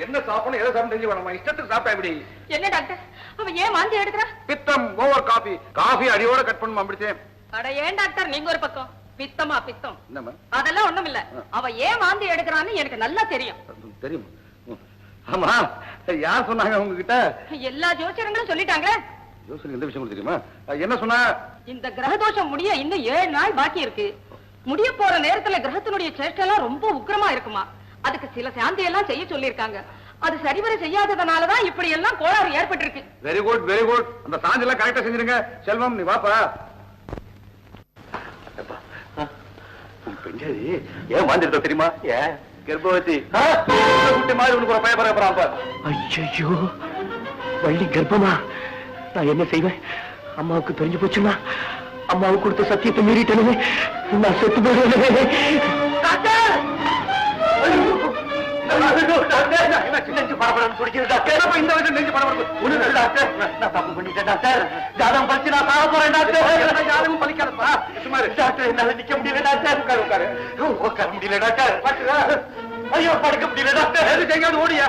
என்ன சாப்பிடணும் எதை சாப்பிட்டு தெரிஞ்சு வேணாமா? இஷ்டத்துக்கு சாப்பிட்டா எப்படி? என்ன டாக்டர் அவன் ஏன் வாந்தி எடுக்கிறான்? பித்தம், ஓவர் காபி. காபி அடியோட கட் பண்ணுமா அப்படித்தேன். அட ஏன் டாக்டர் நீங்க ஒரு பக்கம் பித்தமா பித்தம்? என்னம்மா? அதெல்லாம் ஒண்ணும் இல்ல. அவன் ஏன் வாந்தி எடுக்கிறான்னு எனக்கு நல்லா தெரியும். தெரியும். ஆமா, யார் சொன்னாங்க உங்ககிட்ட? எல்லா ஜோசியர்களும் சொல்லிட்டாங்களே. ஜோசியர் எந்த விஷயம் தெரியுமா? என்ன சொன்னா? இந்த கிரகதோஷம் முடிய இன்னும் 7 நாள் பாக்கி இருக்கு. முடிய போற நேரத்துல கிரகத்தினுடைய சேஷ்டெல்லாம் ரொம்ப உக்கிரமா இருக்குமா. அதுக்கு சில சாந்தி எல்லாம் செய்ய சொல்லிருக்காங்க. அது சரிவர செய்யாததுனாலதான் இப்படி எல்லாம் கோளாறு ஏற்பட்டிருக்கு. Very good, very good. அந்த சாந்தி எல்லாம் கரெக்டா செஞ்சிருங்க. செல்வம், நீ வாப்பா. பெஞ்சாதி ஏன் வாழ்ந்துருக்க தெரியுமா? ஏன் கர்ப்பவதி குட்டி மாதிரி உனக்கு ஒரு பயப்படாம. ஐயோ, வள்ளி கர்ப்பமா? நான் என்ன செய்வேன்? அம்மாவுக்கு தெரிஞ்சு போச்சுன்னா அம்மாவுக்கு கொடுத்த சத்தியத்தை மீறிட்டேனே, நான் செத்து போயிடுவேன். ஐயோ, படுக்க முடியல டாக்டர். எங்கேயாவது ஓடியா?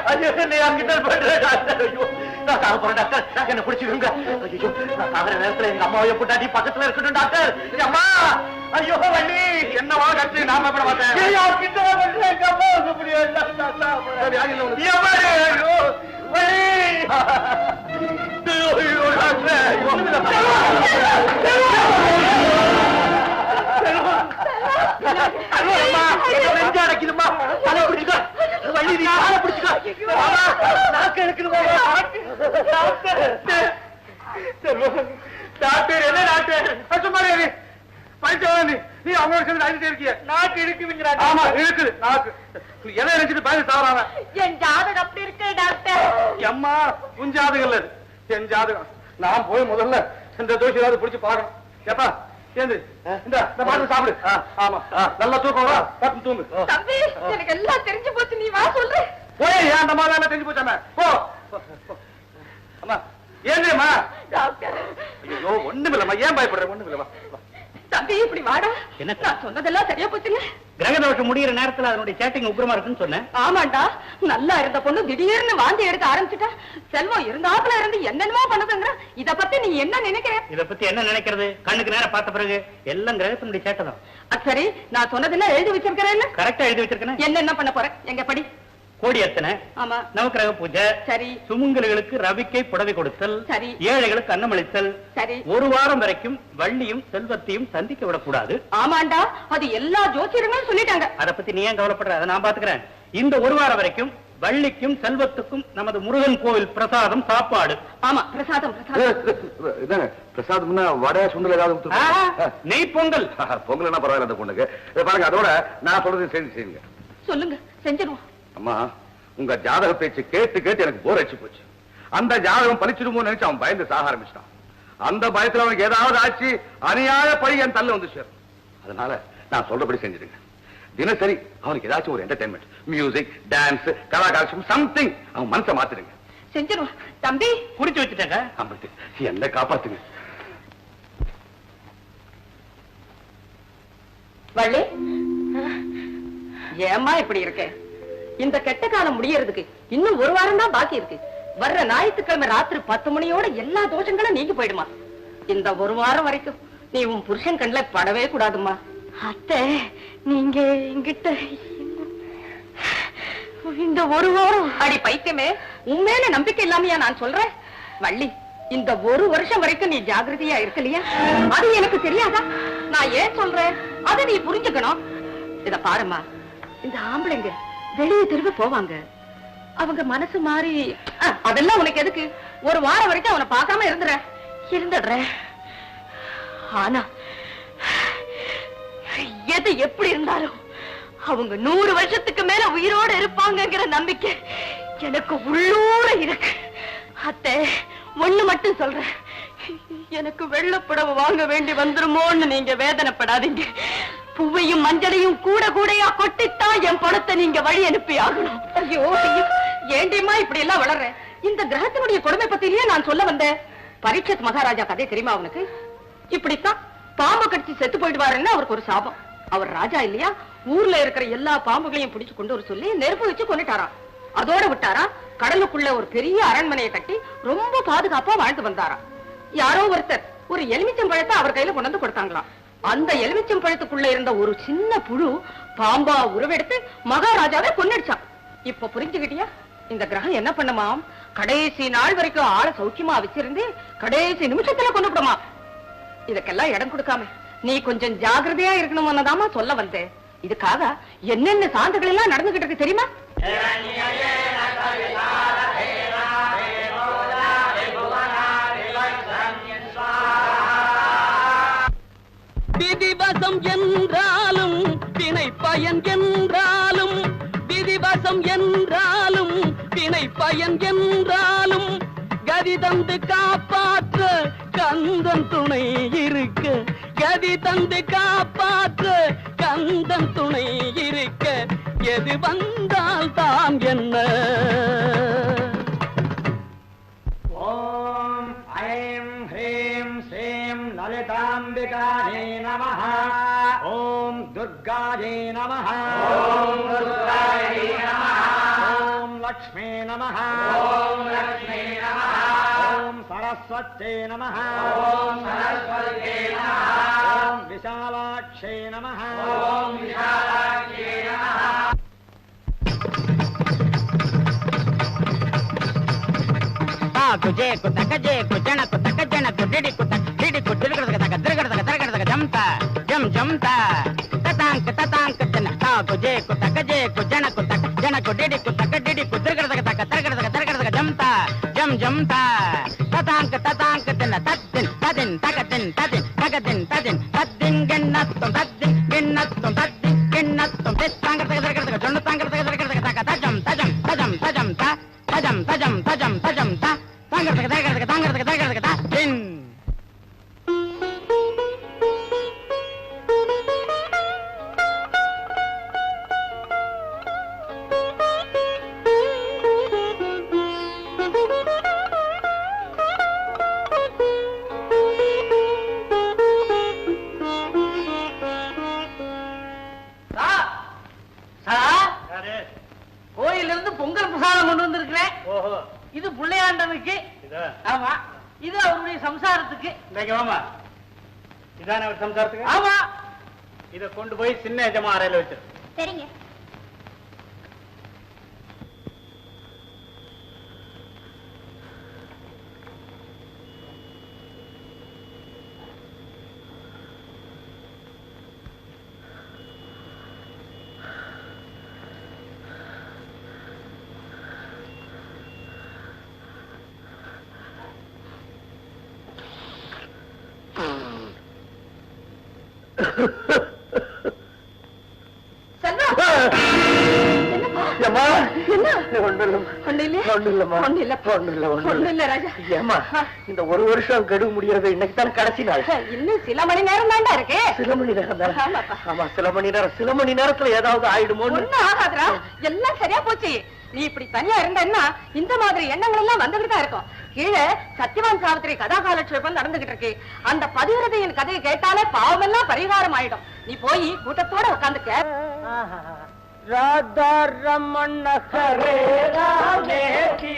நான் சாக போறேன் டாக்டர், என்ன பிடிச்சிருங்க. ஐயோ, நான் சாகிற நேரத்துல எங்க அம்மாவை போட்டாடி பக்கத்துல இருக்கட்டும் டாக்டர். அம்மா, ஐயோ வள்ளி, என்னவா கட்டு? நாம எப்படி பார்த்தேன்? எங்க அம்மாவுக்கு முடியாது. அடைக்குதுமா, தலை பிடிச்சுக்கோ வள்ளி, நீ தலை பிடிச்சுக்கோ. நாக்கு எடுக்கணுமா? டாக்டர் என்ன டாக்டர்? சும்மாரி பைத்தியம். நீ அவங்க சேர்ந்து அழிஞ்சிட்டே இருக்கிய. நாக்கு இழுக்குதுங்கிறா. ஆமா, இழுக்குது நாக்கு. எதை நினைச்சிட்டு பயந்து சாவறாங்க. என் ஜாதகம் அப்படி இருக்கு டாக்டர். அம்மா, உன் ஜாதகம் இல்ல, என் ஜாதகம். நான் போய் முதல்ல இந்த தோஷி ஏதாவது பிடிச்சு பாக்கணும். ஏப்பா ஏந்து இந்த பாட்டு சாப்பிடு. ஆமா, நல்லா தூக்கம் வா, பத்து தூங்கு. தம்பி, எனக்கு எல்லாம் தெரிஞ்சு போச்சு. நீ வா சொல்ற. போய் ஏன் அந்த மாதிரி தெரிஞ்சு போச்சாம போ. அம்மா ஏந்திரம்மா. டாக்டர், ஐயோ ஒண்ணும் இல்லம்மா, ஏன் பயப்படுற? ஒண்ணும் இல்ல, வா. தம்பி இப்படி வாடா. என்ன நான் சொன்னதெல்லாம் சரியா போச்சுங்க. கிரகதோஷம் முடிகிற நேரத்துல அதனுடைய சேட்டிங் உக்கிரமா இருக்குன்னு சொன்னேன். ஆமாண்டா, நல்லா இருந்த பொண்ணு திடீர்னு வாந்தி எடுக்க ஆரம்பிச்சுட்டா. செல்வம் இருந்தாப்புல இருந்து என்னென்னமோ பண்ணதுங்கிற. இத பத்தி நீ என்ன நினைக்கிற? இத பத்தி என்ன நினைக்கிறது? கண்ணுக்கு நேரம் பார்த்த பிறகு எல்லாம் கிரகத்தினுடைய சேட்டை தான். சரி, நான் சொன்னதெல்லாம் எழுதி வச்சிருக்கிறேன். கரெக்டா எழுதி வச்சிருக்கேன். என்ன பண்ண போறேன்? எங்க படி. கோடி அர்ச்சனை, ஆமா, நவக்கிரக பூஜை, சரி, சுமங்கலிகளுக்கு ரவிக்கை புடவை கொடுத்தல், சரி, ஏழைகளுக்கு அன்னமளித்தல், சரி. 1 வாரம் வரைக்கும் வள்ளியும் செல்வத்தையும் சந்திக்க விடக்கூடாது. ஆமாண்டா, அது எல்லா ஜோசியர்களும் சொல்லிட்டாங்க. அத பத்தி நீ ஏன் கவலைப்படுற? அதை நான் பாத்துக்கிறேன். இந்த 1 வாரம் வரைக்கும் வள்ளிக்கும் செல்வத்துக்கும் நமது முருகன் கோவில் பிரசாதம் சாப்பாடு. ஆமா, பிரசாதம். பிரசாதம் பிரசாதம்னா வடை சுண்டல் ஏதாவது? நெய் பொங்கல். பொங்கல் என்ன பரவாயில்ல அந்த பொண்ணுக்கு. பாருங்க, அதோட நான் சொல்றது செய்யுங்க. சொல்லுங்க, செஞ்சிருவோம். அம்மா, உங்க ஜாதக பேச்சு கேட்டு கேட்டு எனக்கு போர் அடிச்சு போச்சு. அந்த ஜாதகம் பலிச்சிருமோ நினைச்சு அவன் பயந்து சாக ஆரம்பிச்சிட்டான். அந்த பயத்துல அவனுக்கு ஏதாவது ஆச்சு, அநியாய பழி என் தள்ள வந்து சேரும். அதனால நான் சொல்றபடி செஞ்சிருங்க. தினசரி அவனுக்கு ஏதாச்சும் ஒரு என்டர்டைன்மெண்ட், மியூசிக், டான்ஸ், கலாகாரம், சம்திங். அவன் மனசை மாத்திருங்க. செஞ்சிருவோம். தம்பி குடிச்சு வச்சுட்டாங்க. என்ன காப்பாத்துங்க. வள்ளி, ஏம்மா இப்படி இருக்க? இந்த கெட்ட காலம் முடியறதுக்கு இன்னும் 1 வாரம் தான் பாக்கி இருக்கு. வர்ற ஞாயிற்றுக்கிழமை ராத்திரி 10 மணியோட எல்லா தோஷங்களும் நீங்கி போயிடுமா. இந்த 1 வாரம் வரைக்கும் நீ உன் புருஷன் கண்ணுல படவே கூடாதுமா. அத்தை, நீங்க என்கிட்ட இந்த 1 வாரம். அடி பைத்தியமே, உண்மையில நம்பிக்கை இல்லாமையா நான் சொல்றேன்? வள்ளி, இந்த 1 வருஷம் வரைக்கும் நீ ஜாகிரதையா இருக்கலையா? அது எனக்கு தெரியாதா? நான் ஏன் சொல்றேன் அதை நீ புரிஞ்சுக்கணும். இத பாருமா, இந்த ஆம்பளைங்க வெளியே தெருவு போவாங்க. அவங்க மனசு மாறி அதெல்லாம் உனக்கு எதுக்கு? 1 வாரம் வரைக்கும் அவனை பார்க்காம இருந்துடுறேன். ஆனா எது எப்படி இருந்தாலும் அவங்க 100 வருஷத்துக்கு மேல உயிரோட இருப்பாங்கங்கிற நம்பிக்கை எனக்கு உள்ளூர இருக்கு. அத்தை, ஒண்ணு மட்டும் சொல்றேன், எனக்கு வெள்ளப்புடவை வாங்க வேண்டி வந்துருமோன்னு நீங்க வேதனைப்படாதீங்க. பூவையும் மஞ்சளையும் கூட கூடையா கொட்டித்தான் என் பணத்தை நீங்க வழி அனுப்பி ஆகணும். ஐயோ ஐயோ, ஏண்டியம்மா இப்படி எல்லாம் வளர்ற? இந்த கிரகத்தினுடைய கொடுமை பத்திலேயே நான் சொல்ல வந்தேன். பரீட்சத் மகாராஜா கதை தெரியுமா அவனுக்கு? இப்படித்தான் பாம்பு கடிச்சு செத்து போயிடுவாருன்னு அவருக்கு ஒரு சாபம். அவர் ராஜா இல்லையா, ஊர்ல இருக்கிற எல்லா பாம்புகளையும் பிடிச்சு கொண்டு வர சொல்லி நெருப்பு வச்சு கொண்டுட்டாராம். அதோட விட்டாரா கடலுக்குள்ள ஒரு பெரிய அரண்மனையை கட்டி ரொம்ப பாதுகாப்பா வாழ்ந்து வந்தாரா. யாரோ ஒருத்தர் ஒரு எலுமிச்சம்பழத்தை அவர் கையில கொண்டு வந்து கொடுத்தாங்களாம். அந்த எலுமிச்சம்பழத்துக்குள்ள இருந்த ஒரு சின்ன புழு பாம்பா உருவெடுத்து மகாராஜாவை கொன்னிடுச்சான். இப்ப புரிஞ்சுக்கிட்டியா இந்த கிரகம் என்ன பண்ணுமாம்? கடைசி நாள் வரைக்கும் ஆளை சௌக்கியமா வச்சிருந்து கடைசி நிமிஷத்துல கொண்டு விடுமா. இதுக்கெல்லாம் இடம் கொடுக்காம நீ கொஞ்சம் ஜாகிரதையா இருக்கணும்னதாமா சொல்ல வந்தேன். இதுக்காக என்னென்ன சான்றுகள் எல்லாம் நடந்துகிட்டு இருக்கு தெரியுமா? விதிவசம் என்றாலும் வினை பயன் என்றாலும், விதிவசம் என்றாலும் வினை பயன் என்றாலும், கதி தந்து காப்பாற்ற கந்தன் துணை இருக்க, கதி தந்து காப்பாற்ற கந்தன் துணை இருக்க, எது வந்தால் தான் என்ன. ஓம் ஐம் ஹ்ரீம் ஸ்ரீம் லலிதாம்பிகாயை நமஹ. ஓம் துர்காயை நமஹ. ஓம் துர்காயை நமஹ. ஓம் லக்ஷ்மே நமஹ. ஓம் லக்ஷ்மே நமஹ. ஓம் சரஸ்வத்யை நமஹ. ஓம் சரஸ்வத்யை நமஹ. ஓம் விஷாலாக்ஷை நமஹ. ஓம் விஷாலாக்ஷை நமஹ. కుజే కుతకజే కుజన కుతకజన కుడిడి కుటిడి కుటిలగడగ దగదగడగ దగదగ జంత జం జంత తతాంక తతాంక జన కుజే కుతకజే కుజన కుతకజన కుడిడి కుతకడిడి కుదిరగడగ దగదగడగ దగదగ జంత జం జంత తతాంక తతాంక జన తద్దిన్ తదిన్ తగదిన్ తదిన్ తగదిన్ తదిన్ తద్దిన్ గన్నత్తం తద్దిన్ గన్నత్తం తద్దిన్ గన్నత్తం తెస్తాంక దగదగడగ జొన్న తాంక దగదగడగ దగ తజం తజం తజం తజం తజం తజం తజం తజం త தாங்கிறதுக்கு தாங்கிறதுக்கு தாங்கிறதுக்கு தாங்கிறதுக்கு தான் பின். கோயிலிருந்து பொங்கல் பிரசாதம் கொண்டு வந்திருக்கிறேன். ஓஹோ, இது பிள்ளையாண்டனுக்கு. ஆமா, இது அவருடைய சம்சாரத்துக்கு. இதான ஒரு சம்சாரத்துக்கு. ஆமா, இத கொண்டு போய் சின்ன எஜமா அறையில வச்சிரு. சரிங்க. இந்த ஒரு வருஷம் கெடு முடியறது இன்னைக்கு தான் கடைசி நாள். இன்னும் சில மணி நேரம் தாண்டா இருக்கு. சில மணி நேரம் தான். ஆமா, சில மணி நேரத்துல ஏதாவது ஆயிடுமோ. ஒண்ணும் ஆகாதுடா, எல்லாம் சரியா போச்சு. நீ இப்படி தனியா இருந்தன்னா இந்த மாதிரி எண்ணங்கள் எல்லாம் வந்துகிட்டு தான் இருக்கும். கீழே சத்யவான் சாவித்திரி கதாகாலட்சேபம் நடந்துகிட்டு இருக்கு. அந்த பதிவிரதையின் கதையை கேட்டாலே பாவமெல்லாம் பரிகாரம் ஆயிடும். நீ போய் கூட்டத்தோட உட்கார்ந்து ராதா ரமண ஹரே ராமேதி,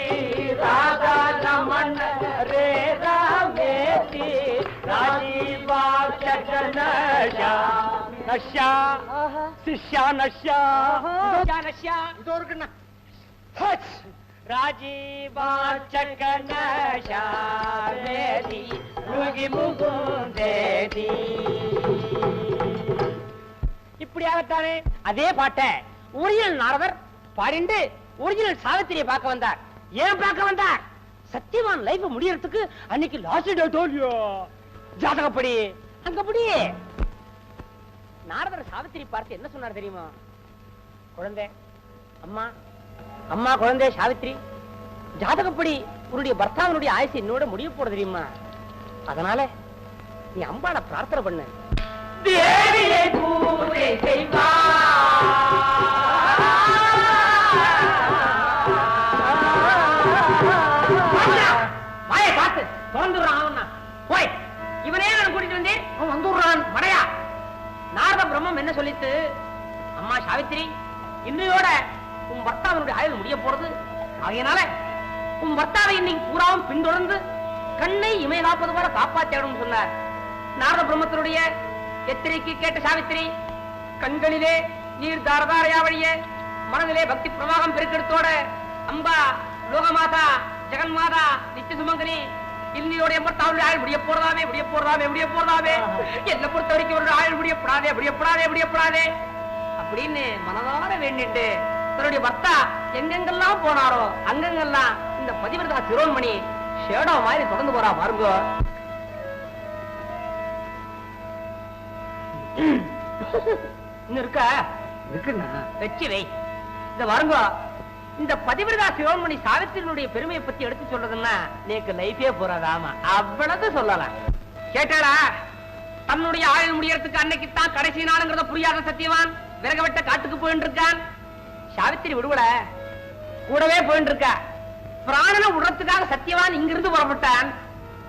ராதா ரமண ஹரே ராமேதி, ராஜீவாச்சனயா நஷ்யா சிஷ்யா நஷ்யா நஷ்யா இதோ இருக்குண்ணா. ராஜீவாச்சனயா மேதி முகி முகுந்தேதி. இப்படியாகத்தானே அதே பாட்டை ஒரிஜினல் நாரதர் பாடிண்டு ஒரிஜினல் சாவித்திரியை பார்க்க வந்தார். ஏன் பார்க்க வந்தார்? சத்தியவான் லைஃப் முடியறதுக்கு அன்னைக்கு லாஸ்ட் டேட் ஓடியோ ஜாதகப்படி அங்கப்படி. நாரதர் சாவித்திரி பார்த்து என்ன சொன்னார் தெரியுமா? குழந்தை, அம்மா அம்மா குழந்தை சாவித்திரி, ஜாதகப்படி உன்னுடைய பர்த்தாவனுடைய ஆயுசு என்னோட முடிய போட தெரியுமா? அதனால நீ அம்பாளை பிரார்த்தனை பண்ண. தேவியை பூஜை வாயை பார்த்து திறந்துடுறான். போய் இவனே நான் கூட்டிட்டு வந்தேன், அவன் வந்துடுறான். மடையா, நாரத பிரம்மம் என்ன சொல்லித்து? அம்மா சாவித்திரி, இன்றையோட உன் பர்த்தாவினுடைய ஆயுள் முடிய போறது. ஆகையினால உன் பர்த்தாவை இன்னைக்கு பூராவும் பின்தொடர்ந்து கண்ணை இமை காப்பது போல காப்பாற்றணும் சொன்னார். நாரத பிரம்மத்தினுடைய எத்திரைக்கு கேட்ட சாவித்திரி கண்களிலே நீர் தாரதாரையா வழிய மனதிலே பக்தி பிரவாகம் பெருக்கெடுத்தோட அம்பா லோகமாதா ஜெகன்மாதா நித்திய சுமங்கலி இன்னையோடைய பர்த்தாவுடைய ஆயுள் முடிய போறதாமே முடிய போறதாமே முடிய போறதாமே என்னை பொறுத்த வரைக்கும் ஒரு ஆயுள் முடியப்படாதே முடியப்படாதே முடியப்படாதே அப்படின்னு மனதார வேண்டிட்டு தன்னுடைய பர்த்தா எங்கெங்கெல்லாம் போனாரோ அங்கெங்கெல்லாம் இந்த பதிவிரதா சிரோன்மணி ஷேடோ மாதிரி தொடர்ந்து போறா பாருங்க. இன்னும் இருக்கா இருக்குண்ணா வச்சு வை. இந்த பாருங்க இந்த பதிவிரதா சிரோன்மணி சாவித்திரியினுடைய பெருமையை பத்தி எடுத்து சொல்றதுன்னா நீக்கு லைஃபே போறாதாமா அவ்வளவு சொல்லலாம். கேட்டாளா தன்னுடைய ஆயுள் முடியறதுக்கு அன்னைக்கு தான் கடைசி நாளுங்கிறத புரியாத சத்தியவான் விறகவட்ட காட்டுக்கு போயிட்டு இருக்கான். சாவித்திரி விடுவல கூடவே போயிட்டு இருக்கா. பிராணனை விடுறதுக்காக சத்தியவான் இங்கிருந்து புறப்பட்டான்.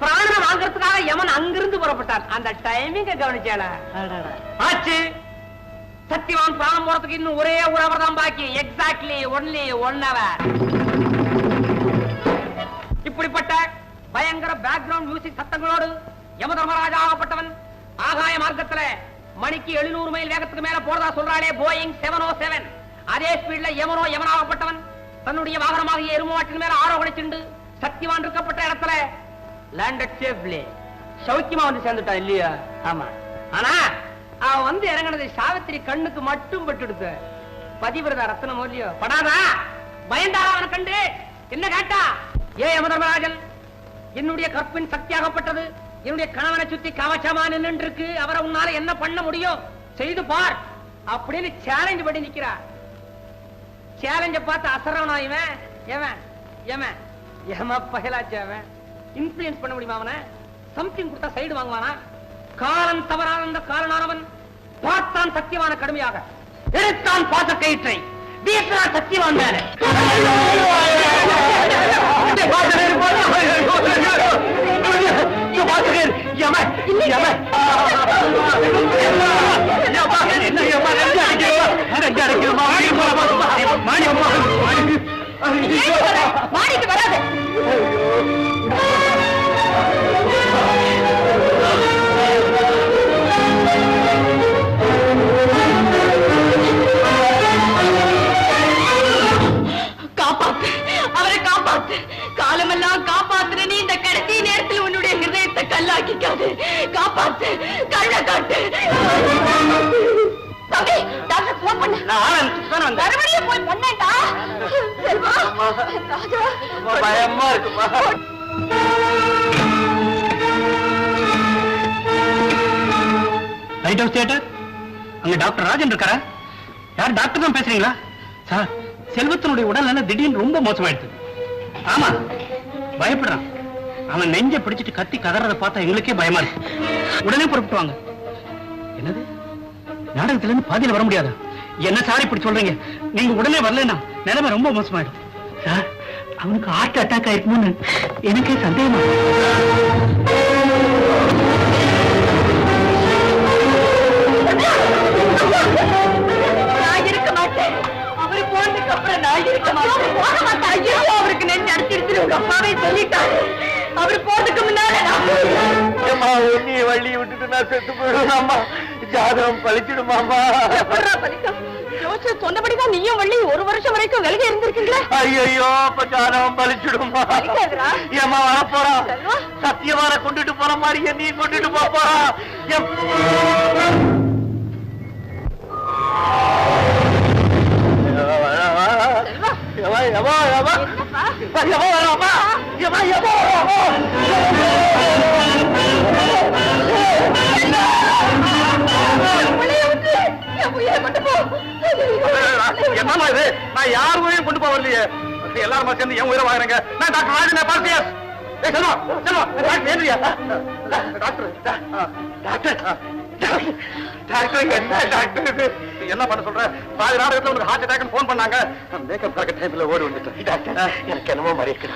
பிராணனை வாங்கறதுக்காக யமன் அங்கிருந்து புறப்பட்டான். அந்த டைமிங்க கவனிச்சால ஆச்சு. சத்தியவான் பிராணம் போறதுக்கு இன்னும் ஒரே ஒரு அவர் தான் பாக்கி. Exactly only 1 hour. இப்படிப்பட்ட பயங்கர பேக்ரவுண்ட் மியூசிக் சத்தங்களோடு யம தர்மராஜா ஆகப்பட்டவன் ஆகாய மார்க்கத்துல மணிக்கு 700 மைல் வேகத்துக்கு மேல போறதா சொல்றாளே போயிங் 707. அதே ஸ்பீட்ல யமனாகப்பட்டவன் தன்னுடைய வாகனமாகிய எருமாட்டின் மேல ஆரோகணிச்சுண்டு சத்தியவான் இருக்கப்பட்ட இடத்துல லேண்டட் சேஃப்லி சௌக்கியமா வந்து சேர்ந்துட்டான் இல்லையா? ஆமா. ஆனா அவன் வந்து இறங்கினது சாவித்திரி கண்ணுக்கு மட்டும் பட்டுடுத்து. பதிவிரதா ரத்னம் இல்லையோ படாதா பயந்தாரா அவனை கண்டு என்ன கேட்டா, ஏ யமதர்மராஜன் என்னுடைய கற்பின் சக்தியாகப்பட்டது என்னுடைய கணவனை சுத்தி கவச்சமா நின்று இருக்கு. அவரை உன்னால என்ன பண்ண முடியும் செய்து பார் அப்படின்னு சேலஞ்ச் பண்ணி நிக்கிறார். சேலஞ்ச பார்த்து அசரவனா இவன் எவன் எவன் எம பகலாச்சவன் இன்ஃப்ளூயன்ஸ் பண்ண முடியுமா? அவனை சம்திங் கொடுத்தா சைடு வாங்குவானா? காலம் தவறான அந்த காலனானவன் பார்த்தான் சத்தியமான கடுமையாக எடுத்தான் பாச கயிற்றை வீசினான் சத்தியவான் மேல. மாடிக்கு வராது. காப்பாத்து, அவரை காப்பாத்து. காலமெல்லாம் காப்பாத்துற நீ இந்த கடைசி நேரத்தில் உன்னுடைய ஹிருதயத்தை கல்லாக்கிக்காது. காப்பாத்து, கள்ள காட்டு. தம்பி, டாக்டர் போன் பண்ண. மறுபடியும் போய் பண்ணேன்டா. செல்வா, ராஜா, பயமா இருக்குமா? லைட் ஹவுஸ் தியேட்டர் அங்க டாக்டர் ராஜன் இருக்காரா? யார் டாக்டர் தான் பேசுறீங்களா? சார், செல்வத்தினுடைய உடல்நல திடீர்னு ரொம்ப மோசமாயிடுது. ஆமா, பயப்படுறான். அவன் நெஞ்ச பிடிச்சிட்டு கத்தி கதறத பார்த்தா எங்களுக்கே பயமா இருக்கு. உடனே புறப்பட்டு வாங்க. என்னது, நாடகத்துல இருந்து பாதியில வர முடியாதா? என்ன சார் இப்படி சொல்றீங்க? நீங்க உடனே வரலன்னா நிலைமை ரொம்ப மோசமாயிடும். சார், அவனுக்கு ஹார்ட் அட்டாக் ஆயிருக்கும்னு எனக்கே சந்தேகமா. நான் இருக்க மாட்டேன். அவரு போனதுக்கு அப்புறம் நான் இருக்க மாட்டேன். போக மாட்டேன். ஐயோ, அவருக்கு நெஞ்சு அடிச்சிருச்சு. உங்க அப்பாவே சொல்லிட்டாரு. அவரு போறதுக்கு முன்னால நீ வள்ளி விட்டுட்டு நான் செத்து போயிடுவாமா. ஜாதகம் பழிச்சிடுமாமா. சொன்னபடிதான் நீயும் வள்ளி 1 வருஷம் வரைக்கும் விலகி இருந்திருக்கீங்களா? ஐயோ, அப்ப ஜாதகம் பழிச்சிடுமா. ஏமா வர போறா? சத்தியமான கொண்டுட்டு போற மாதிரியே நீ கொண்டுட்டு போறா. என்னமா இது? நான் யார் உயிரையும் கொண்டு போவலையே. எல்லாருமா சேர்ந்து என் உயிரை வாங்குறேங்க. நான் டாக்டர் ராஜன் பார்த்தியாஸ். என்ன பண்ண சொல்ற? பாதி நாடகத்துல உனக்கு ஹார்ட் அட்டாக் போன் பண்ணாங்க. மேக்கப் பார்க்க டைம்ல ஓடி வந்துட்டேன். எனக்கு என்னமோ மாதிரி இருக்கு.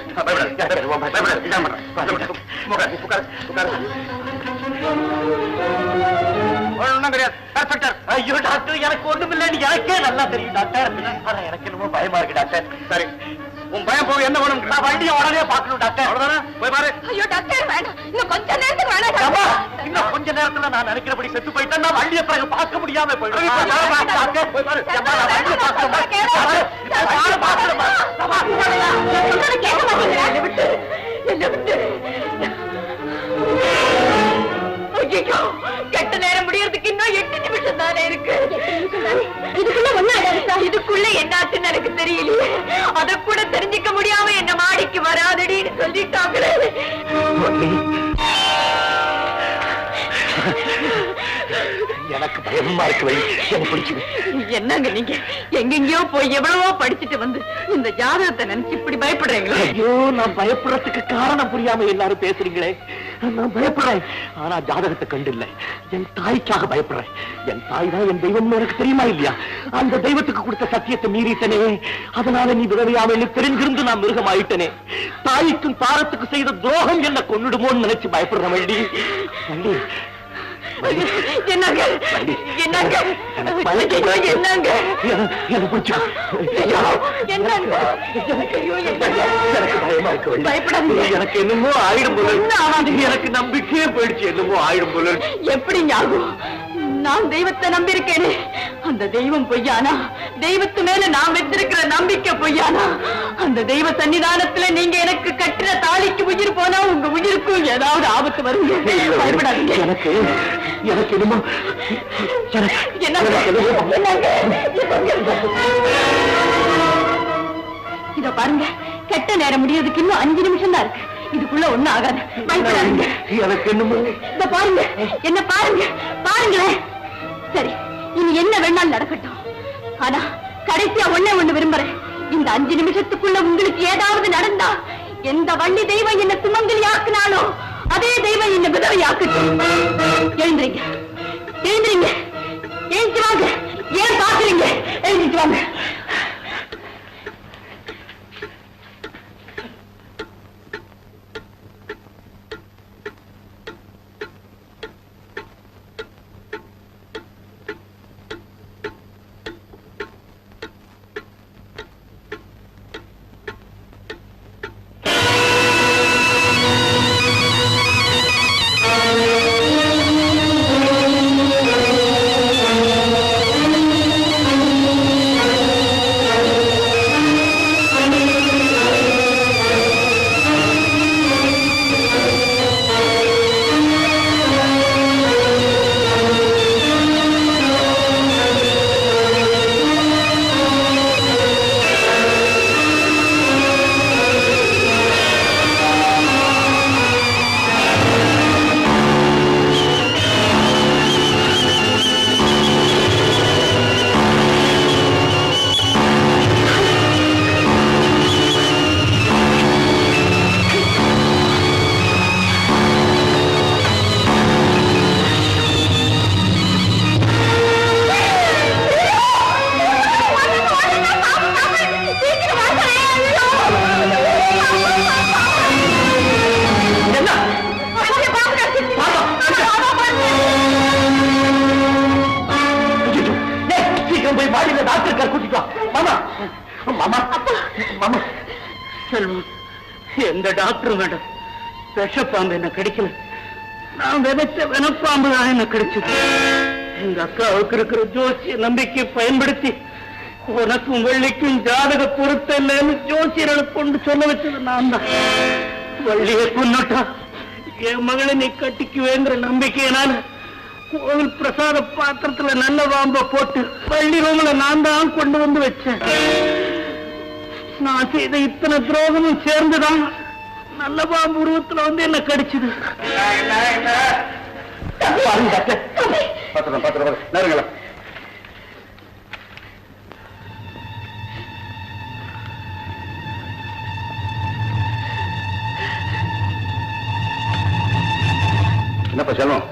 ஒண்ணும் கிடையாது. டாக்டர், ஐயோ டாக்டர், எனக்கு ஒண்ணும் இல்லைன்னு எனக்கே நல்லா தெரியும் டாக்டர். ஆனா எனக்கு என்னமோ பயமா இருக்கு டாக்டர். சரி, உன் பயம் போக என்ன வேணும்? நான் வண்டியை உடனே பார்க்கணும் டாக்டர். அவ்வளவுதானே, போய் பாரு. ஐயோ டாக்டர் வேண்டாம், இன்னும் கொஞ்ச நேரத்துக்கு வேணாம். இன்னும் கொஞ்ச நேரத்துல நான் நினைக்கிறபடி செத்து போயிட்டேன். நான் வண்டியை பிறகு பார்க்க முடியாம போயிடும். டாக்டர், போய் பாரு. வண்டியை கேட்க மாட்டேங்கிறேன். என்ன விட்டு கெட்ட நேரம் முடியறதுக்கு இன்னும் 8 நிமிஷம் தானே இருக்கு. இதுக்குள்ள என்னாச்சுன்னு எனக்கு தெரியலையே. அத கூட தெரிஞ்சுக்க முடியாம என்ன மாடிக்கு வராதடின்னு சொல்லிட்டாங்களே. எனக்கு பயமா இருக்கு. என்னங்க நீங்க எங்கெங்கயோ போய் எவ்வளவோ படிச்சுட்டு வந்து இந்த ஜாதகத்தை நினைச்சு இப்படி பயப்படுறீங்களா? ஐயோ, நான் பயப்படுறதுக்கு காரணம் புரியாம எல்லாரும் பேசுறீங்களே. நான் பயப்படுறேன், ஆனா ஜாதகத்தை கண்டு இல்லை, என் தாய்க்காக பயப்படுறேன். என் தாய் தான் என் தெய்வம், எனக்கு தெரியுமா இல்லையா? அந்த தெய்வத்துக்கு கொடுத்த சத்தியத்தை மீறிட்டனே, அதனால நீ விதவையாமல் தெரிஞ்சிருந்து நான் மிருகம் ஆயிட்டனே. தாய்க்கும் தாரத்துக்கு செய்த துரோகம் என்ன கொன்னுடுமோன்னு நினைச்சு பயப்படுறேன். வள்ளி வள்ளி என்னங்க என்னங்க என்னங்க எனக்கு என்னமோ ஆயிடும் போல, எனக்கு நம்பிக்கையே போயிடுச்சு. என்னமோ ஆயிடும் போல. எப்படி ஞாபகம்? நான் தெய்வத்தை நம்பியிருக்கேனே, அந்த தெய்வம் பொய்யானா? தெய்வத்து மேல நான் வச்சிருக்கிற நம்பிக்கை பொய்யானா? அந்த தெய்வ சன்னிதானத்துல நீங்க எனக்கு கட்டின தாலிக்கு உயிர் போனா உங்க உயிருக்கும் ஏதாவது ஆபத்து வருங்க. பயப்படாதீங்க. எனக்கு எனக்கு என்னமோ இத பாருங்க, கெட்ட நேரம் முடியறதுக்கு இன்னும் 5 நிமிஷம் தான் இருக்கு. இதுக்குள்ள ஒண்ணும் ஆகாது. பயப்படாதீங்க. எனக்கு என்னமோ இத பாருங்க, என்ன பாருங்க, பாருங்களேன். சரி, இனி என்ன வேணாலும் நடக்கட்டும். ஆனா கடைசியா ஒண்ணு விரும்புறேன். இந்த 5 நிமிஷத்துக்குள்ள உங்களுக்கு ஏதாவது நடந்தா, எந்த வள்ளி தெய்வம் என்ன சுமங்கலி ஆக்குனாலோ அதே தெய்வம் என்ன விதவை ஆக்கட்டும். எழுந்துறீங்க, எழுந்துறீங்க, எழுந்து வாங்க. ஏன் பாக்குறீங்க? எழுந்துட்டு வாங்க. எந்த டாக்டரும் வேண்டாம். விஷப்பாம்பு என்ன கிடைக்கல, நான் விதைச்ச வினப்பாம்பு தான் என்ன கிடைச்சது. எங்க அக்காவுக்கு இருக்கிற ஜோசிய நம்பிக்கை பயன்படுத்தி உனக்கும் வெள்ளிக்கும் ஜாதக பொருத்தம் இல்லைன்னு ஜோசியர்களை கொண்டு சொல்ல வச்சது நான் தான். வள்ளியை கொன்னுட்டா என் மகளை நீ கட்டிக்குவேங்கிற நம்பிக்கையினால கோவில் பிரசாத பாத்திரத்துல நல்ல பாம்ப போட்டு வள்ளி ரூம்ல நான் தான் கொண்டு வந்து வச்சேன். நான் செய்த இத்தனை துரோகமும் சேர்ந்துதான் நல்ல பாம்பு உருவத்துல வந்து என்ன கடிச்சது. நேரங்களா என்னப்பா செல்வம்,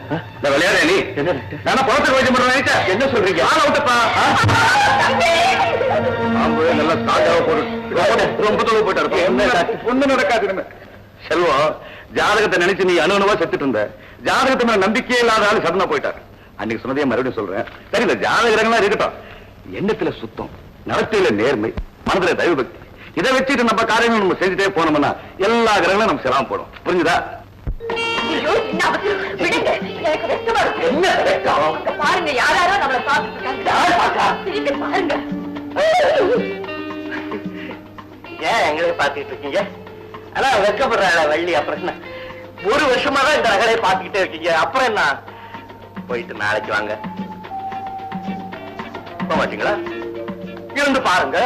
விளையாட நீ நானா பணத்துக்கு வைத்தியம் பண்றேன். என்ன சொல்றீங்க? ஆள விட்டப்பா, நல்லா ஸ்ட்ராங்காக போட்டு ரொம்ப தொழில் போயிட்டாரு. ஒண்ணு நடக்காது. செல்வம், ஜாதகத்தை நினைச்சு நீ அணுவா செத்துட்டு இருந்த. ஜாதகத்தை மேல நம்பிக்கையே இல்லாத ஆளு சடனா போயிட்டாரு. அன்னைக்கு சொன்னதே மறுபடியும் சொல்றேன். சரி, இந்த ஜாதகங்கள்லாம் இருக்கட்டும். எண்ணத்துல சுத்தம், நடத்தையில நேர்மை, மனதுல தெய்வபக்தி, இதை வச்சுட்டு நம்ம காரியங்கள் நம்ம செஞ்சுட்டே போனோம்னா எல்லா கிரகங்களும் நம்ம செலாம போடும். புரிஞ்சுதா? பாருங்க, யாராரோ நம்மளை பார்த்துட்டு பாருங்க. ஏன் எங்களே பாத்துக்கிட்டு இருக்கீங்க? ஆனா வெக்கப்படுற வள்ளி, அப்புறம் என்ன? ஒரு வருஷமா தான் இந்த நகலையை பாத்துக்கிட்டே இருக்கீங்க. அப்புறம் என்ன? போயிட்டு நாளைக்கு வாங்க. போக மாட்டீங்களா? இருந்து பாருங்க.